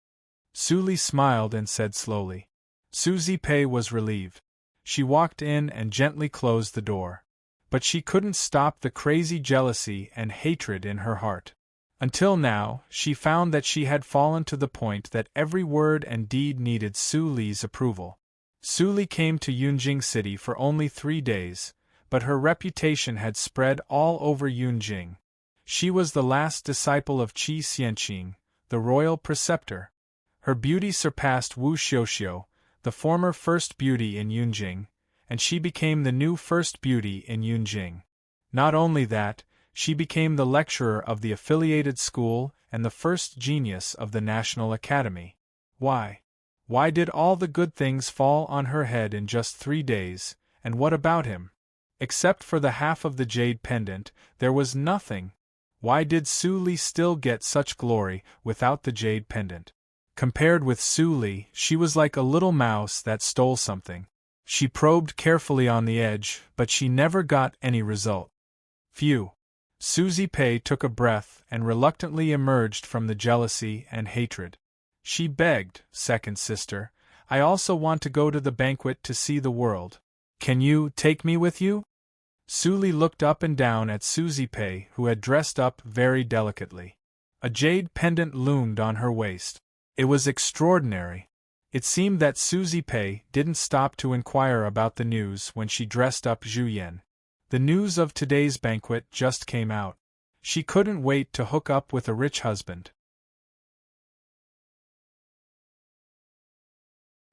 A: Su Li smiled and said slowly. Su Zipei was relieved. She walked in and gently closed the door. But she couldn't stop the crazy jealousy and hatred in her heart. Until now, she found that she had fallen to the point that every word and deed needed Su Li's approval. Su Li came to Yunjing City for only 3 days, but her reputation had spread all over Yunjing. She was the last disciple of Qi Xianqing, the royal preceptor. Her beauty surpassed Wu Xiuxiu, the former first beauty in Yunjing, and she became the new first beauty in Yunjing. Not only that, she became the lecturer of the affiliated school and the first genius of the National Academy. Why? Why did all the good things fall on her head in just 3 days, and what about him? Except for the half of the jade pendant, there was nothing. Why did Su Li still get such glory without the jade pendant? Compared with Su Li, she was like a little mouse that stole something. She probed carefully on the edge, but she never got any result. Phew! Su Zipei took a breath and reluctantly emerged from the jealousy and hatred. She begged, "Second sister, I also want to go to the banquet to see the world. Can you take me with you?" Su Li looked up and down at Su Zipei, who had dressed up very delicately. A jade pendant loomed on her waist. It was extraordinary. It seemed that Susie Pei didn't stop to inquire about the news when she dressed up Zhu Yan. The news of today's banquet just came out. She couldn't wait to hook up with a rich husband.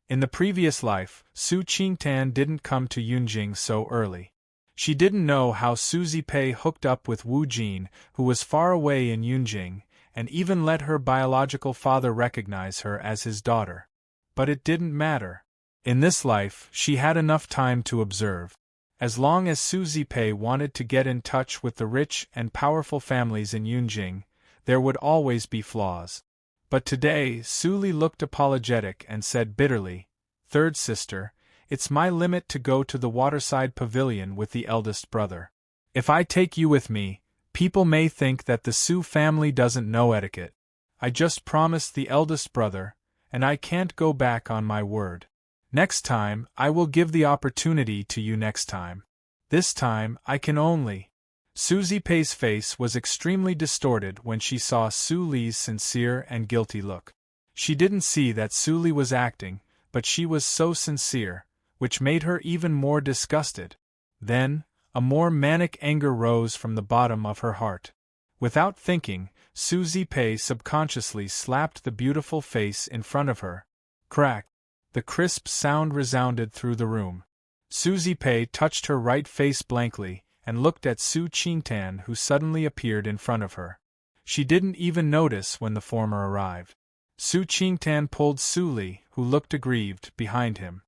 A: In the previous life, Su Qingtan didn't come to Yunjing so early. She didn't know how Susie Pei hooked up with Wu Jin, who was far away in Yunjing, and even let her biological father recognize her as his daughter. But it didn't matter. In this life, she had enough time to observe. As long as Susie Pei wanted to get in touch with the rich and powerful families in Yunjing, there would always be flaws. But today, Suli looked apologetic and said bitterly, "Third sister, it's my limit to go to the waterside pavilion with the eldest brother. If I take you with me, people may think that the Su family doesn't know etiquette. I just promised the eldest brother, and I can't go back on my word. Next time, I will give the opportunity to you next time. This time, I can only." Susie Pei's face was extremely distorted when she saw Su Li's sincere and guilty look. She didn't see that Su Li was acting, but she was so sincere, which made her even more disgusted. Then, a more manic anger rose from the bottom of her heart. Without thinking, Susie Pei subconsciously slapped the beautiful face in front of her. Crack! The crisp sound resounded through the room. Susie Pei touched her right face blankly, and looked at Su Qingtan, who suddenly appeared in front of her. She didn't even notice when the former arrived. Su Qingtan pulled Su Li, who looked aggrieved, behind him.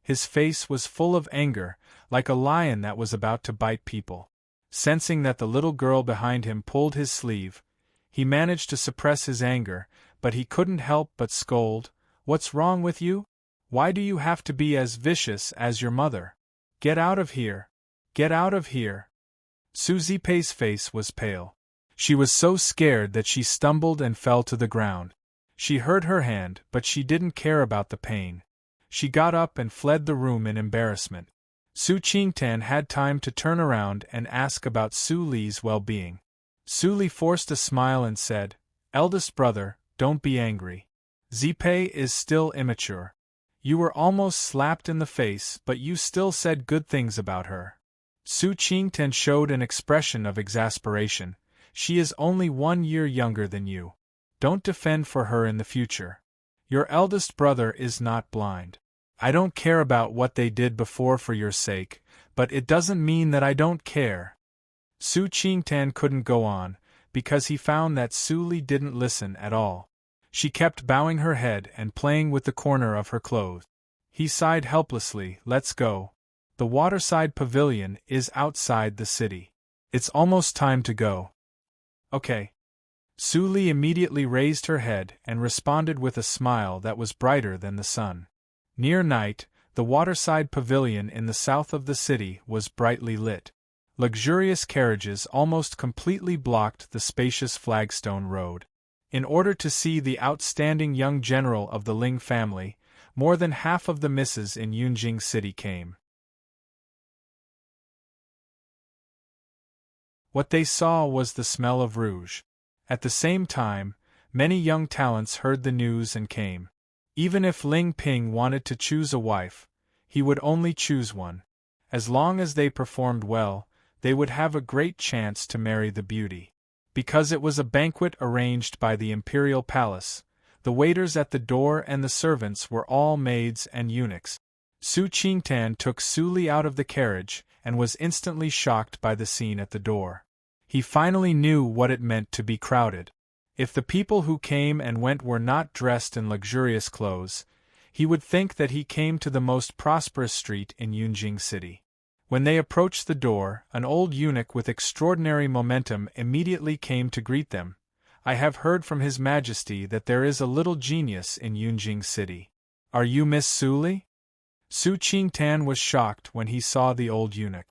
A: His face was full of anger, like a lion that was about to bite people. Sensing that the little girl behind him pulled his sleeve, he managed to suppress his anger, but he couldn't help but scold, "What's wrong with you? Why do you have to be as vicious as your mother? Get out of here! Get out of here!" Susie Pei's face was pale. She was so scared that she stumbled and fell to the ground. She hurt her hand, but she didn't care about the pain. She got up and fled the room in embarrassment. Su Qingtan had time to turn around and ask about Su Li's well-being. Su Li forced a smile and said, "Eldest brother, don't be angry. Zipei is still immature. You were almost slapped in the face, but you still said good things about her." Su Qingtan showed an expression of exasperation. "She is only 1 year younger than you. Don't defend for her in the future. Your eldest brother is not blind. I don't care about what they did before for your sake, but it doesn't mean that I don't care." Su Qingtan couldn't go on, because he found that Su Li didn't listen at all. She kept bowing her head and playing with the corner of her clothes. He sighed helplessly, "Let's go. The waterside pavilion is outside the city. It's almost time to go." "Okay." Su Li immediately raised her head and responded with a smile that was brighter than the sun. Near night, the waterside pavilion in the south of the city was brightly lit. Luxurious carriages almost completely blocked the spacious flagstone road. In order to see the outstanding young general of the Ling family, more than half of the misses in Yunjing City came. What they saw was the smell of rouge. At the same time, many young talents heard the news and came. Even if Ling Ping wanted to choose a wife, he would only choose one. As long as they performed well, they would have a great chance to marry the beauty. Because it was a banquet arranged by the imperial palace, the waiters at the door and the servants were all maids and eunuchs. Su Qingtan took Su Li out of the carriage and was instantly shocked by the scene at the door. He finally knew what it meant to be crowded. If the people who came and went were not dressed in luxurious clothes, he would think that he came to the most prosperous street in Yunjing City. When they approached the door, an old eunuch with extraordinary momentum immediately came to greet them. "I have heard from His Majesty that there is a little genius in Yunjing City. Are you Miss Su Li?" Su Qingtan was shocked when he saw the old eunuch.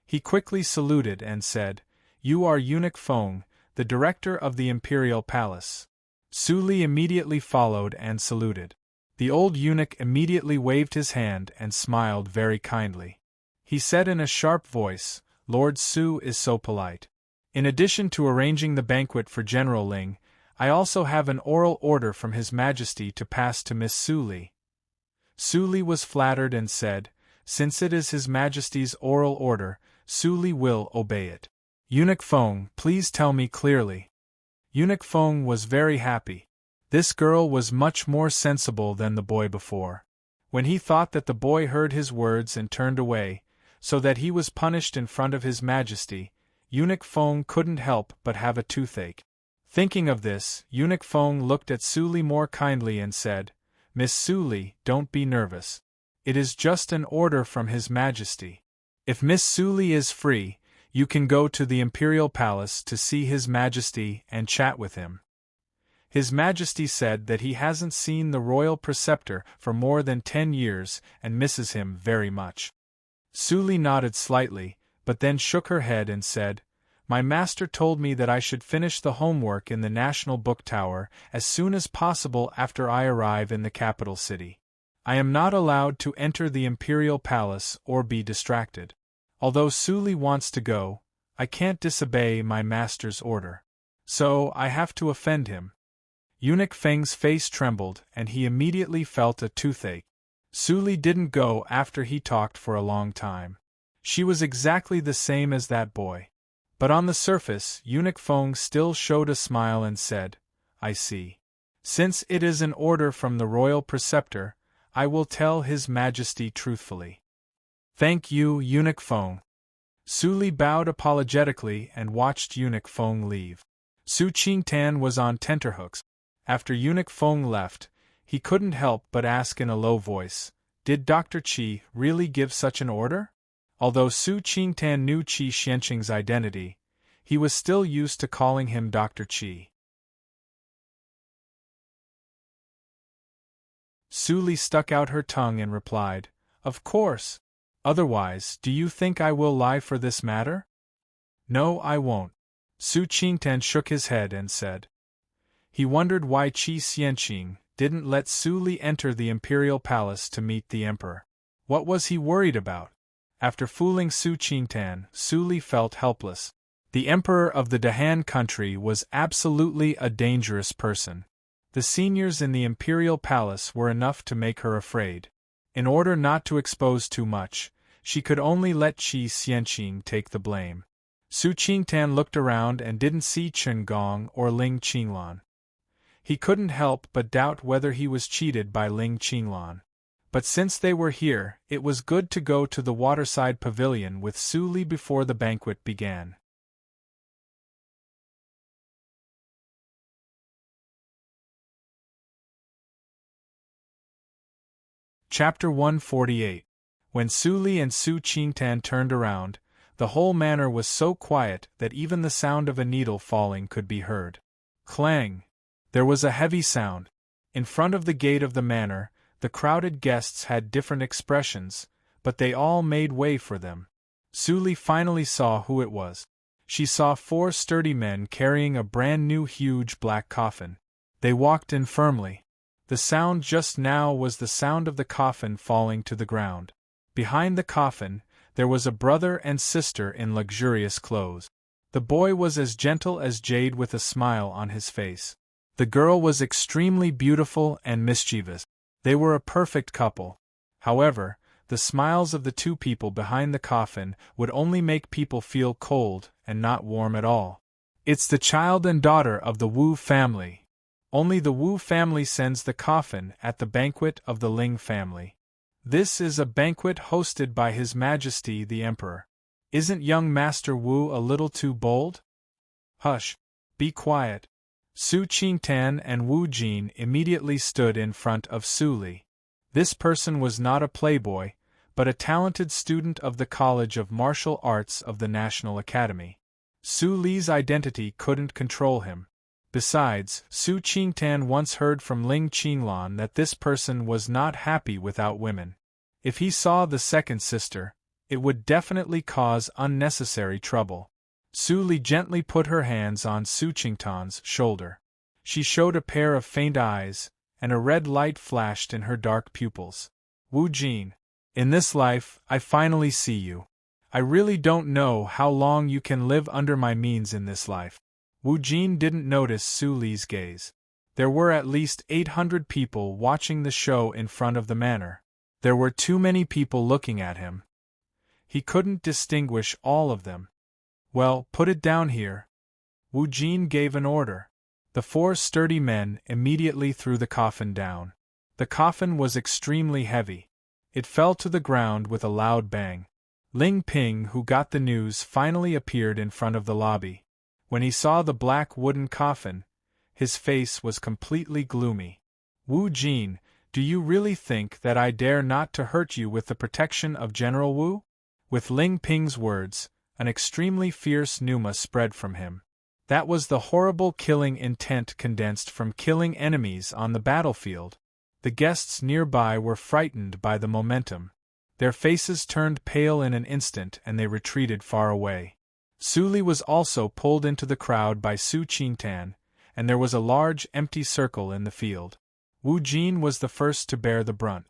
A: He quickly saluted and said, "You are Eunuch Feng, the director of the imperial palace." Su Li immediately followed and saluted. The old eunuch immediately waved his hand and smiled very kindly. He said in a sharp voice, "Lord Su is so polite. In addition to arranging the banquet for General Ling, I also have an oral order from His Majesty to pass to Miss Su Li. Su Li was flattered and said, since it is His Majesty's oral order, Su Li will obey it. Eunuch Feng, please tell me clearly. Eunuch Feng was very happy. This girl was much more sensible than the boy before. When he thought that the boy heard his words and turned away, so that he was punished in front of His Majesty, Eunuch Feng couldn't help but have a toothache. Thinking of this, Eunuch Feng looked at Su Li more kindly and said, Miss Su Li, don't be nervous. It is just an order from His Majesty. If Miss Su Li is free, you can go to the Imperial Palace to see His Majesty and chat with him. His Majesty said that he hasn't seen the royal preceptor for more than 10 years and misses him very much. Su Li nodded slightly, but then shook her head and said, My master told me that I should finish the homework in the National Book Tower as soon as possible after I arrive in the capital city. I am not allowed to enter the Imperial Palace or be distracted. Although Su Li wants to go, I can't disobey my master's order. So I have to offend him. Eunuch Feng's face trembled and he immediately felt a toothache. Su Li didn't go after he talked for a long time. She was exactly the same as that boy. But on the surface, Eunuch Feng still showed a smile and said, I see. Since it is an order from the royal preceptor, I will tell His Majesty truthfully. Thank you, Eunuch Feng. Su Li bowed apologetically and watched Eunuch Feng leave. Su Qingtan was on tenterhooks. After Eunuch Feng left, he couldn't help but ask in a low voice, Did Dr. Qi really give such an order? Although Su Qingtan knew Qi Xianqing's identity, he was still used to calling him Dr. Qi. Su Li stuck out her tongue and replied, Of course. Otherwise, do you think I will lie for this matter? No, I won't. Su Qingtan shook his head and said. He wondered why Qi Xianqing didn't let Su Li enter the Imperial Palace to meet the Emperor. What was he worried about? After fooling Su Qingtan, Su Li felt helpless. The Emperor of the Dahan country was absolutely a dangerous person. The seniors in the Imperial Palace were enough to make her afraid. In order not to expose too much, she could only let Qi Xianqing take the blame. Su Qingtan looked around and didn't see Chen Gong or Ling Qinglan. He couldn't help but doubt whether he was cheated by Ling Qinglan. But since they were here, it was good to go to the waterside pavilion with Su Li before the banquet began. Chapter 148. When Su Li and Su Qingtan turned around, the whole manor was so quiet that even the sound of a needle falling could be heard. Clang! There was a heavy sound. In front of the gate of the manor, the crowded guests had different expressions, but they all made way for them. Su Li finally saw who it was. She saw 4 sturdy men carrying a brand new huge black coffin. They walked in firmly. The sound just now was the sound of the coffin falling to the ground. Behind the coffin, there was a brother and sister in luxurious clothes. The boy was as gentle as jade with a smile on his face. The girl was extremely beautiful and mischievous. They were a perfect couple. However, the smiles of the 2 people behind the coffin would only make people feel cold and not warm at all. It's the child and daughter of the Wu family. Only the Wu family sends the coffin at the banquet of the Ling family. This is a banquet hosted by His Majesty the Emperor. Isn't young Master Wu a little too bold? Hush! Be quiet! Su Qingtan and Wu Jin immediately stood in front of Su Li. This person was not a playboy, but a talented student of the College of Martial Arts of the National Academy. Su Li's identity couldn't control him. Besides, Su Qingtan once heard from Ling Qinglan that this person was not happy without women. If he saw the second sister, it would definitely cause unnecessary trouble. Su Li gently put her hands on Su Qingtan's shoulder. She showed a pair of faint eyes, and a red light flashed in her dark pupils. Wu Jin, in this life, I finally see you. I really don't know how long you can live under my means in this life. Wu Jin didn't notice Su Li's gaze. There were at least 800 people watching the show in front of the manor. There were too many people looking at him. He couldn't distinguish all of them. Well, put it down here. Wu Jin gave an order. The 4 sturdy men immediately threw the coffin down. The coffin was extremely heavy. It fell to the ground with a loud bang. Ling Ping, who got the news, finally appeared in front of the lobby. When he saw the black wooden coffin, his face was completely gloomy. Wu Jin, do you really think that I dare not to hurt you with the protection of General Wu? With Ling Ping's words, an extremely fierce pneuma spread from him. That was the horrible killing intent condensed from killing enemies on the battlefield. The guests nearby were frightened by the momentum. Their faces turned pale in an instant and they retreated far away. Su Li was also pulled into the crowd by Su Qingtan, and there was a large empty circle in the field. Wu Jin was the first to bear the brunt.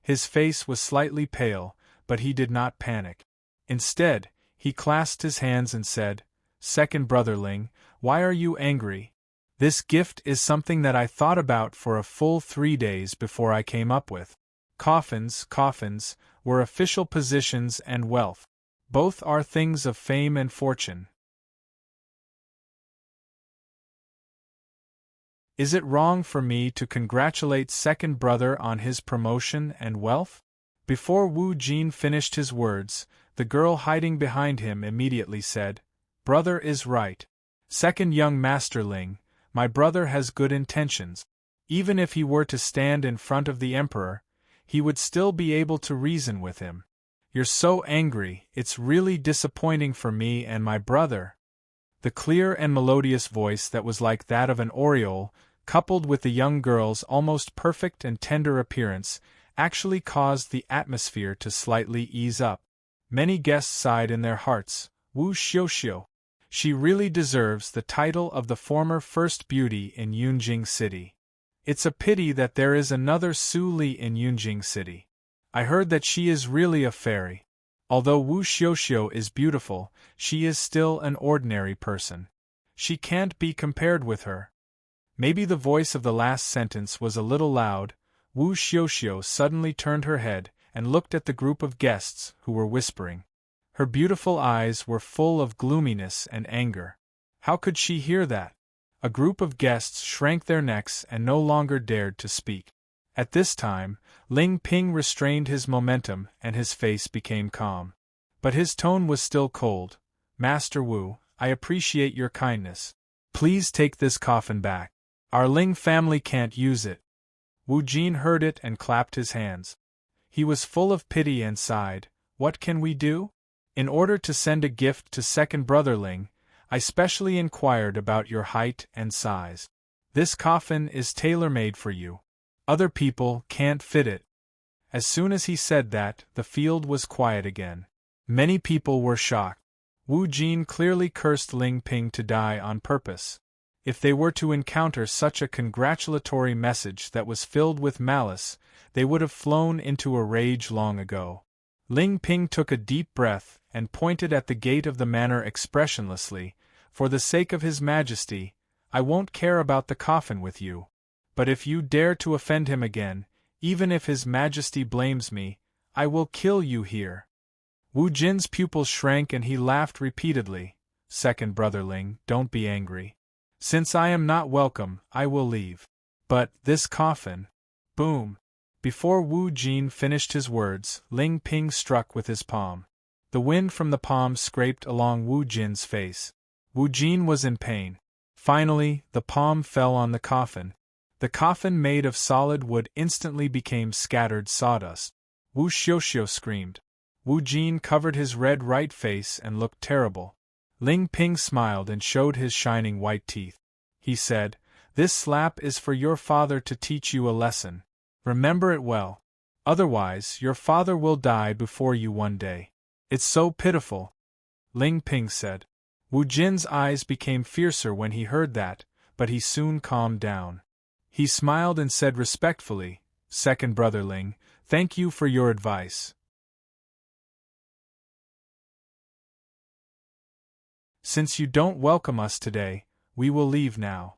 A: His face was slightly pale, but he did not panic. Instead, he clasped his hands and said, "Second brother Ling, why are you angry? This gift is something that I thought about for a full 3 days before I came up with. Coffins were official positions and wealth. Both are things of fame and fortune. Is it wrong for me to congratulate second brother on his promotion and wealth?" Before Wu Jin finished his words, the girl hiding behind him immediately said, "Brother is right. Second young Master Ling, my brother has good intentions. Even if he were to stand in front of the Emperor, he would still be able to reason with him. You're so angry, it's really disappointing for me and my brother." The clear and melodious voice that was like that of an oriole, coupled with the young girl's almost perfect and tender appearance, actually caused the atmosphere to slightly ease up. Many guests sighed in their hearts, "Wu Xiuxiu. She really deserves the title of the former first beauty in Yunjing City. It's a pity that there is another Su Li in Yunjing City. I heard that she is really a fairy. Although Wu Xiuxiu is beautiful, she is still an ordinary person. She can't be compared with her." Maybe the voice of the last sentence was a little loud. Wu Xiuxiu suddenly turned her head and looked at the group of guests who were whispering. Her beautiful eyes were full of gloominess and anger. How could she hear that? A group of guests shrank their necks and no longer dared to speak. At this time, Ling Ping restrained his momentum and his face became calm. But his tone was still cold. "Master Wu, I appreciate your kindness. Please take this coffin back. Our Ling family can't use it." Wu Jin heard it and clapped his hands. He was full of pity and sighed, "What can we do? In order to send a gift to second brother Ling, I specially inquired about your height and size. This coffin is tailor-made for you. Other people can't fit it." As soon as he said that, the field was quiet again. Many people were shocked. Wu Jin clearly cursed Ling Ping to die on purpose. If they were to encounter such a congratulatory message that was filled with malice, they would have flown into a rage long ago. Ling Ping took a deep breath and pointed at the gate of the manor expressionlessly. "For the sake of His Majesty, I won't care about the coffin with you. But if you dare to offend him again, even if His Majesty blames me, I will kill you here." Wu Jin's pupils shrank and he laughed repeatedly. "Second brother Ling, don't be angry. Since I am not welcome, I will leave. But, this coffin—" Boom! Before Wu Jin finished his words, Ling Ping struck with his palm. The wind from the palm scraped along Wu Jin's face. Wu Jin was in pain. Finally, the palm fell on the coffin. The coffin made of solid wood instantly became scattered sawdust. Wu Xiuxiu screamed. Wu Jin covered his red right face and looked terrible. Ling Ping smiled and showed his shining white teeth. He said, "This slap is for your father to teach you a lesson. Remember it well. Otherwise, your father will die before you one day. It's so pitiful." Ling Ping said. Wu Jin's eyes became fiercer when he heard that, but he soon calmed down. He smiled and said respectfully, "Second brother Ling, thank you for your advice. Since you don't welcome us today, we will leave now."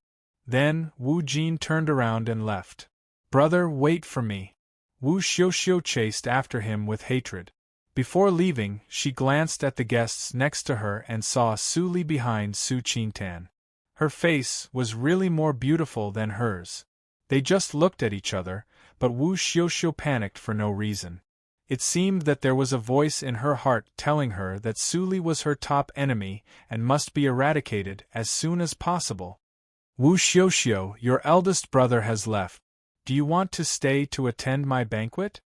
A: Then, Wu Jin turned around and left. "Brother, wait for me." Wu Xiuxiu chased after him with hatred. Before leaving, she glanced at the guests next to her and saw Su Li behind Su Qingtan. Her face was really more beautiful than hers. They just looked at each other, but Wu Xiuxiu panicked for no reason. It seemed that there was a voice in her heart telling her that Su Li was her top enemy and must be eradicated as soon as possible. "Wu Xiuxiu, your eldest brother has left. Do you want to stay to attend my banquet?"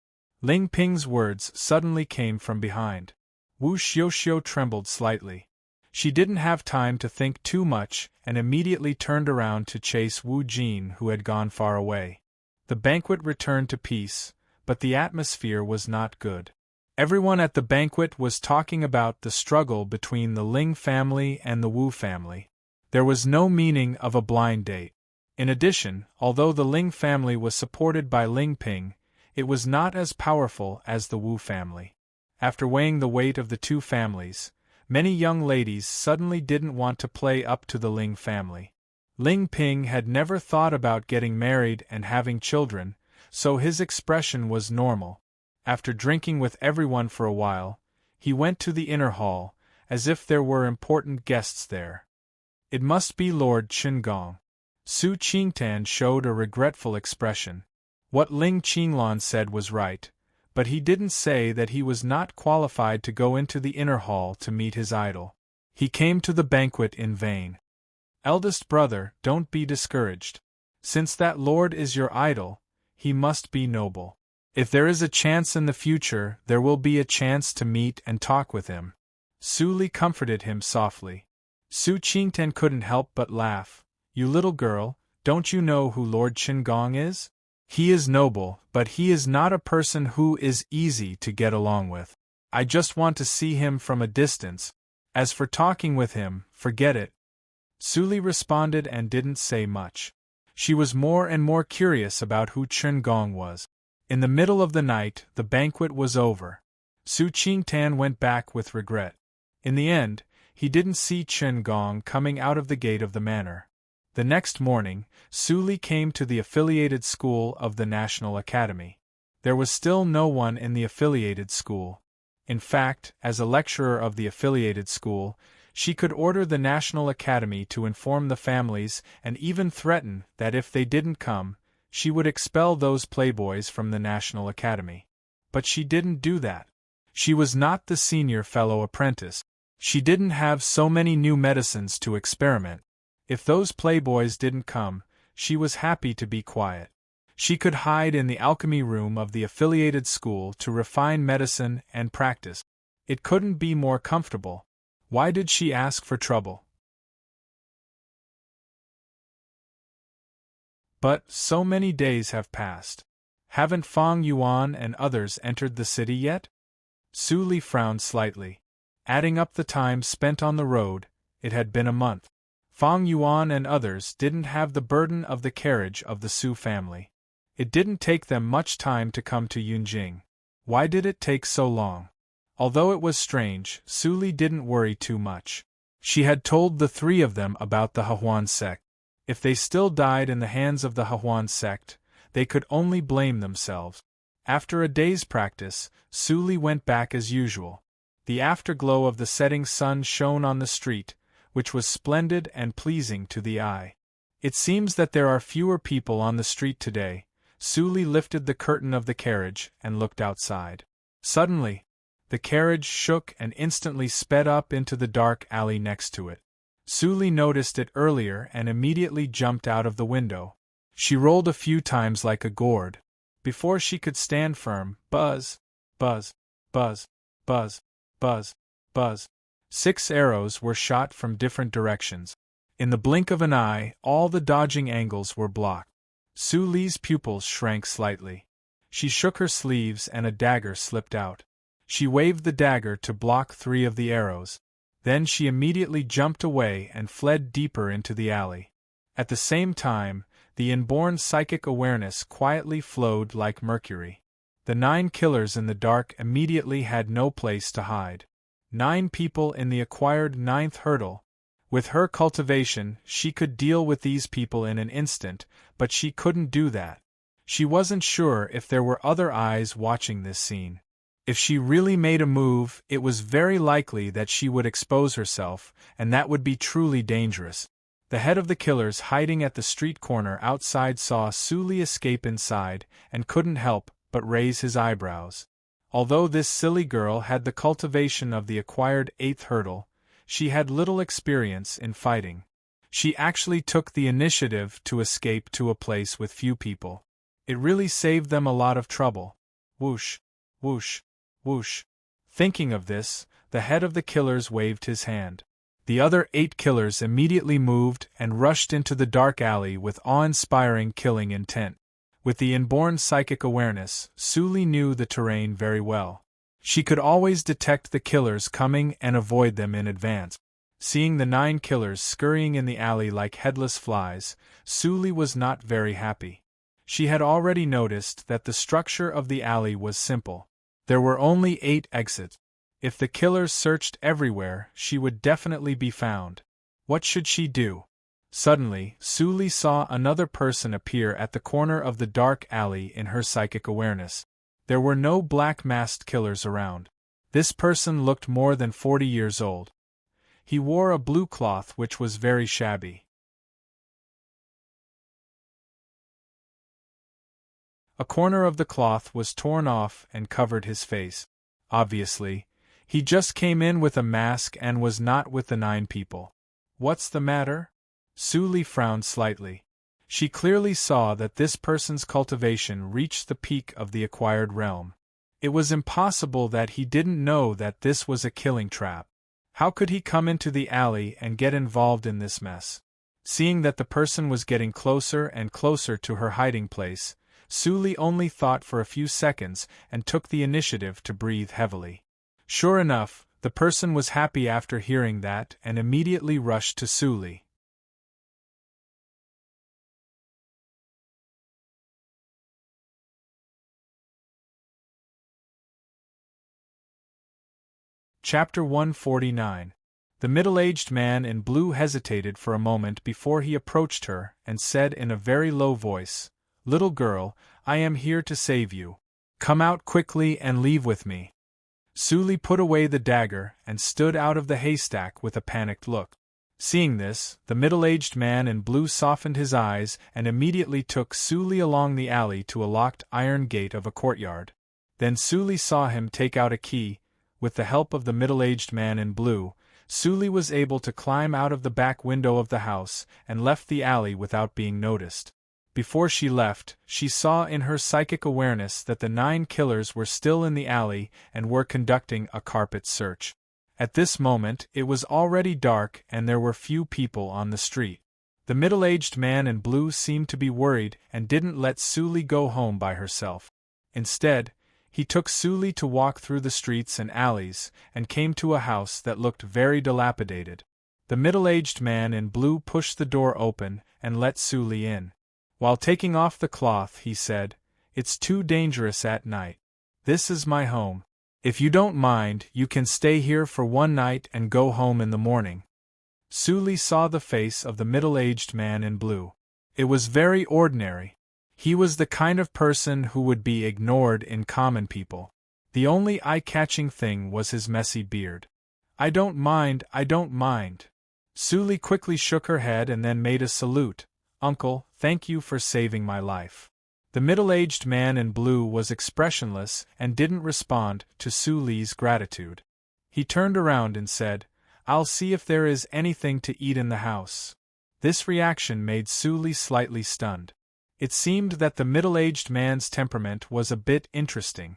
A: Ling Ping's words suddenly came from behind. Wu Xiuxiu trembled slightly. She didn't have time to think too much and immediately turned around to chase Wu Jin, who had gone far away. The banquet returned to peace, but the atmosphere was not good. Everyone at the banquet was talking about the struggle between the Ling family and the Wu family. There was no meaning of a blind date. In addition, although the Ling family was supported by Ling Ping, it was not as powerful as the Wu family. After weighing the weight of the two families, many young ladies suddenly didn't want to play up to the Ling family. Ling Ping had never thought about getting married and having children, so his expression was normal. After drinking with everyone for a while, he went to the inner hall, as if there were important guests there. "It must be Lord Qingong." Su Qingtan showed a regretful expression. What Ling Qinglan said was right, but he didn't say that he was not qualified to go into the inner hall to meet his idol. He came to the banquet in vain. "Eldest brother, don't be discouraged. Since that lord is your idol, he must be noble. If there is a chance in the future, there will be a chance to meet and talk with him." Su Li comforted him softly. Su Qingtan couldn't help but laugh. "You little girl, don't you know who Lord Qingong is? He is noble, but he is not a person who is easy to get along with. I just want to see him from a distance. As for talking with him, forget it." Su Li responded and didn't say much. She was more and more curious about who Qingong was. In the middle of the night, the banquet was over. Su Qingtan went back with regret. In the end, he didn't see Qingong coming out of the gate of the manor. The next morning, Su Li came to the affiliated school of the National Academy. There was still no one in the affiliated school. In fact, as a lecturer of the affiliated school, she could order the National Academy to inform the families and even threaten that if they didn't come, she would expel those playboys from the National Academy. But she didn't do that. She was not the senior fellow apprentice. She didn't have so many new medicines to experiment. If those playboys didn't come, she was happy to be quiet. She could hide in the alchemy room of the affiliated school to refine medicine and practice. It couldn't be more comfortable. Why did she ask for trouble? But so many days have passed. Haven't Fang Yuan and others entered the city yet? Su Li frowned slightly. Adding up the time spent on the road, it had been a month. Fang Yuan and others didn't have the burden of the carriage of the Su family. It didn't take them much time to come to Yunjing. Why did it take so long? Although it was strange, Su Li didn't worry too much. She had told the three of them about the Hehuan sect. If they still died in the hands of the Hehuan sect, they could only blame themselves. After a day's practice, Su Li went back as usual. The afterglow of the setting sun shone on the street, which was splendid and pleasing to the eye. It seems that there are fewer people on the street today. Su Li lifted the curtain of the carriage and looked outside. Suddenly, the carriage shook and instantly sped up into the dark alley next to it. Su Li noticed it earlier and immediately jumped out of the window. She rolled a few times like a gourd. Before she could stand firm, buzz, buzz, buzz, buzz, buzz, buzz. 6 arrows were shot from different directions. In the blink of an eye, all the dodging angles were blocked. Su Li's pupils shrank slightly. She shook her sleeves and a dagger slipped out. She waved the dagger to block 3 of the arrows. Then she immediately jumped away and fled deeper into the alley. At the same time, the inborn psychic awareness quietly flowed like mercury. The 9 killers in the dark immediately had no place to hide. 9 people in the acquired 9th hurdle, With her cultivation, she could deal with these people in an instant, but she couldn't do that. She wasn't sure if there were other eyes watching this scene. If she really made a move, it was very likely that she would expose herself, and that would be truly dangerous. The head of the killers hiding at the street corner outside saw Sully escape inside, and couldn't help but raise his eyebrows. Although this silly girl had the cultivation of the acquired 8th hurdle, she had little experience in fighting. She actually took the initiative to escape to a place with few people. It really saved them a lot of trouble. Whoosh, whoosh, whoosh. Thinking of this, the head of the killers waved his hand. The other 8 killers immediately moved and rushed into the dark alley with awe-inspiring killing intent. With the inborn psychic awareness, Sully knew the terrain very well. She could always detect the killers coming and avoid them in advance. Seeing the 9 killers scurrying in the alley like headless flies, Sully was not very happy. She had already noticed that the structure of the alley was simple. There were only 8 exits. If the killers searched everywhere, she would definitely be found. What should she do? Suddenly, Sully saw another person appear at the corner of the dark alley in her psychic awareness. There were no black-masked killers around. This person looked more than 40 years old. He wore a blue cloth which was very shabby. A corner of the cloth was torn off and covered his face. Obviously, he just came in with a mask and was not with the 9 people. What's the matter? Sully frowned slightly. She clearly saw that this person's cultivation reached the peak of the acquired realm. It was impossible that he didn't know that this was a killing trap. How could he come into the alley and get involved in this mess? Seeing that the person was getting closer and closer to her hiding place, Sully only thought for a few seconds and took the initiative to breathe heavily. Sure enough, the person was happy after hearing that and immediately rushed to Sully. Chapter 149. The middle-aged man in blue hesitated for a moment before he approached her and said in a very low voice, "Little girl, I am here to save you. Come out quickly and leave with me." Sully put away the dagger and stood out of the haystack with a panicked look. Seeing this, the middle-aged man in blue softened his eyes and immediately took Sully along the alley to a locked iron gate of a courtyard. Then Sully saw him take out a key. With the help of the middle-aged man in blue, Sully was able to climb out of the back window of the house and left the alley without being noticed. Before she left, she saw in her psychic awareness that the 9 killers were still in the alley and were conducting a carpet search. At this moment, it was already dark and there were few people on the street. The middle-aged man in blue seemed to be worried and didn't let Sully go home by herself. Instead, he took Sully to walk through the streets and alleys, and came to a house that looked very dilapidated. The middle-aged man in blue pushed the door open and let Sully in. While taking off the cloth, he said, "It's too dangerous at night. This is my home. If you don't mind, you can stay here for one night and go home in the morning." Sully saw the face of the middle-aged man in blue. It was very ordinary. He was the kind of person who would be ignored in common people. The only eye-catching thing was his messy beard. I don't mind. Sully quickly shook her head and then made a salute. "Uncle, thank you for saving my life." The middle-aged man in blue was expressionless and didn't respond to Sully's gratitude. He turned around and said, "I'll see if there is anything to eat in the house." This reaction made Sully slightly stunned. It seemed that the middle-aged man's temperament was a bit interesting.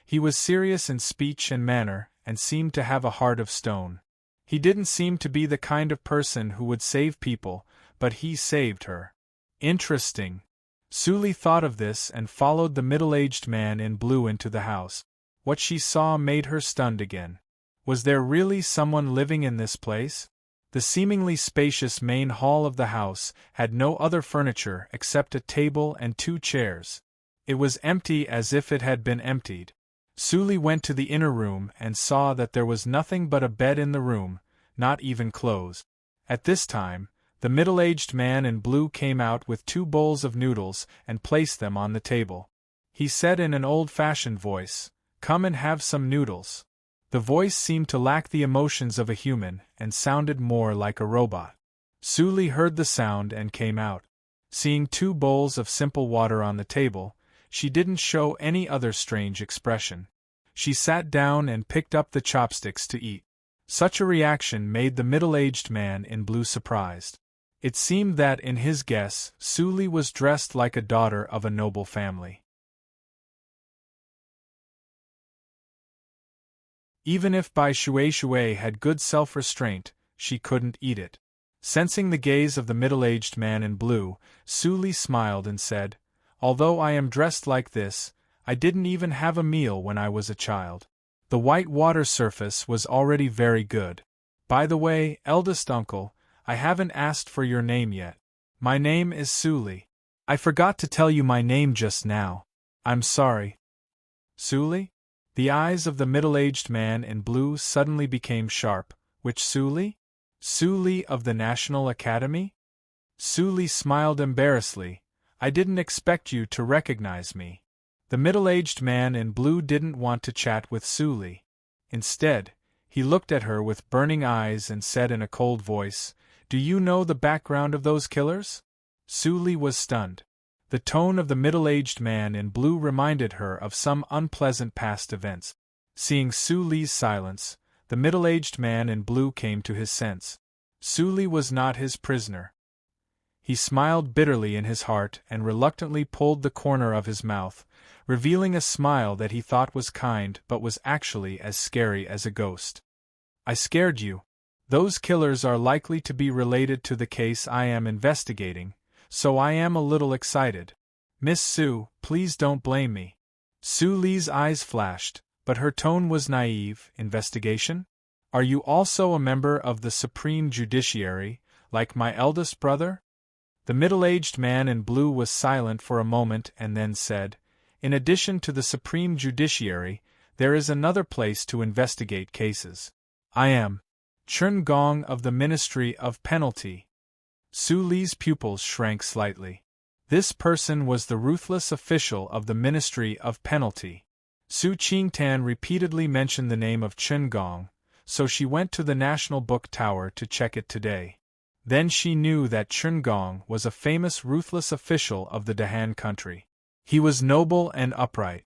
A: He was serious in speech and manner, and seemed to have a heart of stone. He didn't seem to be the kind of person who would save people, but he saved her. Interesting. Sully thought of this and followed the middle-aged man in blue into the house. What she saw made her stunned again. Was there really someone living in this place? The seemingly spacious main hall of the house had no other furniture except a table and 2 chairs. It was empty as if it had been emptied. Sully went to the inner room and saw that there was nothing but a bed in the room, not even clothes. At this time, the middle-aged man in blue came out with 2 bowls of noodles and placed them on the table. He said in an old-fashioned voice, "Come and have some noodles." The voice seemed to lack the emotions of a human and sounded more like a robot. Suli heard the sound and came out. Seeing 2 bowls of simple water on the table, she didn't show any other strange expression. She sat down and picked up the chopsticks to eat. Such a reaction made the middle-aged man in blue surprised. It seemed that, in his guess, Suli was dressed like a daughter of a noble family. Even if Bai Shui had good self-restraint, she couldn't eat it. Sensing the gaze of the middle-aged man in blue, Suli smiled and said, "Although I am dressed like this, I didn't even have a meal when I was a child." The white water surface was already very good. "By the way, eldest uncle, I haven't asked for your name yet." "My name is Suli. I forgot to tell you my name just now. I'm sorry." "Suli?" The eyes of the middle-aged man in blue suddenly became sharp. "Which Suli? Suli of the National Academy?" Suli smiled embarrassedly. "I didn't expect you to recognize me." The middle-aged man in blue didn't want to chat with Suli. Instead, he looked at her with burning eyes and said in a cold voice, "Do you know the background of those killers?" Suli was stunned. The tone of the middle-aged man in blue reminded her of some unpleasant past events. Seeing Suli's silence, the middle-aged man in blue came to his sense. Suli was not his prisoner. He smiled bitterly in his heart and reluctantly pulled the corner of his mouth, revealing a smile that he thought was kind but was actually as scary as a ghost. "I scared you. Those killers are likely to be related to the case I am investigating, so I am a little excited. Miss Su, please don't blame me." Suli's eyes flashed, but her tone was naive. "Investigation? Are you also a member of the Supreme Judiciary, like my eldest brother?" The middle-aged man in blue was silent for a moment and then said, "In addition to the Supreme Judiciary, there is another place to investigate cases. I am Chun Gong of the Ministry of Penalty." Suli's pupils shrank slightly. This person was the ruthless official of the Ministry of Penalty. Su Qingtan repeatedly mentioned the name of Chun Gong, so she went to the National Book Tower to check it today. Then she knew that Chun Gong was a famous ruthless official of the Dahan country. He was noble and upright.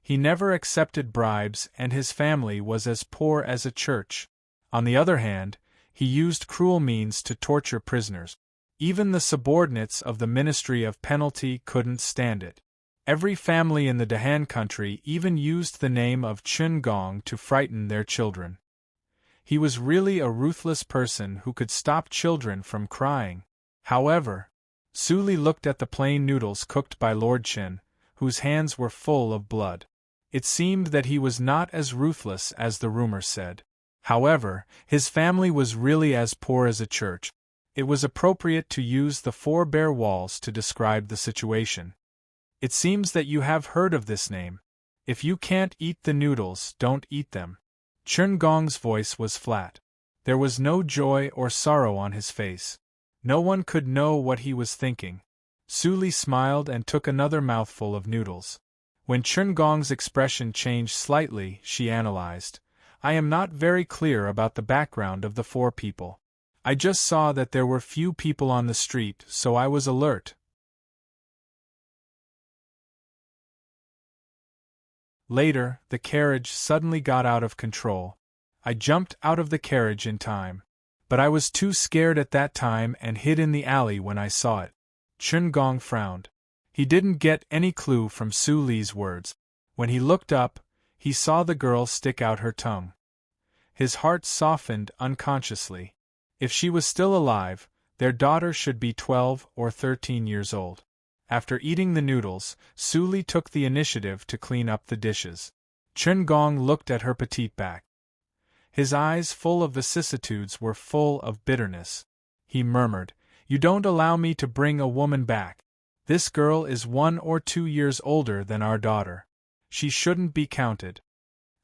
A: He never accepted bribes and his family was as poor as a church. On the other hand, he used cruel means to torture prisoners. Even the subordinates of the Ministry of Penalty couldn't stand it. Every family in the Dahan country even used the name of Chun Gong to frighten their children. He was really a ruthless person who could stop children from crying. However, Suli looked at the plain noodles cooked by Lord Chin, whose hands were full of blood. It seemed that he was not as ruthless as the rumor said. However, his family was really as poor as a church. It was appropriate to use the 4 bare walls to describe the situation. "It seems that you have heard of this name. If you can't eat the noodles, don't eat them." Chun Gong's voice was flat. There was no joy or sorrow on his face. No one could know what he was thinking. Suli smiled and took another mouthful of noodles. When Chun Gong's expression changed slightly, she analyzed, "I am not very clear about the background of the 4 people. I just saw that there were few people on the street, so I was alert." Later, the carriage suddenly got out of control. I jumped out of the carriage in time. But I was too scared at that time and hid in the alley when I saw it. Chun Gong frowned. He didn't get any clue from Suli's words. When he looked up, he saw the girl stick out her tongue. His heart softened unconsciously. If she was still alive, their daughter should be 12 or 13 years old. After eating the noodles, Suli took the initiative to clean up the dishes. Chun Gong looked at her petite back. His eyes, full of vicissitudes, were full of bitterness. He murmured, "You don't allow me to bring a woman back. This girl is 1 or 2 years older than our daughter. She shouldn't be counted."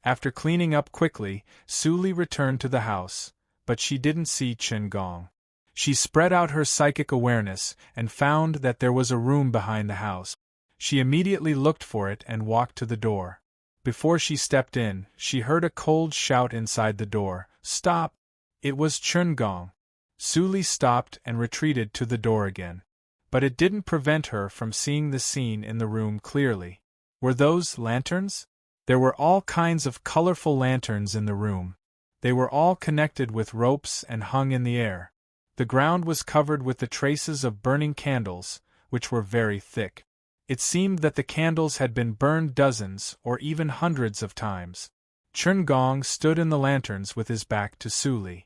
A: After cleaning up quickly, Suli returned to the house. but she didn't see Chen Gong. She spread out her psychic awareness and found that there was a room behind the house. She immediately looked for it and walked to the door. Before she stepped in, she heard a cold shout inside the door, "Stop!" It was Chen Gong. Su Li stopped and retreated to the door again. But it didn't prevent her from seeing the scene in the room clearly. Were those lanterns? There were all kinds of colorful lanterns in the room. They were all connected with ropes and hung in the air. The ground was covered with the traces of burning candles, which were very thick. It seemed that the candles had been burned dozens or even hundreds of times. Chen Gong stood in the lanterns with his back to Su Li.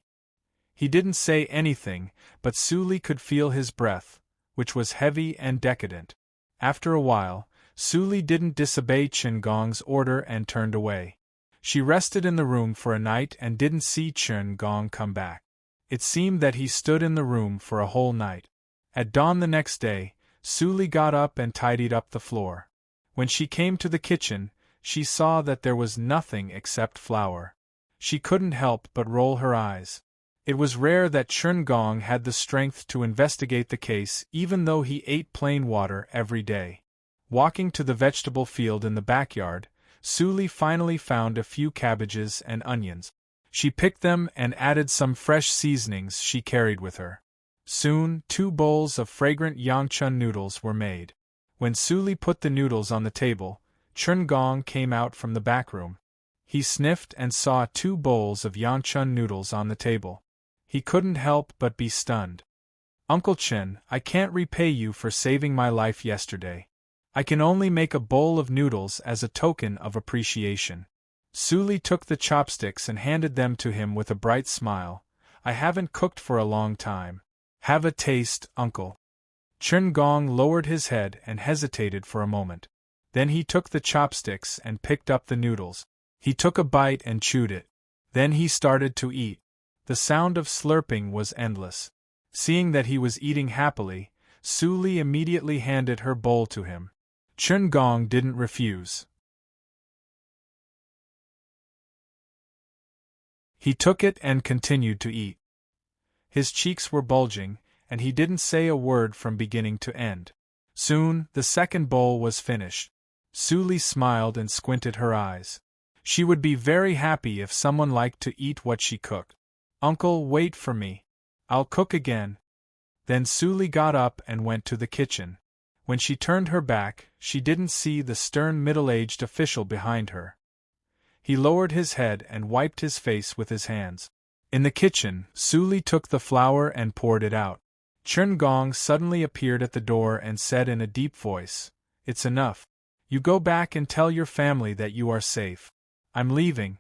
A: He didn't say anything, but Su Li could feel his breath, which was heavy and decadent. After a while, Su Li didn't disobey Chen Gong's order and turned away. She rested in the room for a night and didn't see Chen Gong come back. It seemed that he stood in the room for a whole night. At dawn the next day, Su Li got up and tidied up the floor. When she came to the kitchen, she saw that there was nothing except flour. She couldn't help but roll her eyes. It was rare that Chen Gong had the strength to investigate the case even though he ate plain water every day. Walking to the vegetable field in the backyard, Su Li finally found a few cabbages and onions. She picked them and added some fresh seasonings she carried with her. Soon, 2 bowls of fragrant yangchun noodles were made. When Su Li put the noodles on the table, Chen Gong came out from the back room. He sniffed and saw 2 bowls of yangchun noodles on the table. He couldn't help but be stunned. "Uncle Chen, I can't repay you for saving my life yesterday. I can only make a bowl of noodles as a token of appreciation." Su Li took the chopsticks and handed them to him with a bright smile. "I haven't cooked for a long time. Have a taste, uncle." Chen Gong lowered his head and hesitated for a moment. Then he took the chopsticks and picked up the noodles. He took a bite and chewed it. Then he started to eat. The sound of slurping was endless. Seeing that he was eating happily, Su Li immediately handed her bowl to him. Chen Gong didn't refuse. He took it and continued to eat. His cheeks were bulging, and he didn't say a word from beginning to end. Soon, the second bowl was finished. Su Li smiled and squinted her eyes. She would be very happy if someone liked to eat what she cooked. "Uncle, wait for me. I'll cook again." Then Su Li got up and went to the kitchen. When she turned her back, she didn't see the stern middle-aged official behind her. He lowered his head and wiped his face with his hands. In the kitchen, Su Li took the flour and poured it out. Chen Gong suddenly appeared at the door and said in a deep voice, "It's enough. You go back and tell your family that you are safe. I'm leaving."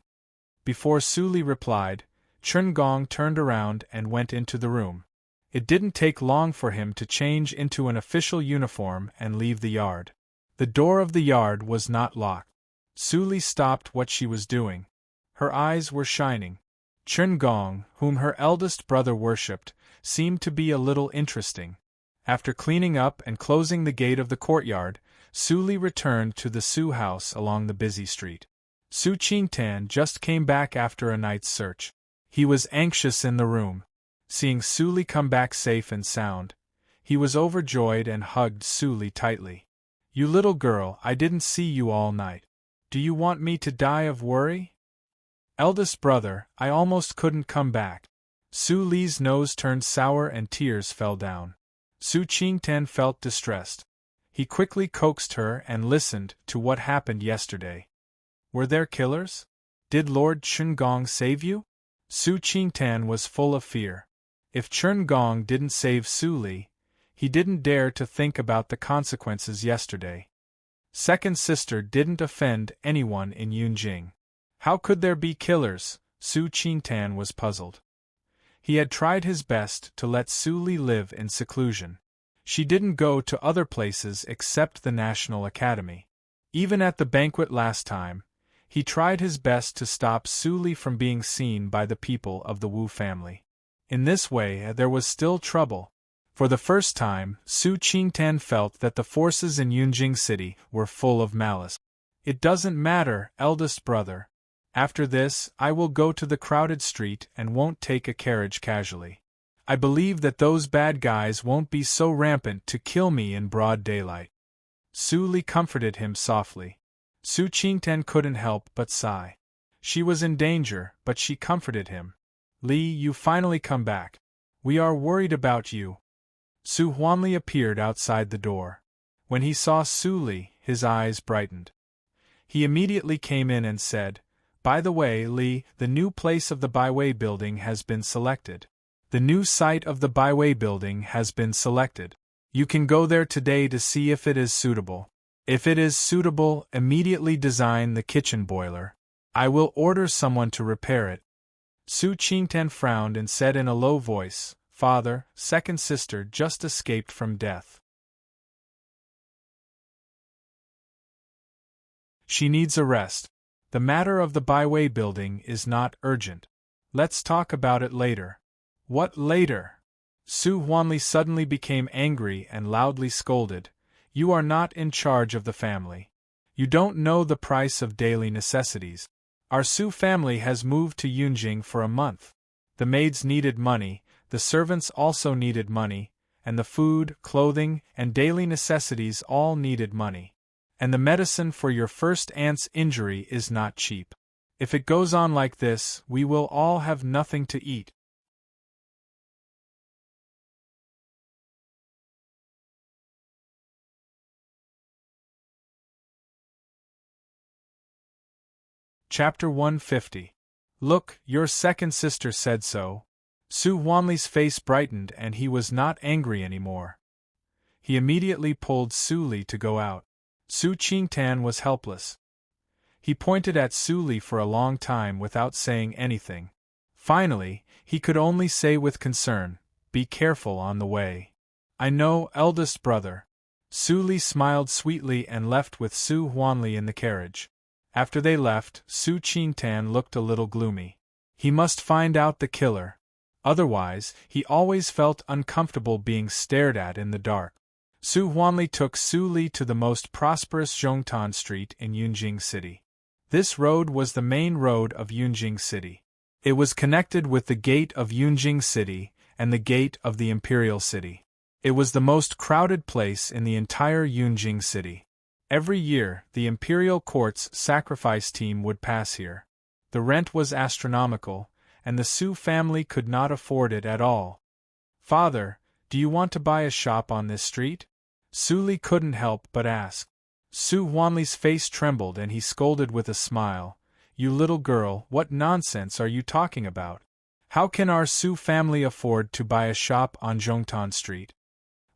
A: Before Su Li replied, Chen Gong turned around and went into the room. It didn't take long for him to change into an official uniform and leave the yard. The door of the yard was not locked. Su Li stopped what she was doing. Her eyes were shining. Chen Gong, whom her eldest brother worshipped, seemed to be a little interesting. After cleaning up and closing the gate of the courtyard, Su Li returned to the Su house along the busy street. Su Qingtan just came back after a night's search. He was anxious in the room. Seeing Su Li come back safe and sound, he was overjoyed and hugged Su Li tightly. "You little girl, I didn't see you all night. Do you want me to die of worry?" "Eldest brother, I almost couldn't come back." Su Li's nose turned sour and tears fell down. Su Qingtan felt distressed. He quickly coaxed her and listened to what happened yesterday. "Were there killers? Did Lord Chen Gong save you?" Su Qingtan was full of fear. If Chen Gong didn't save Su Li, he didn't dare to think about the consequences yesterday. Second sister didn't offend anyone in Yunjing. How could there be killers? Su Qingtan was puzzled. He had tried his best to let Su Li live in seclusion. She didn't go to other places except the National Academy. Even at the banquet last time, he tried his best to stop Su Li from being seen by the people of the Wu family. In this way, there was still trouble. For the first time, Su Qingtan felt that the forces in Yunjing City were full of malice. "It doesn't matter, eldest brother. After this, I will go to the crowded street and won't take a carriage casually. I believe that those bad guys won't be so rampant to kill me in broad daylight." Su Li comforted him softly. Su Qingtian couldn't help but sigh. She was in danger, but she comforted him. "Li, you finally come back. We are worried about you." Su Huanli appeared outside the door. When he saw Su Li, his eyes brightened. He immediately came in and said, "By the way, Li, the new place of the Baiwei building has been selected. The new site of the Baiwei building has been selected. You can go there today to see if it is suitable. If it is suitable, immediately design the kitchen boiler. I will order someone to repair it." Su Qingtian frowned and said in a low voice, "Father, second sister just escaped from death. She needs a rest. The matter of the Baiwei building is not urgent. Let's talk about it later." "What later?" Su Huanli suddenly became angry and loudly scolded. "You are not in charge of the family. You don't know the price of daily necessities. Our Su family has moved to Yunjing for a month. The maids needed money, the servants also needed money, and the food, clothing, and daily necessities all needed money. And the medicine for your first aunt's injury is not cheap. If it goes on like this, we will all have nothing to eat." Chapter 150. "Look, your second sister said so." Su Huanli's face brightened and he was not angry anymore. He immediately pulled Su Li to go out. Su Qingtian was helpless. He pointed at Su Li for a long time without saying anything. Finally, he could only say with concern, "Be careful on the way." "I know, eldest brother." Su Li smiled sweetly and left with Su Huanli in the carriage. After they left, Su Qingtian looked a little gloomy. He must find out the killer. Otherwise, he always felt uncomfortable being stared at in the dark. Su Huanli took Su Li to the most prosperous Zhongtan Street in Yunjing City. This road was the main road of Yunjing City. It was connected with the gate of Yunjing City and the gate of the Imperial City. It was the most crowded place in the entire Yunjing City. Every year, the Imperial Court's sacrifice team would pass here. The rent was astronomical, and the Su family could not afford it at all. "Father, do you want to buy a shop on this street?" Su Li couldn't help but ask. Su Huanli's face trembled and he scolded with a smile, "You little girl, what nonsense are you talking about? How can our Su family afford to buy a shop on Zhongtan Street?"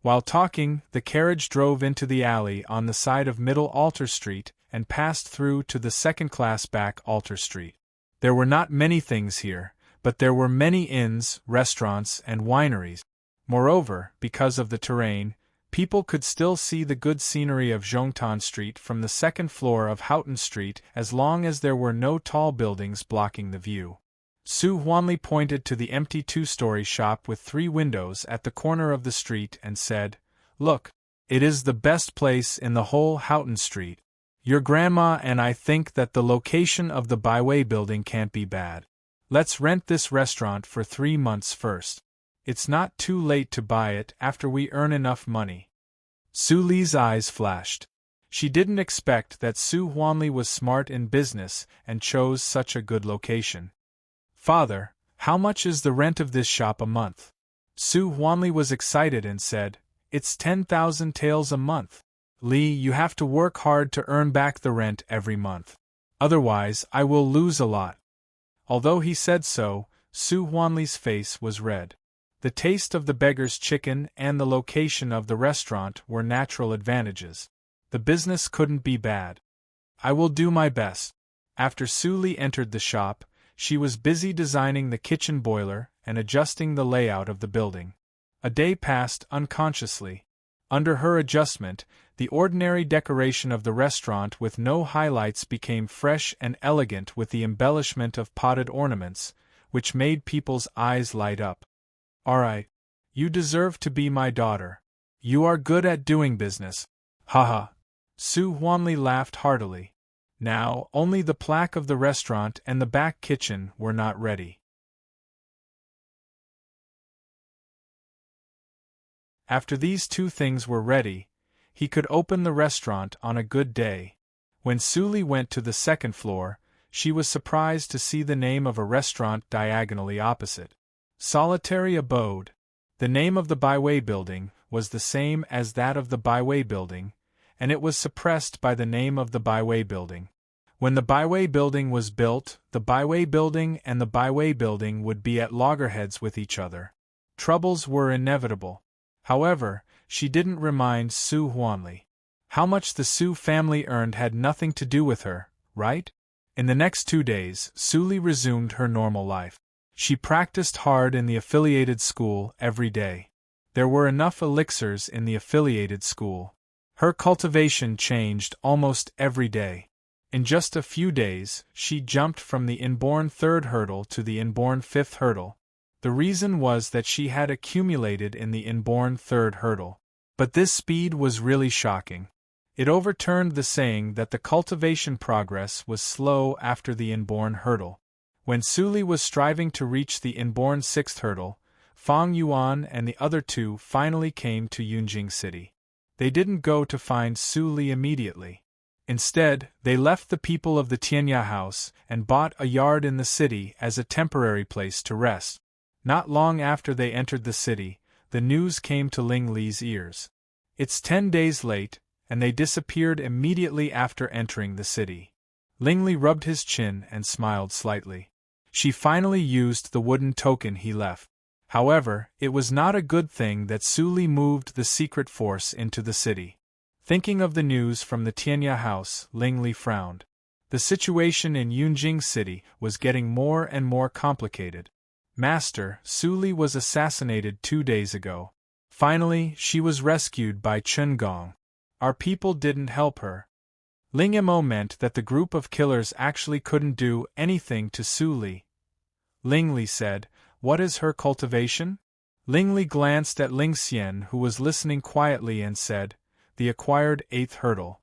A: While talking, the carriage drove into the alley on the side of Middle Altar Street and passed through to the second-class back Altar Street. There were not many things here, but there were many inns, restaurants, and wineries. Moreover, because of the terrain, people could still see the good scenery of Zhongtan Street from the second floor of Houghton Street as long as there were no tall buildings blocking the view. Su Huanli pointed to the empty two-story shop with 3 windows at the corner of the street and said, "Look, it is the best place in the whole Houghton Street. Your grandma and I think that the location of the Baiwei building can't be bad. Let's rent this restaurant for 3 months first. It's not too late to buy it after we earn enough money." Su Li's eyes flashed. She didn't expect that Su Huanli was smart in business and chose such a good location. "Father, how much is the rent of this shop a month?" Su Huanli was excited and said, "It's 10,000 taels a month. Li, you have to work hard to earn back the rent every month. Otherwise, I will lose a lot." Although he said so, Su Huanli's face was red. The taste of the beggar's chicken and the location of the restaurant were natural advantages. The business couldn't be bad. "I will do my best." After Su Li entered the shop, she was busy designing the kitchen boiler and adjusting the layout of the building. A day passed unconsciously. Under her adjustment, the ordinary decoration of the restaurant with no highlights became fresh and elegant with the embellishment of potted ornaments, which made people's eyes light up. "All right. You deserve to be my daughter. You are good at doing business. Haha." Su Huanli laughed heartily. Now, only the plaque of the restaurant and the back kitchen were not ready. After these two things were ready, he could open the restaurant on a good day. When Suli went to the second floor, she was surprised to see the name of a restaurant diagonally opposite. Solitary Abode. The name of the Byway building was the same as that of the Byway building, and it was suppressed by the name of the Byway building. When the Byway building was built, the Byway building and the Byway building would be at loggerheads with each other. Troubles were inevitable. However, she didn't remind Su Huanli. How much the Su family earned had nothing to do with her, right? In the next 2 days, Suli resumed her normal life. She practiced hard in the affiliated school every day. There were enough elixirs in the affiliated school. Her cultivation changed almost every day. In just a few days, she jumped from the inborn third hurdle to the inborn fifth hurdle. The reason was that she had accumulated in the inborn third hurdle. But this speed was really shocking. It overturned the saying that the cultivation progress was slow after the inborn hurdle. When Suli was striving to reach the inborn sixth hurdle, Fang Yuan and the other two finally came to Yunjing City. They didn't go to find Suli immediately. Instead, they left the people of the Tianya house and bought a yard in the city as a temporary place to rest. Not long after they entered the city, the news came to Ling Li's ears. It's 10 days late, and they disappeared immediately after entering the city. Ling Li rubbed his chin and smiled slightly. She finally used the wooden token he left. However, it was not a good thing that Suli moved the secret force into the city. Thinking of the news from the Tianya house, Ling Li frowned. The situation in Yunjing City was getting more and more complicated. Master, Suli was assassinated 2 days ago. Finally, she was rescued by Chen Gong. Our people didn't help her. Ling Mo meant that the group of killers actually couldn't do anything to Suli. Ling Li said, "What is her cultivation?" Ling Li glanced at Ling Xian, who was listening quietly, and said, "The acquired 8th hurdle."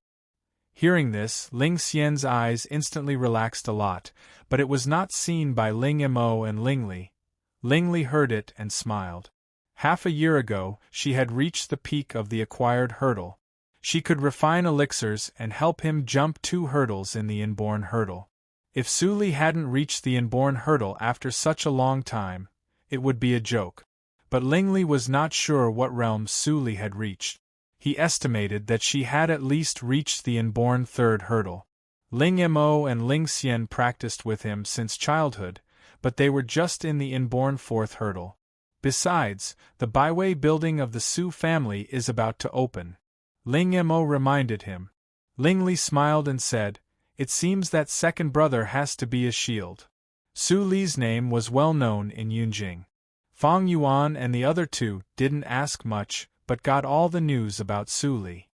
A: Hearing this, Ling Xian's eyes instantly relaxed a lot, but it was not seen by Ling Mo and Ling Li. Ling Li heard it and smiled. Half a year ago, she had reached the peak of the acquired hurdle. She could refine elixirs and help him jump 2 hurdles in the inborn hurdle. If Suli hadn't reached the inborn hurdle after such a long time, it would be a joke. But Ling Li was not sure what realm Suli had reached. He estimated that she had at least reached the inborn third hurdle. Ling Mo and Ling Xian practiced with him since childhood, but they were just in the inborn fourth hurdle. Besides, the Byway building of the Su family is about to open. Ling Mo reminded him. Ling Li smiled and said, "It seems that second brother has to be a shield." Su Li's name was well known in Yunjing. Fang Yuan and the other two didn't ask much, but got all the news about Su Li.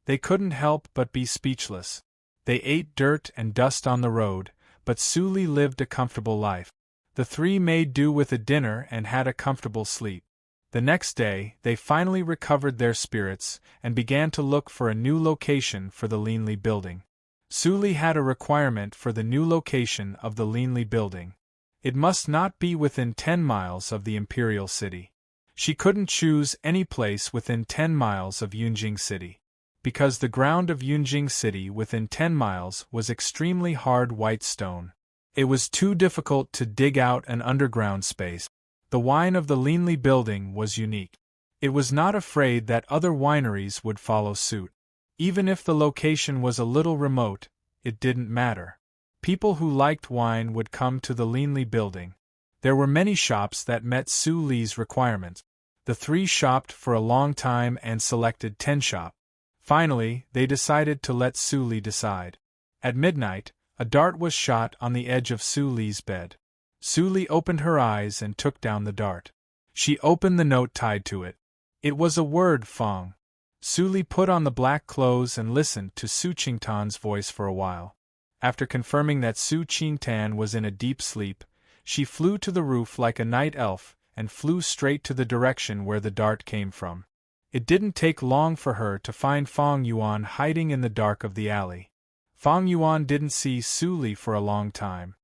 A: They couldn't help but be speechless. They ate dirt and dust on the road, but Su Li lived a comfortable life. The three made do with a dinner and had a comfortable sleep. The next day, they finally recovered their spirits and began to look for a new location for the Linli building. Su Li had a requirement for the new location of the Linli building. It must not be within 10 miles of the imperial city. She couldn't choose any place within 10 miles of Yunjing City, because the ground of Yunjing City within 10 miles was extremely hard white stone. It was too difficult to dig out an underground space. The wine of the Linli building was unique. It was not afraid that other wineries would follow suit. Even if the location was a little remote, it didn't matter. People who liked wine would come to the Linli building. There were many shops that met Su Li's requirements. The three shopped for a long time and selected 10 shops. Finally, they decided to let Su Li decide. At midnight, a dart was shot on the edge of Su Li's bed. Su Li opened her eyes and took down the dart. She opened the note tied to it. It was a word, Fang. Su Li put on the black clothes and listened to Su Qingtan's voice for a while. After confirming that Su Qingtan was in a deep sleep, she flew to the roof like a night elf and flew straight to the direction where the dart came from. It didn't take long for her to find Fang Yuan hiding in the dark of the alley. Fang Yuan didn't see Su Li for a long time.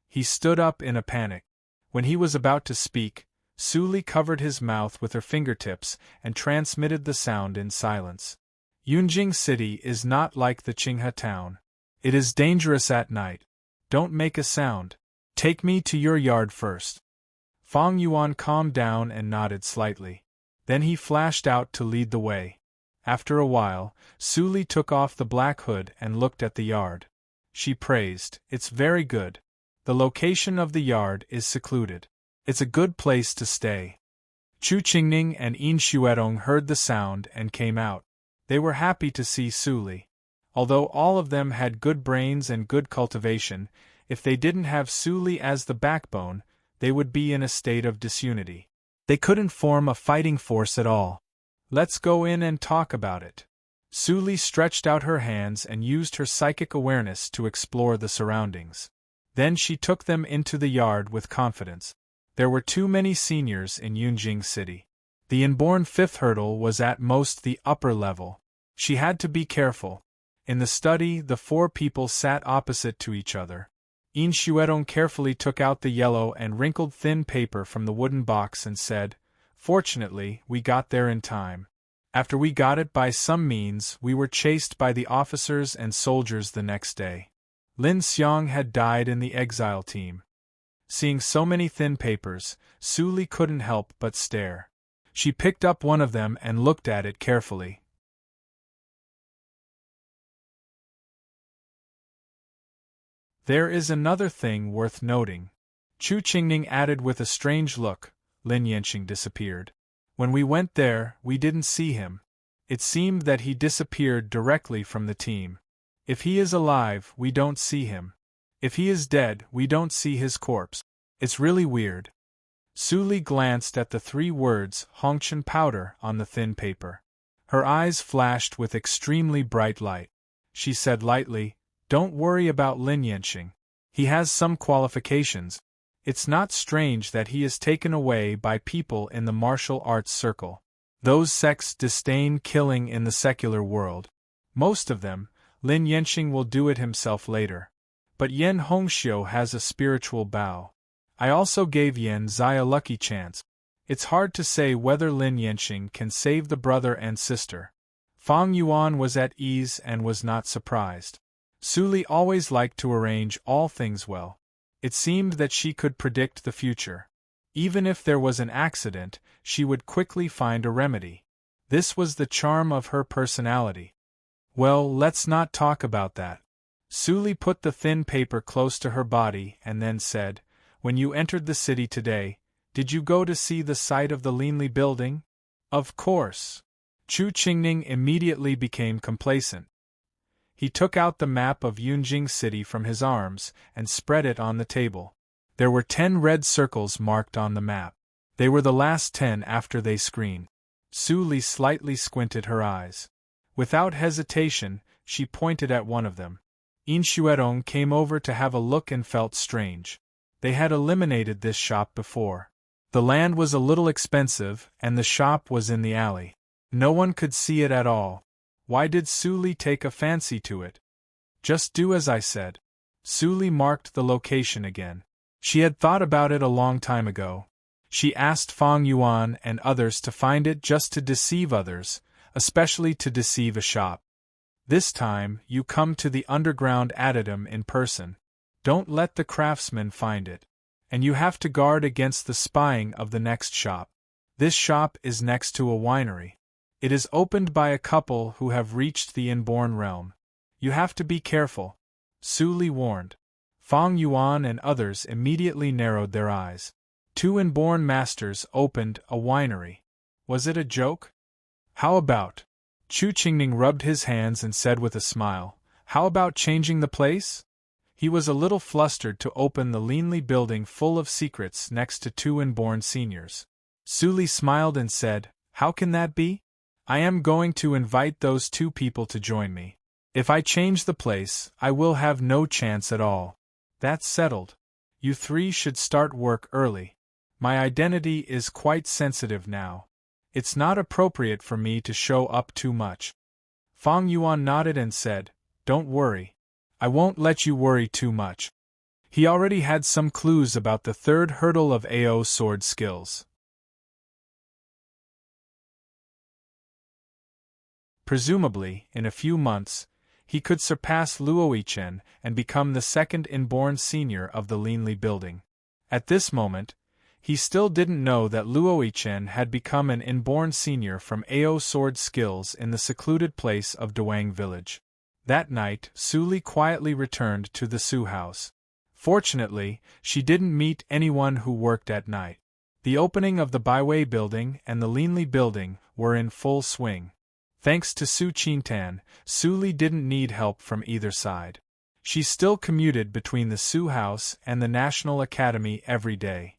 A: He stood up in a panic. When he was about to speak, Su Li covered his mouth with her fingertips and transmitted the sound in silence. Yunjing City is not like the Qinghe town. It is dangerous at night. Don't make a sound. Take me to your yard first. Fang Yuan calmed down and nodded slightly. Then he flashed out to lead the way. After a while, Su Li took off the black hood and looked at the yard. She praised, "It's very good. The location of the yard is secluded. It's a good place to stay." Chu Qingning and Yin Xuerong heard the sound and came out. They were happy to see Su Li. Although all of them had good brains and good cultivation, if they didn't have Su Li as the backbone, they would be in a state of disunity. They couldn't form a fighting force at all. "Let's go in and talk about it." Su Li stretched out her hands and used her psychic awareness to explore the surroundings. Then she took them into the yard with confidence. There were too many seniors in Yunjing City. The inborn fifth hurdle was at most the upper level. She had to be careful. In the study, the four people sat opposite to each other. Yin Xuerong carefully took out the yellow and wrinkled thin paper from the wooden box and said, "Fortunately, we got there in time. After we got it by some means, we were chased by the officers and soldiers the next day. Lin Xiang had died in the exile team." Seeing so many thin papers, Su Li couldn't help but stare. She picked up one of them and looked at it carefully. "There is another thing worth noting," Chu Qingning added with a strange look. "Lin Yanqing disappeared. When we went there, we didn't see him. It seemed that he disappeared directly from the team. If he is alive, we don't see him. If he is dead, we don't see his corpse. It's really weird." Su Li glanced at the 3 words Hongchen powder on the thin paper. Her eyes flashed with extremely bright light. She said lightly, "Don't worry about Lin Yanqing. He has some qualifications. It's not strange that he is taken away by people in the martial arts circle. Those sects disdain killing in the secular world. Most of them, Lin Yanqing will do it himself later. But Yan Hongxiu has a spiritual bow. I also gave Yan Zai a lucky chance. It's hard to say whether Lin Yanqing can save the brother and sister." Fang Yuan was at ease and was not surprised. Su Li always liked to arrange all things well. It seemed that she could predict the future. Even if there was an accident, she would quickly find a remedy. This was the charm of her personality. "Well, let's not talk about that." Su Li put the thin paper close to her body and then said, "When you entered the city today, did you go to see the site of the Linli building?" "Of course." Chu Qingning immediately became complacent. He took out the map of Yunjing City from his arms and spread it on the table. There were 10 red circles marked on the map. They were the last 10 after they screened. Su Li slightly squinted her eyes. Without hesitation, she pointed at one of them. Yin Xuerong came over to have a look and felt strange. They had eliminated this shop before. The land was a little expensive, and the shop was in the alley. No one could see it at all. Why did Su Li take a fancy to it? "Just do as I said." Su Li marked the location again. She had thought about it a long time ago. She asked Fang Yuan and others to find it just to deceive others, especially to deceive a shop. This time, you come to the underground addendum in person. Don't let the craftsman find it. And you have to guard against the spying of the next shop. This shop is next to a winery. It is opened by a couple who have reached the inborn realm. You have to be careful, Su Li warned. Fang Yuan and others immediately narrowed their eyes. 2 inborn masters opened a winery. Was it a joke? How about? Chu Qingning rubbed his hands and said with a smile, "How about changing the place?" He was a little flustered to open the Linli building full of secrets next to 2 inborn seniors. Su Li smiled and said, "How can that be? I am going to invite those 2 people to join me. If I change the place, I will have no chance at all." "That's settled. You 3 should start work early. My identity is quite sensitive now. It's not appropriate for me to show up too much. Fang Yuan nodded and said, Don't worry. I won't let you worry too much. He already had some clues about the third hurdle of AO sword skills. Presumably, in a few months, he could surpass Luoichen and become the second inborn senior of the Linli building. At this moment, he still didn't know that Luoichen had become an inborn senior from AO sword skills in the secluded place of Dawang village. That night, Su Li quietly returned to the Su house. Fortunately, she didn't meet anyone who worked at night. The opening of the Baiwei building and the Linli building were in full swing. Thanks to Su Qingtan, Su Li didn't need help from either side. She still commuted between the Su house and the National Academy every day.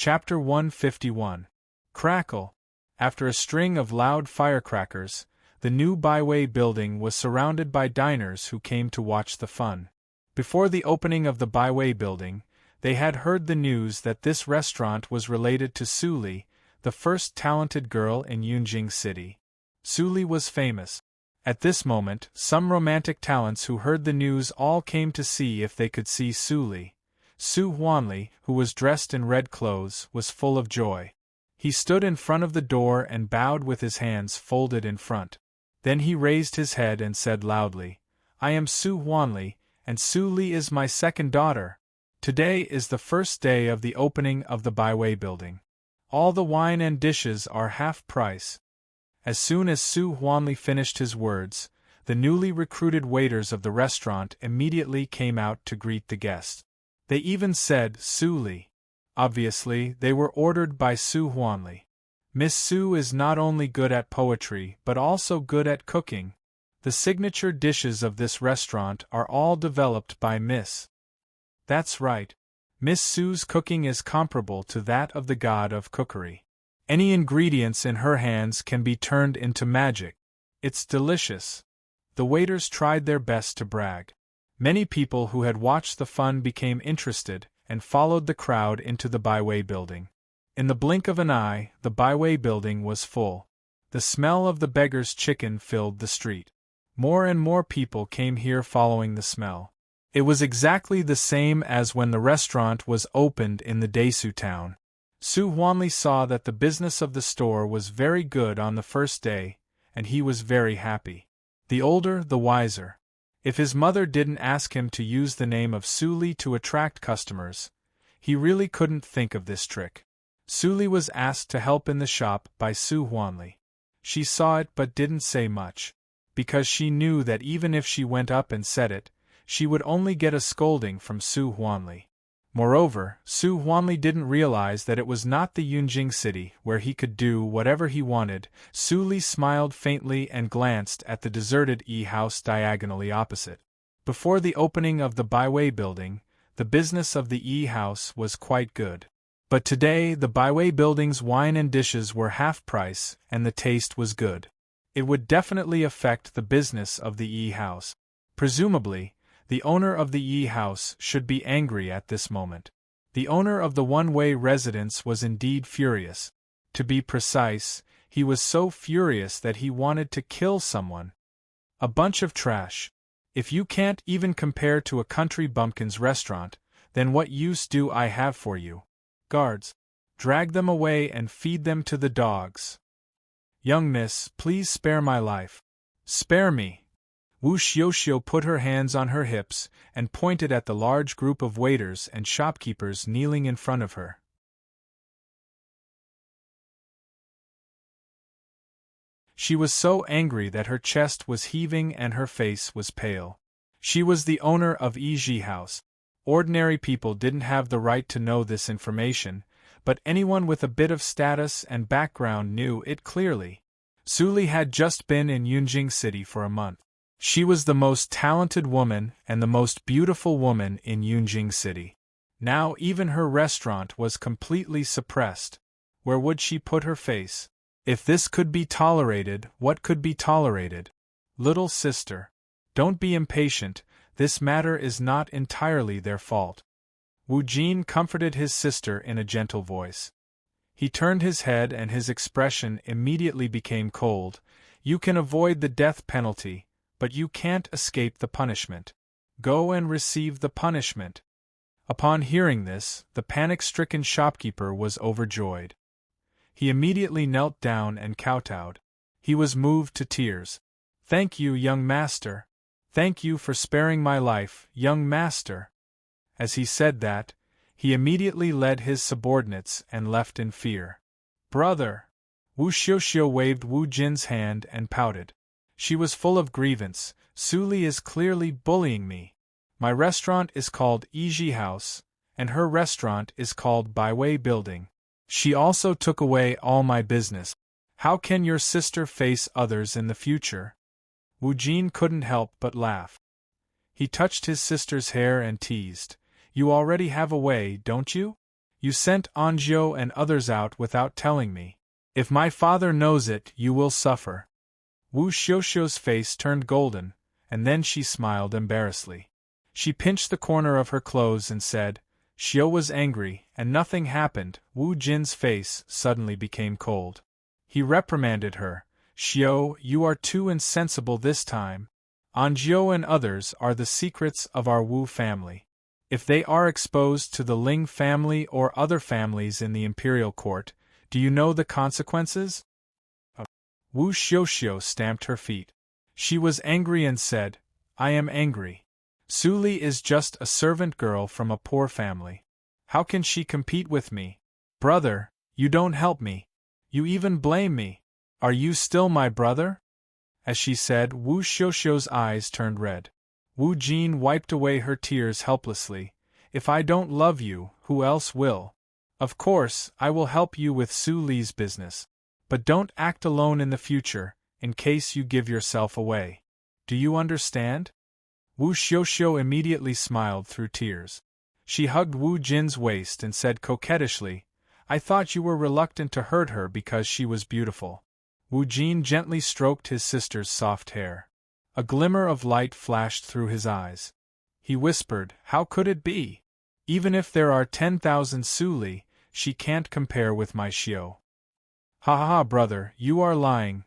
A: Chapter 151. Crackle. After a string of loud firecrackers, the new Baiwei building was surrounded by diners who came to watch the fun. Before the opening of the Baiwei building, they had heard the news that this restaurant was related to Su Li, the first talented girl in Yunjing City. Su Li was famous. At this moment, some romantic talents who heard the news all came to see if they could see Su Li. Su Huanli, who was dressed in red clothes, was full of joy. He stood in front of the door and bowed with his hands folded in front. Then he raised his head and said loudly, I am Su Huanli, and Su Li is my second daughter. Today is the first day of the opening of the Baiwei building. All the wine and dishes are half price. As soon as Su Huanli finished his words, the newly recruited waiters of the restaurant immediately came out to greet the guests. They even said Su Li. Obviously, they were ordered by Su Huanli. Miss Su is not only good at poetry but also good at cooking. The signature dishes of this restaurant are all developed by Miss. That's right. Miss Su's cooking is comparable to that of the god of cookery. Any ingredients in her hands can be turned into magic. It's delicious. The waiters tried their best to brag. Many people who had watched the fun became interested and followed the crowd into the Baiwei building. In the blink of an eye, the Baiwei building was full. The smell of the beggar's chicken filled the street. More and more people came here following the smell. It was exactly the same as when the restaurant was opened in the Desu town. Su Huanli saw that the business of the store was very good on the first day, and he was very happy. The older, the wiser. If his mother didn't ask him to use the name of Su Li to attract customers, he really couldn't think of this trick. Su Li was asked to help in the shop by Su Huanli. She saw it but didn't say much, because she knew that even if she went up and said it, she would only get a scolding from Su Huanli. Moreover, Su Huanli didn't realize that it was not the Yunjing city where he could do whatever he wanted. Su Li smiled faintly and glanced at the deserted house diagonally opposite. Before the opening of the Baiwei building, the business of the house was quite good. But today the Baiwei building's wine and dishes were half price and the taste was good. It would definitely affect the business of the house. Presumably, the owner of the house should be angry at this moment. The owner of the one-way residence was indeed furious. To be precise, he was so furious that he wanted to kill someone. A bunch of trash. If you can't even compare to a country bumpkin's restaurant, then what use do I have for you? Guards, drag them away and feed them to the dogs. Young miss, please spare my life. Spare me. Wu Xiuxiu put her hands on her hips and pointed at the large group of waiters and shopkeepers kneeling in front of her. She was so angry that her chest was heaving and her face was pale. She was the owner of Yiji House. Ordinary people didn't have the right to know this information, but anyone with a bit of status and background knew it clearly. Su Li had just been in Yunjing City for a month. She was the most talented woman and the most beautiful woman in Yunjing City. Now even her restaurant was completely suppressed. Where would she put her face? If this could be tolerated, what could be tolerated? Little sister, don't be impatient, this matter is not entirely their fault. Wu Jin comforted his sister in a gentle voice. He turned his head and his expression immediately became cold. You can avoid the death penalty, but you can't escape the punishment. Go and receive the punishment. Upon hearing this, the panic-stricken shopkeeper was overjoyed. He immediately knelt down and kowtowed. He was moved to tears. Thank you, young master. Thank you for sparing my life, young master. As he said that, he immediately led his subordinates and left in fear. Brother! Wu Xiuxiu waved Wu Jin's hand and pouted. She was full of grievance. Su Li is clearly bullying me. My restaurant is called Yiji House, and her restaurant is called Baiwei Building. She also took away all my business. How can your sister face others in the future? Wu Jin couldn't help but laugh. He touched his sister's hair and teased. You already have a way, don't you? You sent Anzhou and others out without telling me. If my father knows it, you will suffer. Wu Xiuxiu's face turned golden, and then she smiled embarrassedly. She pinched the corner of her clothes and said, Xiu was angry, and nothing happened. Wu Jin's face suddenly became cold. He reprimanded her. Xiu, you are too insensible this time. Anzhou and others are the secrets of our Wu family. If they are exposed to the Ling family or other families in the imperial court, do you know the consequences? Wu Xiuxiu stamped her feet. She was angry and said, I am angry. Su Li is just a servant girl from a poor family. How can she compete with me? Brother, you don't help me. You even blame me. Are you still my brother? As she said, Wu Xiuxiu's eyes turned red. Wu Jin wiped away her tears helplessly. If I don't love you, who else will? Of course, I will help you with Su Li's business. But don't act alone in the future, in case you give yourself away. Do you understand? Wu Xiuxiu immediately smiled through tears. She hugged Wu Jin's waist and said coquettishly, I thought you were reluctant to hurt her because she was beautiful. Wu Jin gently stroked his sister's soft hair. A glimmer of light flashed through his eyes. He whispered, How could it be? Even if there are 10,000 Su Li, she can't compare with my Xiu. Ha ha ha, brother, you are lying.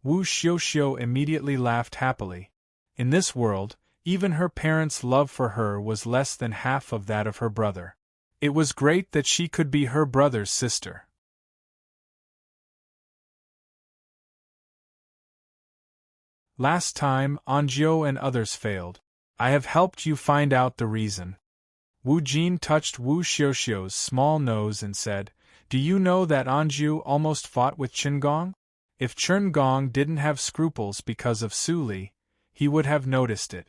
A: Wu Xiuxiu immediately laughed happily. In this world, even her parents' love for her was less than half of that of her brother. It was great that she could be her brother's sister. Last time, Anzhou and others failed. I have helped you find out the reason. Wu Jin touched Wu Xiuxiu's small nose and said, Do you know that Anzhou almost fought with Qingong? If Qingong didn't have scruples because of Su Li, he would have noticed it.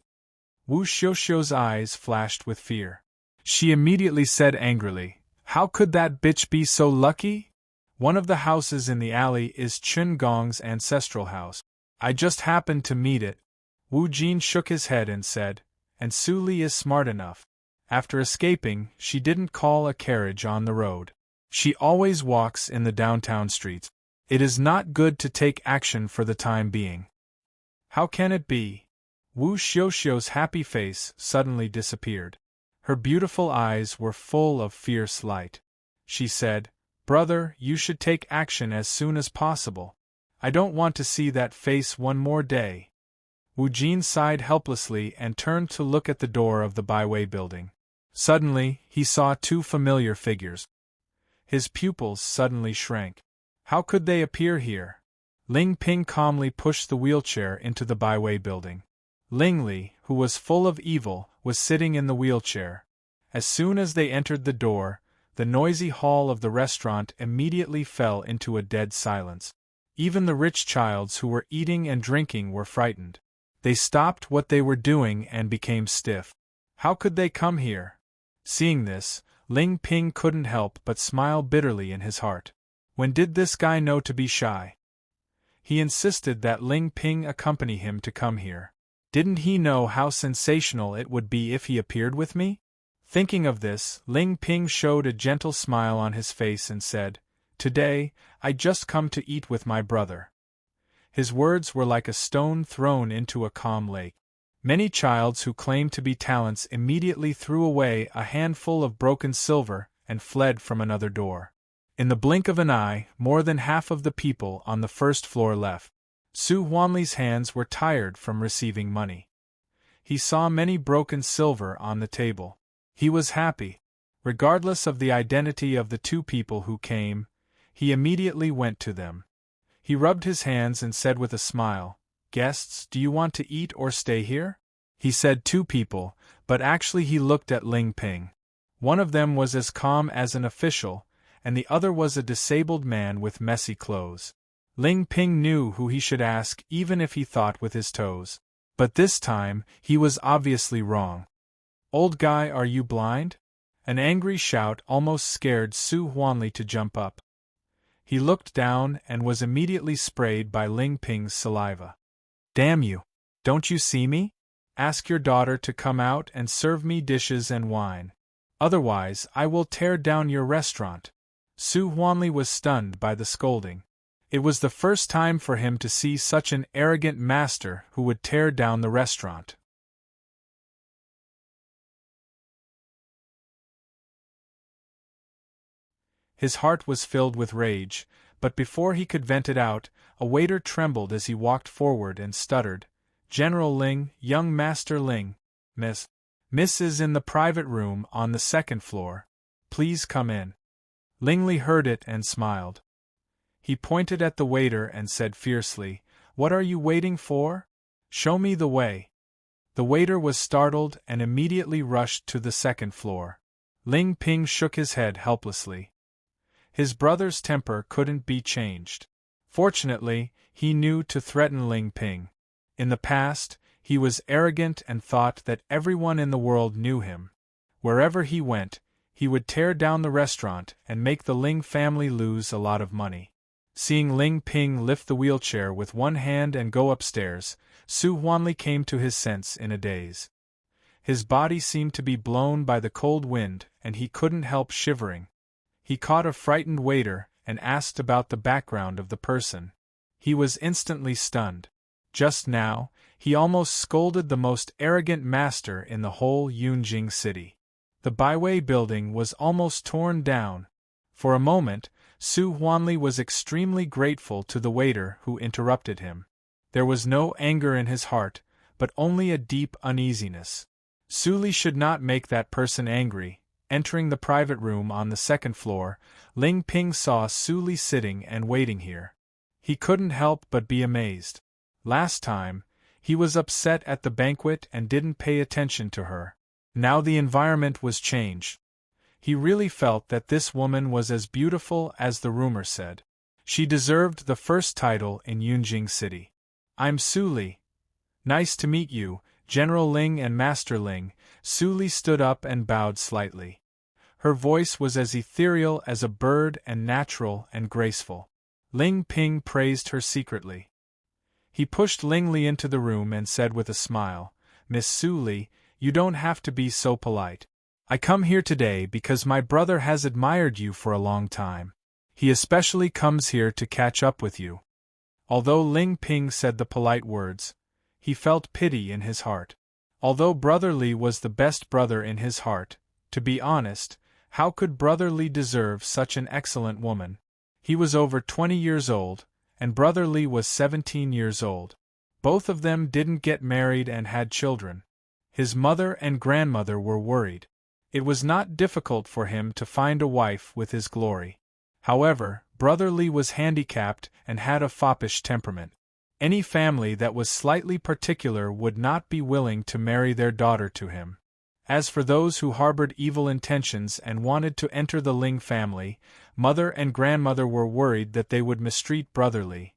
A: Wu Xiuxiu's eyes flashed with fear. She immediately said angrily, How could that bitch be so lucky? One of the houses in the alley is Qingong's ancestral house. I just happened to meet it. Wu Jin shook his head and said, And Su Li is smart enough. After escaping, she didn't call a carriage on the road. She always walks in the downtown streets. It is not good to take action for the time being. How can it be? Wu Xiuxiu's happy face suddenly disappeared. Her beautiful eyes were full of fierce light. She said, Brother, you should take action as soon as possible. I don't want to see that face one more day. Wu Jin sighed helplessly and turned to look at the door of the Baiwei building. Suddenly, he saw two familiar figures. His pupils suddenly shrank. How could they appear here? Ling Ping calmly pushed the wheelchair into the Baiwei building. Ling Li, who was full of evil, was sitting in the wheelchair. As soon as they entered the door, the noisy hall of the restaurant immediately fell into a dead silence. Even the rich childs who were eating and drinking were frightened. They stopped what they were doing and became stiff. How could they come here? Seeing this, Ling Ping couldn't help but smile bitterly in his heart. When did this guy know to be shy? He insisted that Ling Ping accompany him to come here. Didn't he know how sensational it would be if he appeared with me? Thinking of this, Ling Ping showed a gentle smile on his face and said, Today, I just come to eat with my brother." His words were like a stone thrown into a calm lake. Many childs who claimed to be talents immediately threw away a handful of broken silver and fled from another door. In the blink of an eye, more than half of the people on the first floor left. Su Huanli's hands were tired from receiving money. He saw many broken silver on the table. He was happy. Regardless of the identity of the two people who came, he immediately went to them. He rubbed his hands and said with a smile, "Guests, do you want to eat or stay here?" He said two people, but actually he looked at Ling Ping. One of them was as calm as an official, and the other was a disabled man with messy clothes. Ling Ping knew who he should ask even if he thought with his toes. But this time, he was obviously wrong. "Old guy, are you blind?" An angry shout almost scared Su Huanli to jump up. He looked down and was immediately sprayed by Ling Ping's saliva. "Damn you! Don't you see me? Ask your daughter to come out and serve me dishes and wine. Otherwise, I will tear down your restaurant." Su Huanli was stunned by the scolding. It was the first time for him to see such an arrogant master who would tear down the restaurant. His heart was filled with rage, but before he could vent it out, a waiter trembled as he walked forward and stuttered, "General Ling, young Master Ling, Miss is in the private room on the second floor. Please come in." Ling Li heard it and smiled. He pointed at the waiter and said fiercely, "What are you waiting for? Show me the way." The waiter was startled and immediately rushed to the second floor. Ling Ping shook his head helplessly. His brother's temper couldn't be changed. Fortunately, he knew to threaten Ling Ping. In the past, he was arrogant and thought that everyone in the world knew him. Wherever he went, he would tear down the restaurant and make the Ling family lose a lot of money. Seeing Ling Ping lift the wheelchair with one hand and go upstairs, Su Huanli came to his sense in a daze. His body seemed to be blown by the cold wind, and he couldn't help shivering. He caught a frightened waiter and asked about the background of the person. He was instantly stunned. Just now, he almost scolded the most arrogant master in the whole Yunjing city. The Baiwei building was almost torn down. For a moment, Su Huanli was extremely grateful to the waiter who interrupted him. There was no anger in his heart, but only a deep uneasiness. Su Li should not make that person angry. Entering the private room on the second floor, Ling Ping saw Su Li sitting and waiting here. He couldn't help but be amazed. Last time, he was upset at the banquet and didn't pay attention to her. Now the environment was changed. He really felt that this woman was as beautiful as the rumor said. She deserved the first title in Yunjing City. "I'm Su Li. Nice to meet you, General Ling and Master Ling." Su Li stood up and bowed slightly. Her voice was as ethereal as a bird and natural and graceful. Ling Ping praised her secretly. He pushed Ling Li into the room and said with a smile, "Miss Su Li, you don't have to be so polite. I come here today because my brother has admired you for a long time. He especially comes here to catch up with you." Although Ling Ping said the polite words, he felt pity in his heart. Although Brother Li was the best brother in his heart, to be honest, how could Brother Li deserve such an excellent woman? He was over 20 years old, and Brother Li was 17 years old. Both of them didn't get married and had children. His mother and grandmother were worried. It was not difficult for him to find a wife with his glory. However, Brother Li was handicapped and had a foppish temperament. Any family that was slightly particular would not be willing to marry their daughter to him. As for those who harbored evil intentions and wanted to enter the Ling family, mother and grandmother were worried that they would mistreat Brother Li.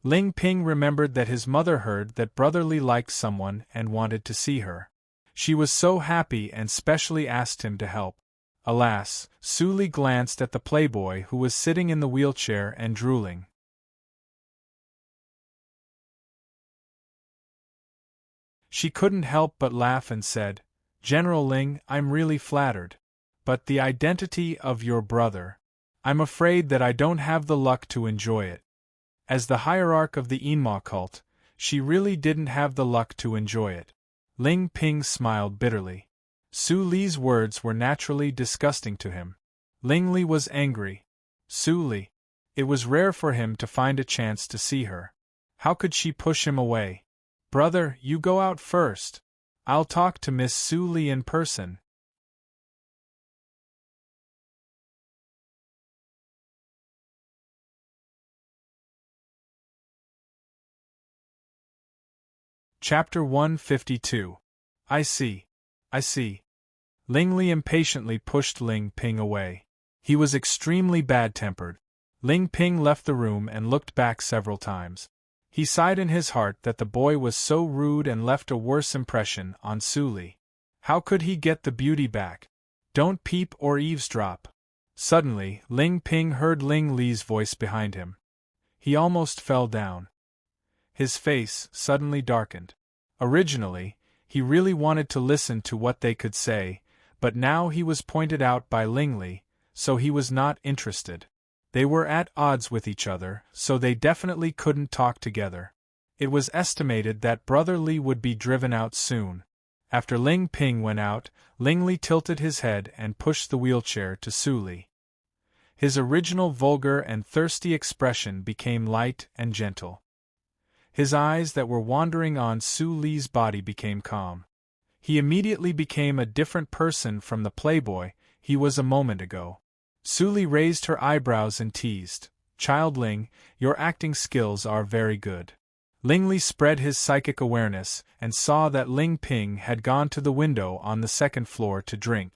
A: Ling Ping remembered that his mother heard that Brother Li liked someone and wanted to see her. She was so happy and specially asked him to help. Alas, Su Li glanced at the playboy who was sitting in the wheelchair and drooling. She couldn't help but laugh and said, "General Ling, I'm really flattered. But the identity of your brother." I'm afraid that I don't have the luck to enjoy it. As the hierarch of the Enma cult, she really didn't have the luck to enjoy it. Ling Ping smiled bitterly. Su Li's words were naturally disgusting to him. Ling Li was angry. Su Li. It was rare for him to find a chance to see her. How could she push him away? Brother, you go out first. I'll talk to Miss Su Li in person. Chapter 152. I see. I see. Ling Li impatiently pushed Ling Ping away. He was extremely bad-tempered. Ling Ping left the room and looked back several times. He sighed in his heart that the boy was so rude and left a worse impression on Su Li. How could he get the beauty back? Don't peep or eavesdrop. Suddenly, Ling Ping heard Ling Li's voice behind him. He almost fell down. His face suddenly darkened. Originally, he really wanted to listen to what they could say, but now he was pointed out by Ling Li, so he was not interested. They were at odds with each other, so they definitely couldn't talk together. It was estimated that Brother Li would be driven out soon. After Ling Ping went out, Ling Li tilted his head and pushed the wheelchair to Su Li. His original vulgar and thirsty expression became light and gentle. His eyes that were wandering on Su Li's body became calm. He immediately became a different person from the playboy he was a moment ago. Su Li raised her eyebrows and teased, "Child Ling, your acting skills are very good." Ling Li spread his psychic awareness and saw that Ling Ping had gone to the window on the second floor to drink.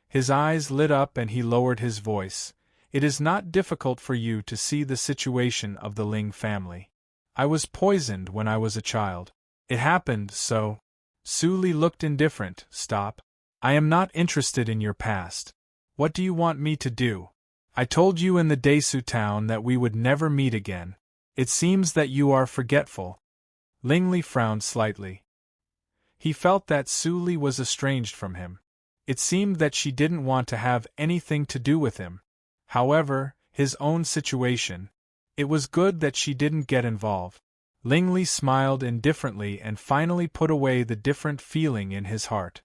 A: His eyes lit up and he lowered his voice. "It is not difficult for you to see the situation of the Ling family. I was poisoned when I was a child. It happened, so." Su Li looked indifferent. "Stop. I am not interested in your past. What do you want me to do? I told you in the Desu town that we would never meet again. It seems that you are forgetful." Ling Li frowned slightly. He felt that Su Li was estranged from him. It seemed that she didn't want to have anything to do with him. However, his own situation. It was good that she didn't get involved. Ling Li smiled indifferently and finally put away the different feeling in his heart.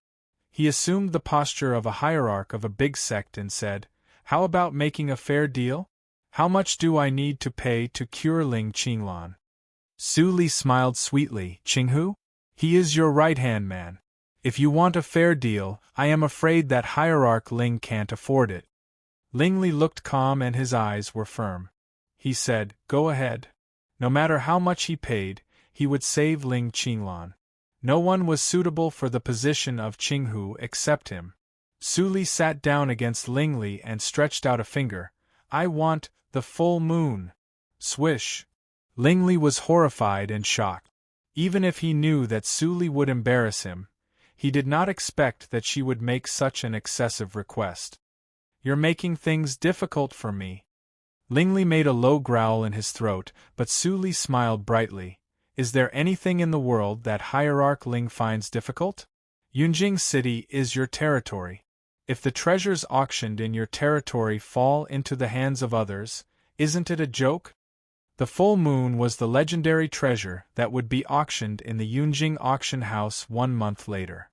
A: He assumed the posture of a hierarch of a big sect and said, "How about making a fair deal? How much do I need to pay to cure Ling Qinglan?" Su Li smiled sweetly. "Qinghu? He is your right-hand man. If you want a fair deal, I am afraid that hierarch Ling can't afford it." Ling Li looked calm and his eyes were firm. He said, "Go ahead." No matter how much he paid, he would save Ling Qinglan. No one was suitable for the position of Qinghu except him. Su Li sat down against Ling Li and stretched out a finger. "I want the full moon." Swish! Ling Li was horrified and shocked. Even if he knew that Su Li would embarrass him, he did not expect that she would make such an excessive request. "You're making things difficult for me." Ling Li made a low growl in his throat, but Su Li smiled brightly. "Is there anything in the world that Hierarch Ling finds difficult? Yunjing City is your territory. If the treasures auctioned in your territory fall into the hands of others, isn't it a joke?" The full moon was the legendary treasure that would be auctioned in the Yunjing auction house 1 month later.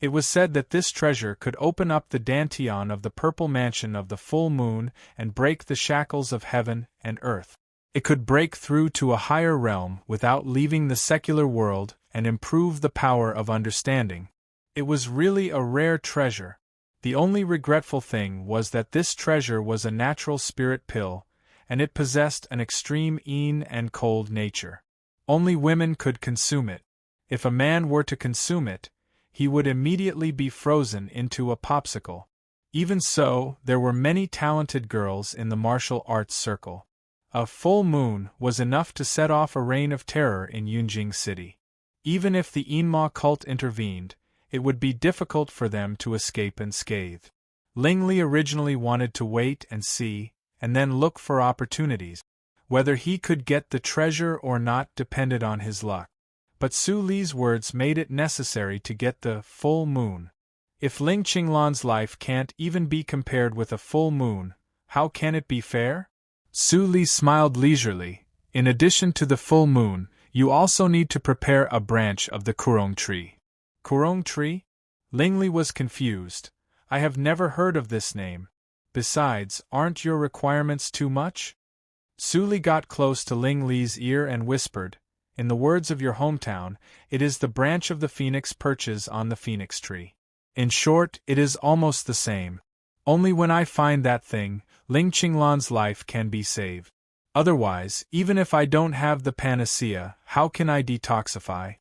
A: It was said that this treasure could open up the dantian of the purple mansion of the full moon and break the shackles of heaven and earth. It could break through to a higher realm without leaving the secular world and improve the power of understanding. It was really a rare treasure. The only regretful thing was that this treasure was a natural spirit pill, and it possessed an extreme yin and cold nature. Only women could consume it. If a man were to consume it, he would immediately be frozen into a popsicle. Even so, there were many talented girls in the martial arts circle. A full moon was enough to set off a reign of terror in Yunjing City. Even if the Inma cult intervened, it would be difficult for them to escape unscathed. Ling Li originally wanted to wait and see, and then look for opportunities. Whether he could get the treasure or not depended on his luck. But Su Li's words made it necessary to get the full moon. If Ling Qinglan's life can't even be compared with a full moon, how can it be fair? Su Li smiled leisurely. In addition to the full moon, you also need to prepare a branch of the Kurong tree. Kurong tree? Ling Li was confused. I have never heard of this name. Besides, aren't your requirements too much? Su Li got close to Ling Li's ear and whispered, in the words of your hometown, it is the branch of the phoenix perches on the phoenix tree. In short, it is almost the same. Only when I find that thing, Ling Qinglan's life can be saved. Otherwise, even if I don't have the panacea, how can I detoxify?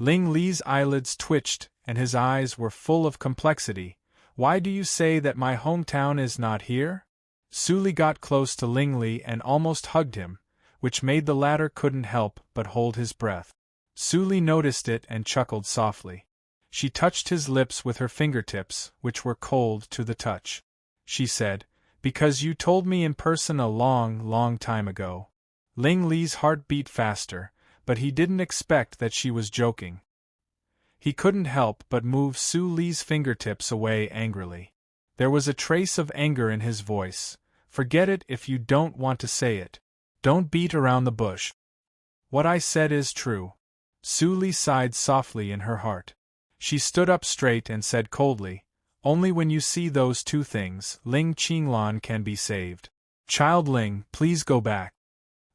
A: Ling Li's eyelids twitched, and his eyes were full of complexity. Why do you say that my hometown is not here? Su Li got close to Ling Li and almost hugged him, which made the latter couldn't help but hold his breath. Su Li noticed it and chuckled softly. She touched his lips with her fingertips, which were cold to the touch. She said, because you told me in person a long, long time ago. Ling Li's heart beat faster, but he didn't expect that she was joking. He couldn't help but move Su Li's fingertips away angrily. There was a trace of anger in his voice. Forget it if you don't want to say it. Don't beat around the bush. What I said is true. Su Li sighed softly in her heart. She stood up straight and said coldly, only when you see those two things, Ling Qinglan can be saved. Child Ling, please go back.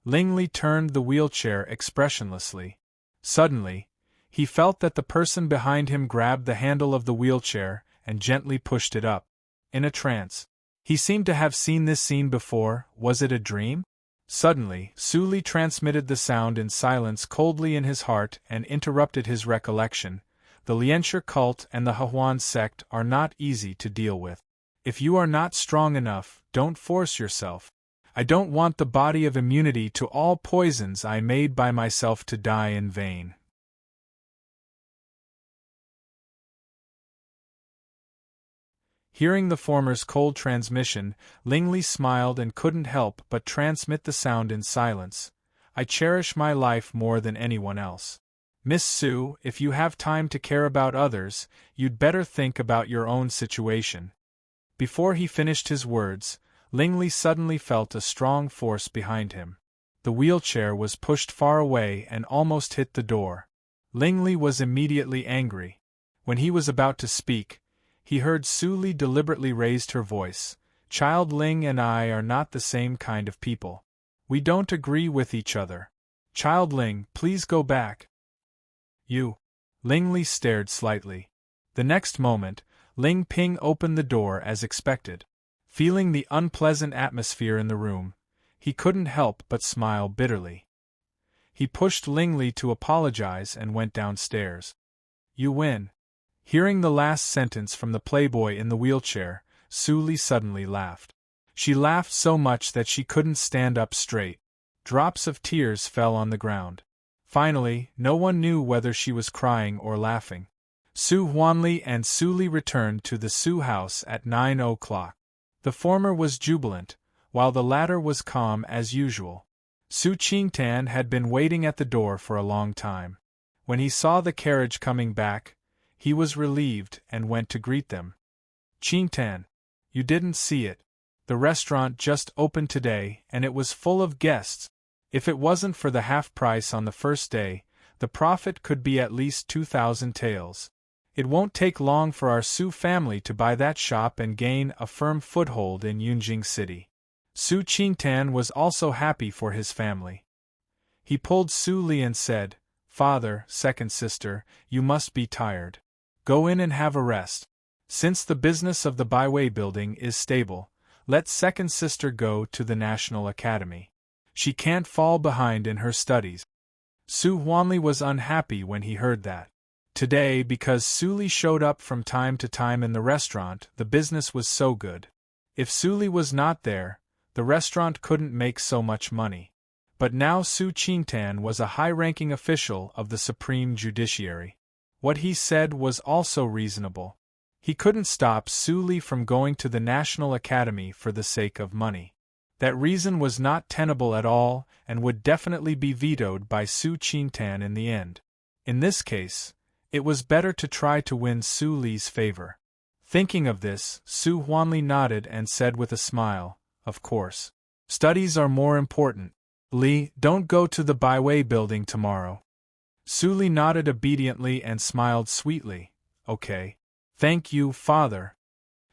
A: Ling Li turned the wheelchair expressionlessly. Suddenly, he felt that the person behind him grabbed the handle of the wheelchair and gently pushed it up. In a trance. He seemed to have seen this scene before. Was it a dream? Suddenly, Su Li transmitted the sound in silence coldly in his heart and interrupted his recollection. The Lianxia cult and the Hehuan sect are not easy to deal with. If you are not strong enough, don't force yourself. I don't want the body of immunity to all poisons I made by myself to die in vain. Hearing the former's cold transmission, Ling Li smiled and couldn't help but transmit the sound in silence. I cherish my life more than anyone else. Miss Su, if you have time to care about others, you'd better think about your own situation. Before he finished his words, Ling Li suddenly felt a strong force behind him. The wheelchair was pushed far away and almost hit the door. Ling Li was immediately angry. When he was about to speak, he heard Su Li deliberately raised her voice. Child Ling and I are not the same kind of people. We don't agree with each other. Child Ling, please go back. You. Ling Li stared slightly. The next moment, Ling Ping opened the door as expected. Feeling the unpleasant atmosphere in the room, he couldn't help but smile bitterly. He pushed Ling Li to apologize and went downstairs. You win. Hearing the last sentence from the playboy in the wheelchair, Su Li suddenly laughed. She laughed so much that she couldn't stand up straight. Drops of tears fell on the ground. Finally, no one knew whether she was crying or laughing. Su Huanli and Su Li returned to the Su house at 9 o'clock. The former was jubilant, while the latter was calm as usual. Su Qingtan had been waiting at the door for a long time. When he saw the carriage coming back, he was relieved and went to greet them. Qingtan, you didn't see it. The restaurant just opened today and it was full of guests. If it wasn't for the half price on the first day, the profit could be at least 2,000 taels. It won't take long for our Su family to buy that shop and gain a firm foothold in Yunjing City. Su Qingtan was also happy for his family. He pulled Su Li and said, Father, second sister, you must be tired. Go in and have a rest. Since the business of the Baiwei building is stable, let second sister go to the National Academy. She can't fall behind in her studies. Su Huanli was unhappy when he heard that. Today, because Su Li showed up from time to time in the restaurant, the business was so good. If Su Li was not there, the restaurant couldn't make so much money. But now Su Qingtan was a high-ranking official of the Supreme Judiciary. What he said was also reasonable. He couldn't stop Su Li from going to the National Academy for the sake of money. That reason was not tenable at all and would definitely be vetoed by Su Qingtan in the end. In this case, it was better to try to win Su Li's favor. Thinking of this, Su Huanli nodded and said with a smile, "Of course. Studies are more important. Li, don't go to the Baiwei building tomorrow." Su Li nodded obediently and smiled sweetly. "Okay. Thank you, father."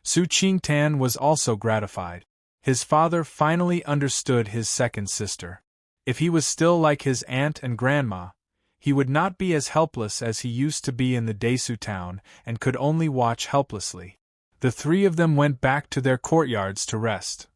A: Su Qingtan was also gratified. His father finally understood his second sister. If he was still like his aunt and grandma, he would not be as helpless as he used to be in the Desu town and could only watch helplessly. The three of them went back to their courtyards to rest.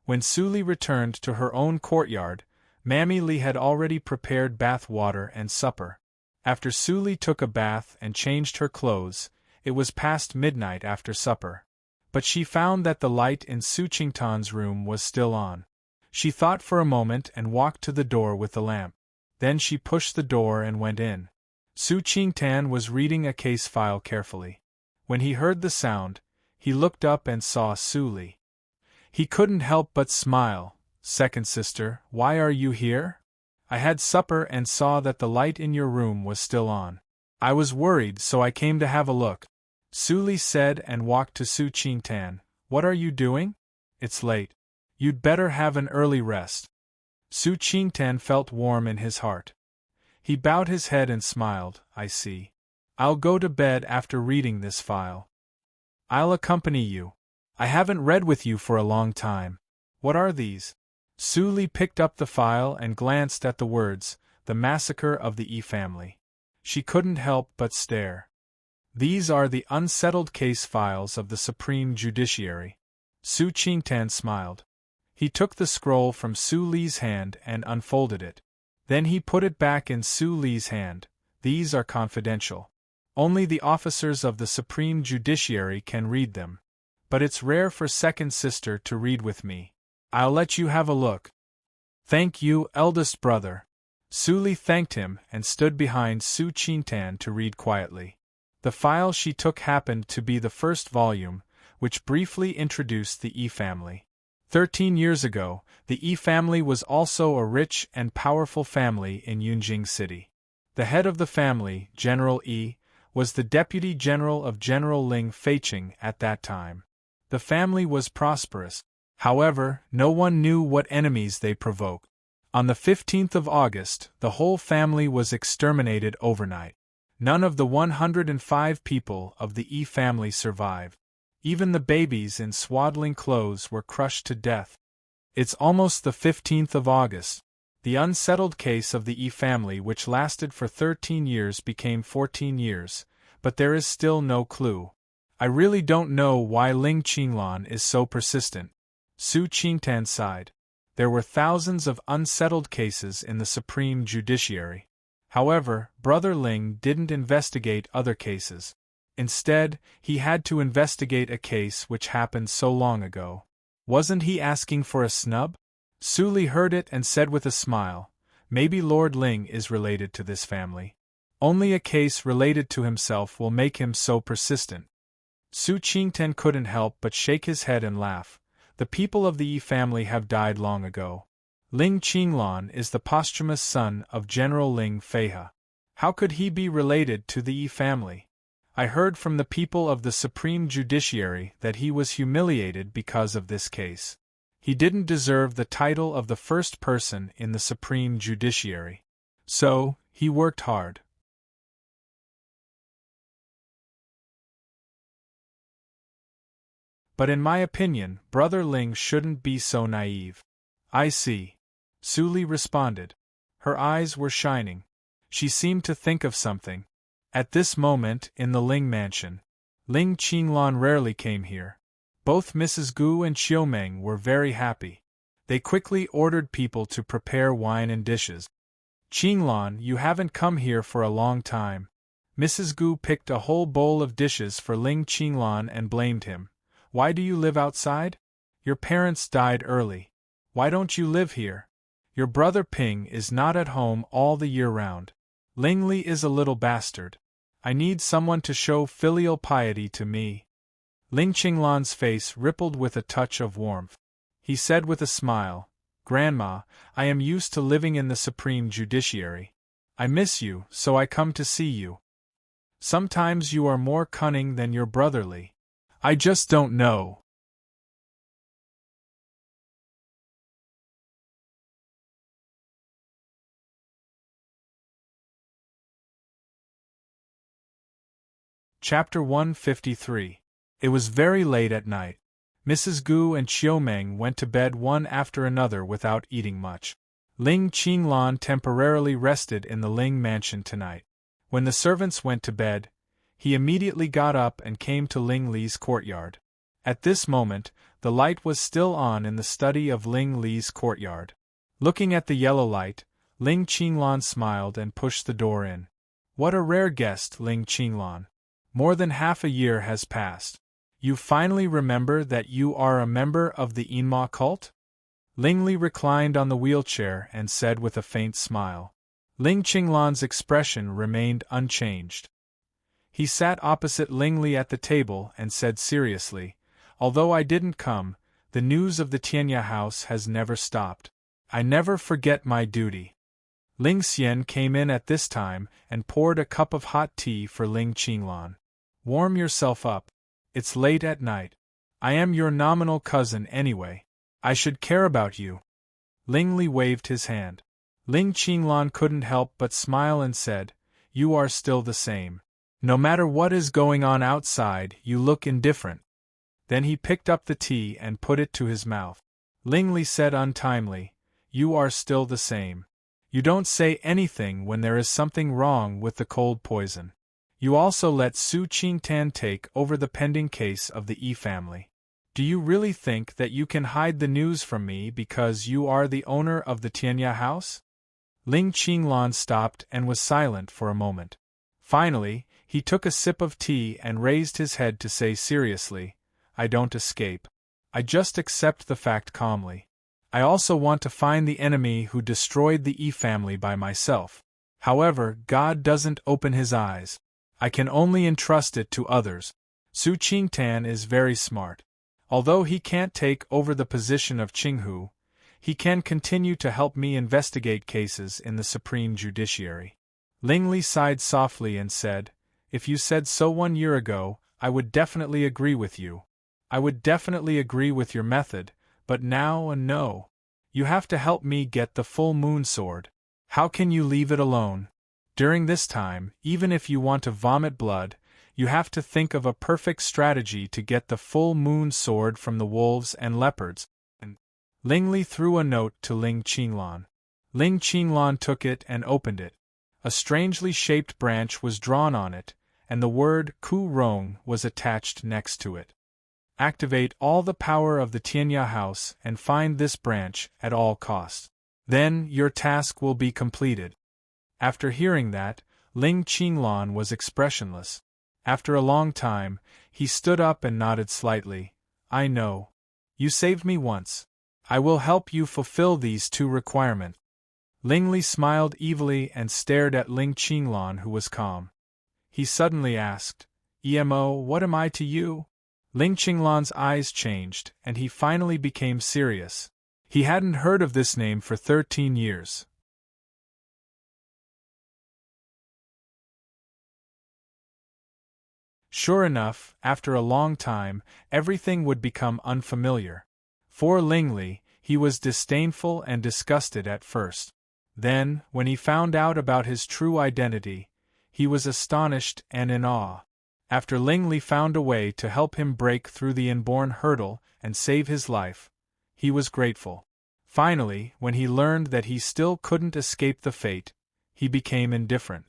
A: When Su Li returned to her own courtyard, Mammy Li had already prepared bath water and supper. After Su Li took a bath and changed her clothes, it was past midnight after supper. But she found that the light in Su Qingtan's room was still on. She thought for a moment and walked to the door with the lamp. Then she pushed the door and went in. Su Qingtan was reading a case file carefully. When he heard the sound, he looked up and saw Su Li. He couldn't help but smile. "Second sister, why are you here?" "I had supper and saw that the light in your room was still on. I was worried, so I came to have a look," Su Li said and walked to Su Qingtan. "What are you doing? It's late. You'd better have an early rest." Su Qingtan felt warm in his heart. He bowed his head and smiled. "I see. I'll go to bed after reading this file. I'll accompany you. I haven't read with you for a long time." "What are these?" Su Li picked up the file and glanced at the words, "The Massacre of the Yi Family." She couldn't help but stare. "These are the unsettled case files of the Supreme Judiciary." Su Qingtan smiled. He took the scroll from Su Li's hand and unfolded it. Then he put it back in Su Li's hand. "These are confidential. Only the officers of the Supreme Judiciary can read them. But it's rare for second sister to read with me. I'll let you have a look." "Thank you, eldest brother." Su Li thanked him and stood behind Su Qingtan to read quietly. The file she took happened to be the first volume, which briefly introduced the Yi family. 13 years ago, the Yi family was also a rich and powerful family in Yunjing City. The head of the family, General Yi, was the deputy general of General Ling Feiqing at that time. The family was prosperous. However, no one knew what enemies they provoked. On the 15th of August, the whole family was exterminated overnight. None of the 105 people of the Yi family survived. Even the babies in swaddling clothes were crushed to death. It's almost the 15th of August. The unsettled case of the Yi family, which lasted for 13 years, became 14 years, but there is still no clue. I really don't know why Ling Qinglan is so persistent. Su Qingtan sighed. There were thousands of unsettled cases in the Supreme Judiciary. However, Brother Ling didn't investigate other cases. Instead, he had to investigate a case which happened so long ago. Wasn't he asking for a snub? Su Li heard it and said with a smile, "Maybe Lord Ling is related to this family. Only a case related to himself will make him so persistent." Su Qingtan couldn't help but shake his head and laugh. "The people of the Yi family have died long ago. Ling Qinglan is the posthumous son of General Ling Feihe. How could he be related to the Yi family? I heard from the people of the Supreme Judiciary that he was humiliated because of this case. He didn't deserve the title of the first person in the Supreme Judiciary. So, he worked hard. But in my opinion, Brother Ling shouldn't be so naive." "I see," Su Li responded. Her eyes were shining. She seemed to think of something. At this moment, in the Ling mansion, Ling Qinglan rarely came here. Both Mrs. Gu and Xiaomeng were very happy. They quickly ordered people to prepare wine and dishes. "Qinglan, you haven't come here for a long time." Mrs. Gu picked a whole bowl of dishes for Ling Qinglan and blamed him. "Why do you live outside? Your parents died early. Why don't you live here? Your brother Ping is not at home all the year round. Ling Li is a little bastard. I need someone to show filial piety to me." Ling Qinglan's face rippled with a touch of warmth. He said with a smile, "Grandma, I am used to living in the Supreme Judiciary. I miss you, so I come to see you. Sometimes you are more cunning than your brotherly. I just don't know. Chapter 153. It was very late at night. Mrs. Gu and Xiaomeng went to bed one after another without eating much. Ling Qinglan temporarily rested in the Ling mansion tonight. When the servants went to bed, he immediately got up and came to Ling Li's courtyard. At this moment, the light was still on in the study of Ling Li's courtyard. Looking at the yellow light, Ling Qinglan smiled and pushed the door in. What a rare guest, Ling Qinglan. More than half a year has passed. You finally remember that you are a member of the Yinma cult? Ling Li reclined on the wheelchair and said with a faint smile. Ling Qinglan's expression remained unchanged. He sat opposite Ling Li at the table and said seriously, although I didn't come, the news of the Tianya house has never stopped. I never forget my duty. Ling Xian came in at this time and poured a cup of hot tea for Ling Qinglan. Warm yourself up. It's late at night. I am your nominal cousin anyway. I should care about you. Ling Li waved his hand. Ling Qinglan couldn't help but smile and said, You are still the same. No matter what is going on outside, you look indifferent. Then he picked up the tea and put it to his mouth. Ling Li said untimely, You are still the same. You don't say anything when there is something wrong with the cold poison. You also let Su Qingtan take over the pending case of the Yi family. Do you really think that you can hide the news from me because you are the owner of the Tianya house? Ling Qinglan stopped and was silent for a moment. Finally, he took a sip of tea and raised his head to say seriously, I don't escape. I just accept the fact calmly. I also want to find the enemy who destroyed the Yi family by myself. However, God doesn't open his eyes. I can only entrust it to others. Su Qingtan is very smart. Although he can't take over the position of Qinghu, he can continue to help me investigate cases in the Supreme Judiciary. Ling Li sighed softly and said, If you said so 1 year ago, I would definitely agree with you. I would definitely agree with your method, but now no. You have to help me get the full moon sword. How can you leave it alone? During this time, even if you want to vomit blood, you have to think of a perfect strategy to get the full moon sword from the wolves and leopards. Ling Li threw a note to Ling Qinglan. Ling Qinglan took it and opened it. A strangely shaped branch was drawn on it, and the word Ku Rong was attached next to it. Activate all the power of the Tianya house and find this branch at all costs. Then your task will be completed. After hearing that, Ling Qinglan was expressionless. After a long time, he stood up and nodded slightly. I know. You saved me once. I will help you fulfill these 2 requirements. Ling Li smiled evilly and stared at Ling Qinglan, who was calm. He suddenly asked, Emo, what am I to you? Ling Qinglan's eyes changed, and he finally became serious. He hadn't heard of this name for 13 years. Sure enough, after a long time, everything would become unfamiliar. For Ling Li, he was disdainful and disgusted at first. Then, when he found out about his true identity, he was astonished and in awe. After Ling Li found a way to help him break through the inborn hurdle and save his life, he was grateful. Finally, when he learned that he still couldn't escape the fate, he became indifferent.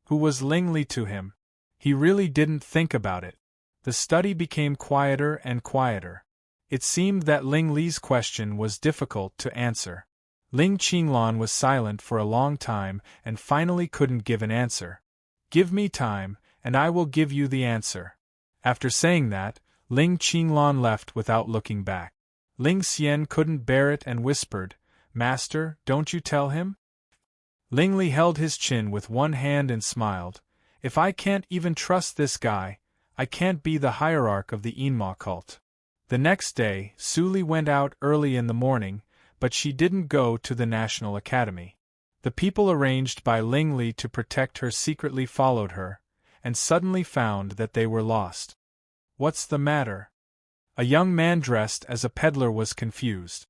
A: Who was Ling Li to him? He really didn't think about it. The study became quieter and quieter. It seemed that Ling Li's question was difficult to answer. Ling Qinglan was silent for a long time and finally couldn't give an answer. Give me time, and I will give you the answer. After saying that, Ling Qinglan left without looking back. Ling Xian couldn't bear it and whispered, Master, don't you tell him? Ling Li held his chin with one hand and smiled. If I can't even trust this guy, I can't be the hierarch of the Yinma cult. The next day, Su Li went out early in the morning, but she didn't go to the National Academy. The people arranged by Ling Li to protect her secretly followed her, and suddenly found that they were lost. "What's the matter?" A young man dressed as a peddler was confused.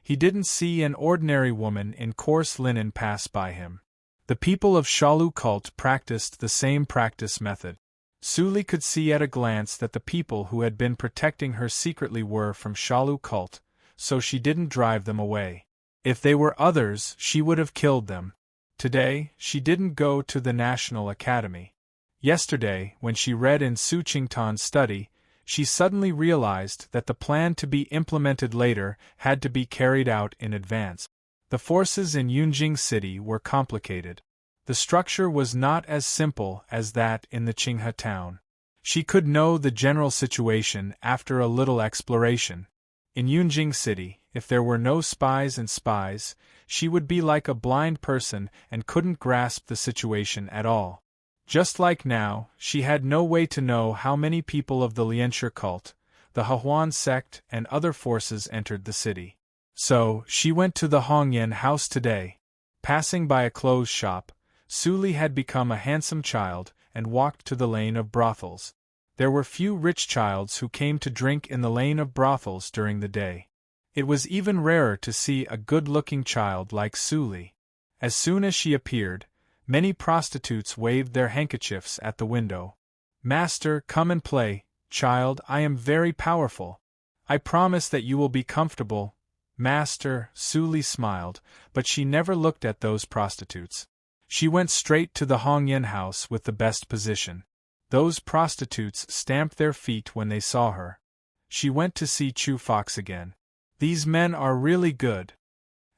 A: He didn't see an ordinary woman in coarse linen pass by him. The people of Shalu cult practiced the same practice method. Suli could see at a glance that the people who had been protecting her secretly were from Shalu cult, so she didn't drive them away. If they were others, she would have killed them. Today, she didn't go to the National Academy. Yesterday, when she read in Su Qingtan's study, she suddenly realized that the plan to be implemented later had to be carried out in advance. The forces in Yunjing City were complicated. The structure was not as simple as that in the Qinghe town. She could know the general situation after a little exploration. In Yunjing City, if there were no spies and spies, she would be like a blind person and couldn't grasp the situation at all. Just like now, she had no way to know how many people of the Lianshi cult, the Hehuan sect, and other forces entered the city. So, she went to the Hongyan house today. Passing by a clothes shop, Suli had become a handsome child and walked to the lane of brothels. There were few rich childs who came to drink in the lane of brothels during the day. It was even rarer to see a good-looking child like Suli. As soon as she appeared, many prostitutes waved their handkerchiefs at the window. "Master, come and play, child, I am very powerful. I promise that you will be comfortable." "Master," Suli smiled, but she never looked at those prostitutes. She went straight to the Hongyan house with the best position. Those prostitutes stamped their feet when they saw her. She went to see Chu Fox again. "These men are really good."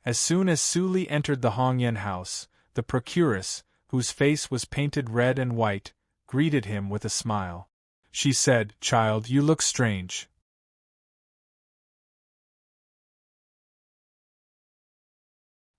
A: As soon as Suli entered the Hongyan house, the procuress, whose face was painted red and white, greeted him with a smile. She said, "Child, you look strange."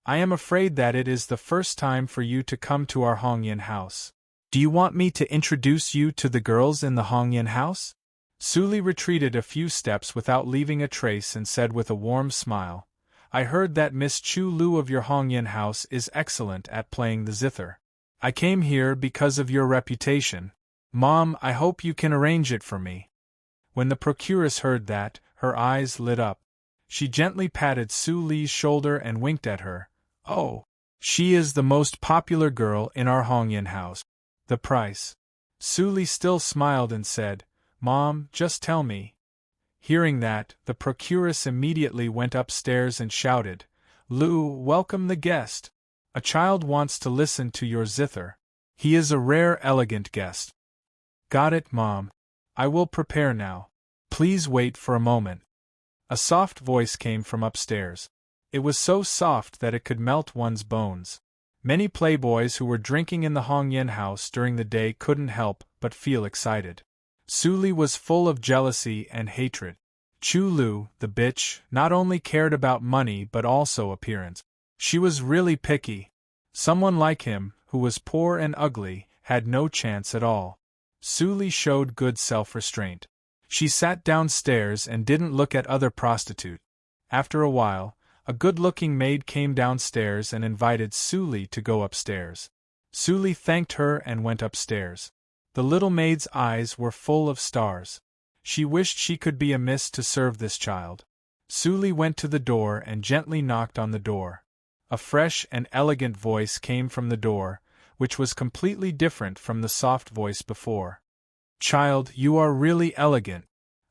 A: "I am afraid that it is the first time for you to come to our Hongyan house. Do you want me to introduce you to the girls in the Hongyan house?" Suli retreated a few steps without leaving a trace and said with a warm smile, "I heard that Miss Chu Lu of your Hongyan house is excellent at playing the zither. I came here because of your reputation. Mom, I hope you can arrange it for me." When the procuress heard that, her eyes lit up. She gently patted Suli's shoulder and winked at her. "Oh, she is the most popular girl in our Hongyan house. The price?" Suli still smiled and said, "Mom, just tell me." Hearing that, the procuress immediately went upstairs and shouted, "Lu, welcome the guest. A child wants to listen to your zither. He is a rare, elegant guest." "Got it, Mom. I will prepare now. Please wait for a moment." A soft voice came from upstairs. It was so soft that it could melt one's bones. Many playboys who were drinking in the Hongyan house during the day couldn't help but feel excited. Suli was full of jealousy and hatred. Chu Lu, the bitch, not only cared about money but also appearance. She was really picky. Someone like him, who was poor and ugly, had no chance at all. Suli showed good self-restraint. She sat downstairs and didn't look at other prostitutes. After a while, a good-looking maid came downstairs and invited Suli to go upstairs. Suli thanked her and went upstairs. The little maid's eyes were full of stars. She wished she could be a miss to serve this child. Suli went to the door and gently knocked on the door. A fresh and elegant voice came from the door, which was completely different from the soft voice before. "Child, you are really elegant.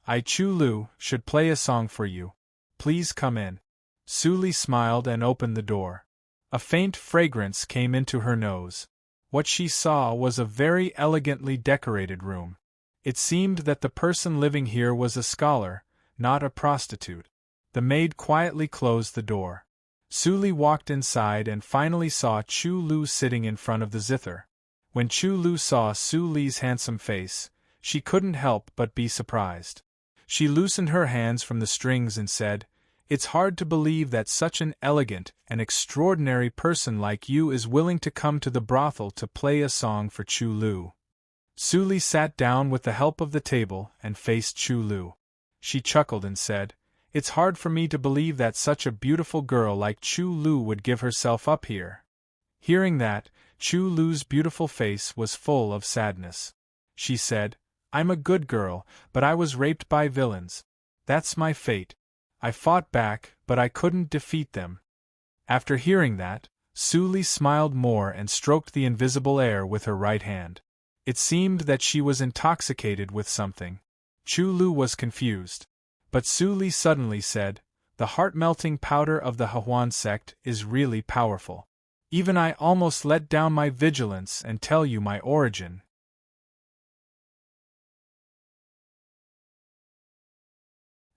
A: I, Chu Lu, should play a song for you. Please come in." Suli smiled and opened the door. A faint fragrance came into her nose. What she saw was a very elegantly decorated room. It seemed that the person living here was a scholar, not a prostitute. The maid quietly closed the door. Suli walked inside and finally saw Chu Lu sitting in front of the zither. When Chu Lu saw Suli's handsome face, she couldn't help but be surprised. She loosened her hands from the strings and said, "It's hard to believe that such an elegant and extraordinary person like you is willing to come to the brothel to play a song for Chu Lu." Suli sat down with the help of the table and faced Chu Lu. She chuckled and said, "It's hard for me to believe that such a beautiful girl like Chu Lu would give herself up here. Hearing that, Chu Lu's beautiful face was full of sadness. She said, I'm a good girl, but I was raped by villains. That's my fate. I fought back, but I couldn't defeat them. After hearing that, Su Li smiled more and stroked the invisible air with her right hand. It seemed that she was intoxicated with something. Chu Lu was confused. But Su Li suddenly said, the heart-melting powder of the Hehuan sect is really powerful. Even I almost let down my vigilance and tell you my origin.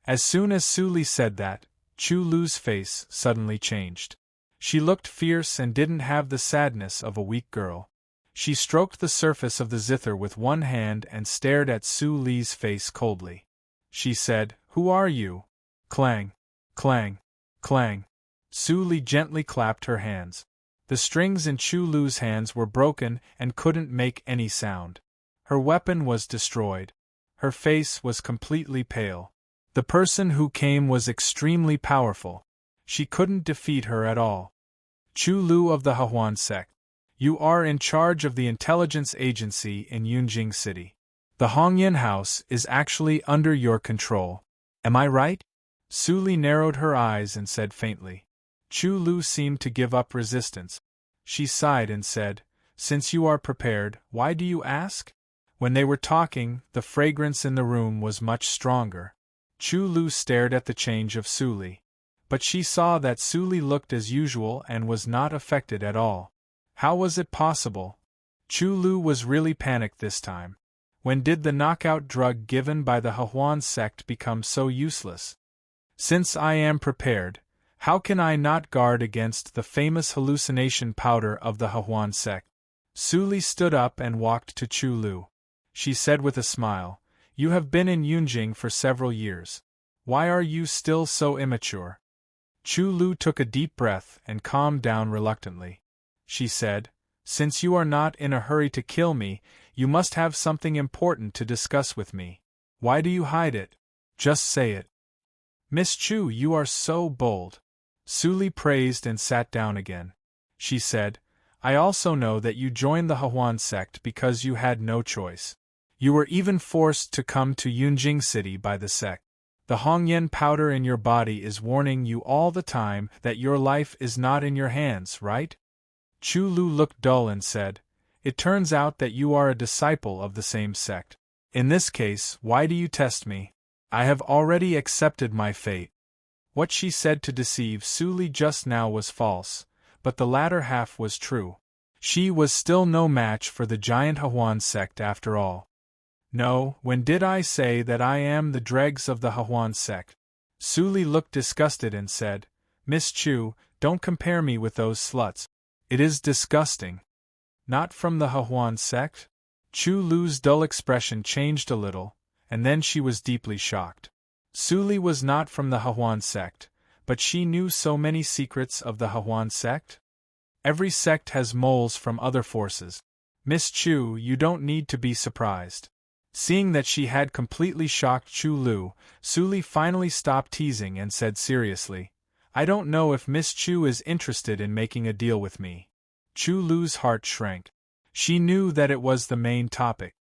A: As soon as Su Li said that, Chu Lu's face suddenly changed. She looked fierce and didn't have the sadness of a weak girl. She stroked the surface of the zither with one hand and stared at Su Li's face coldly. She said, Who are you? Clang, clang, clang. Su Li gently clapped her hands. The strings in Chu Lu's hands were broken and couldn't make any sound. Her weapon was destroyed. Her face was completely pale. The person who came was extremely powerful. She couldn't defeat her at all. Chu Lu of the Hehuan sect. You are in charge of the intelligence agency in Yunjing City. The Hongyan house is actually under your control. Am I right? Su Li narrowed her eyes and said faintly. Chu Lu seemed to give up resistance. She sighed and said, Since you are prepared, why do you ask? When they were talking, the fragrance in the room was much stronger. Chu Lu stared at the change of Su Li. But she saw that Su Li looked as usual and was not affected at all. How was it possible? Chu Lu was really panicked this time. When did the knockout drug given by the Hehuan sect become so useless? Since I am prepared, how can I not guard against the famous hallucination powder of the Hehuan sect? Su Li stood up and walked to Chu Lu. She said with a smile, You have been in Yunjing for several years. Why are you still so immature? Chu Lu took a deep breath and calmed down reluctantly. She said, Since you are not in a hurry to kill me, you must have something important to discuss with me. Why do you hide it? Just say it. Miss Chu, you are so bold. Su Li praised and sat down again. She said, I also know that you joined the Hehuan sect because you had no choice. You were even forced to come to Yunjing City by the sect. The Hongyan powder in your body is warning you all the time that your life is not in your hands, right? Chu Lu looked dull and said, It turns out that you are a disciple of the same sect. In this case, why do you test me? I have already accepted my fate. What she said to deceive Su Li just now was false, but the latter half was true. She was still no match for the giant Hehuan sect after all. No, when did I say that I am the dregs of the Hehuan sect? Su Li looked disgusted and said, Miss Chu, don't compare me with those sluts. It is disgusting. Not from the Hehuan sect? Chu Lu's dull expression changed a little, and then she was deeply shocked. Su Li was not from the Hehuan sect, but she knew so many secrets of the Hehuan sect? Every sect has moles from other forces. Miss Chu, you don't need to be surprised. Seeing that she had completely shocked Chu Lu, Su Li finally stopped teasing and said seriously, I don't know if Miss Chu is interested in making a deal with me. Chu Lu's heart shrank. She knew that it was the main topic.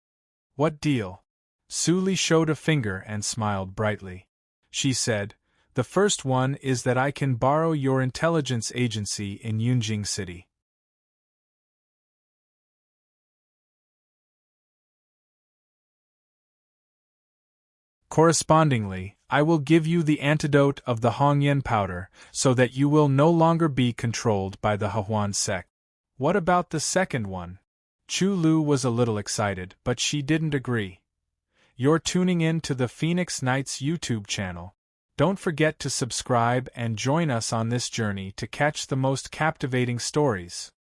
A: What deal? Su Li showed a finger and smiled brightly. She said, The first one is that I can borrow your intelligence agency in Yunjing City. Correspondingly, I will give you the antidote of the Hongyan powder, so that you will no longer be controlled by the Hehuan sect. What about the second one? Chu Lu was a little excited, but she didn't agree. You're tuning in to the Phoenix Knights YouTube channel. Don't forget to subscribe and join us on this journey to catch the most captivating stories.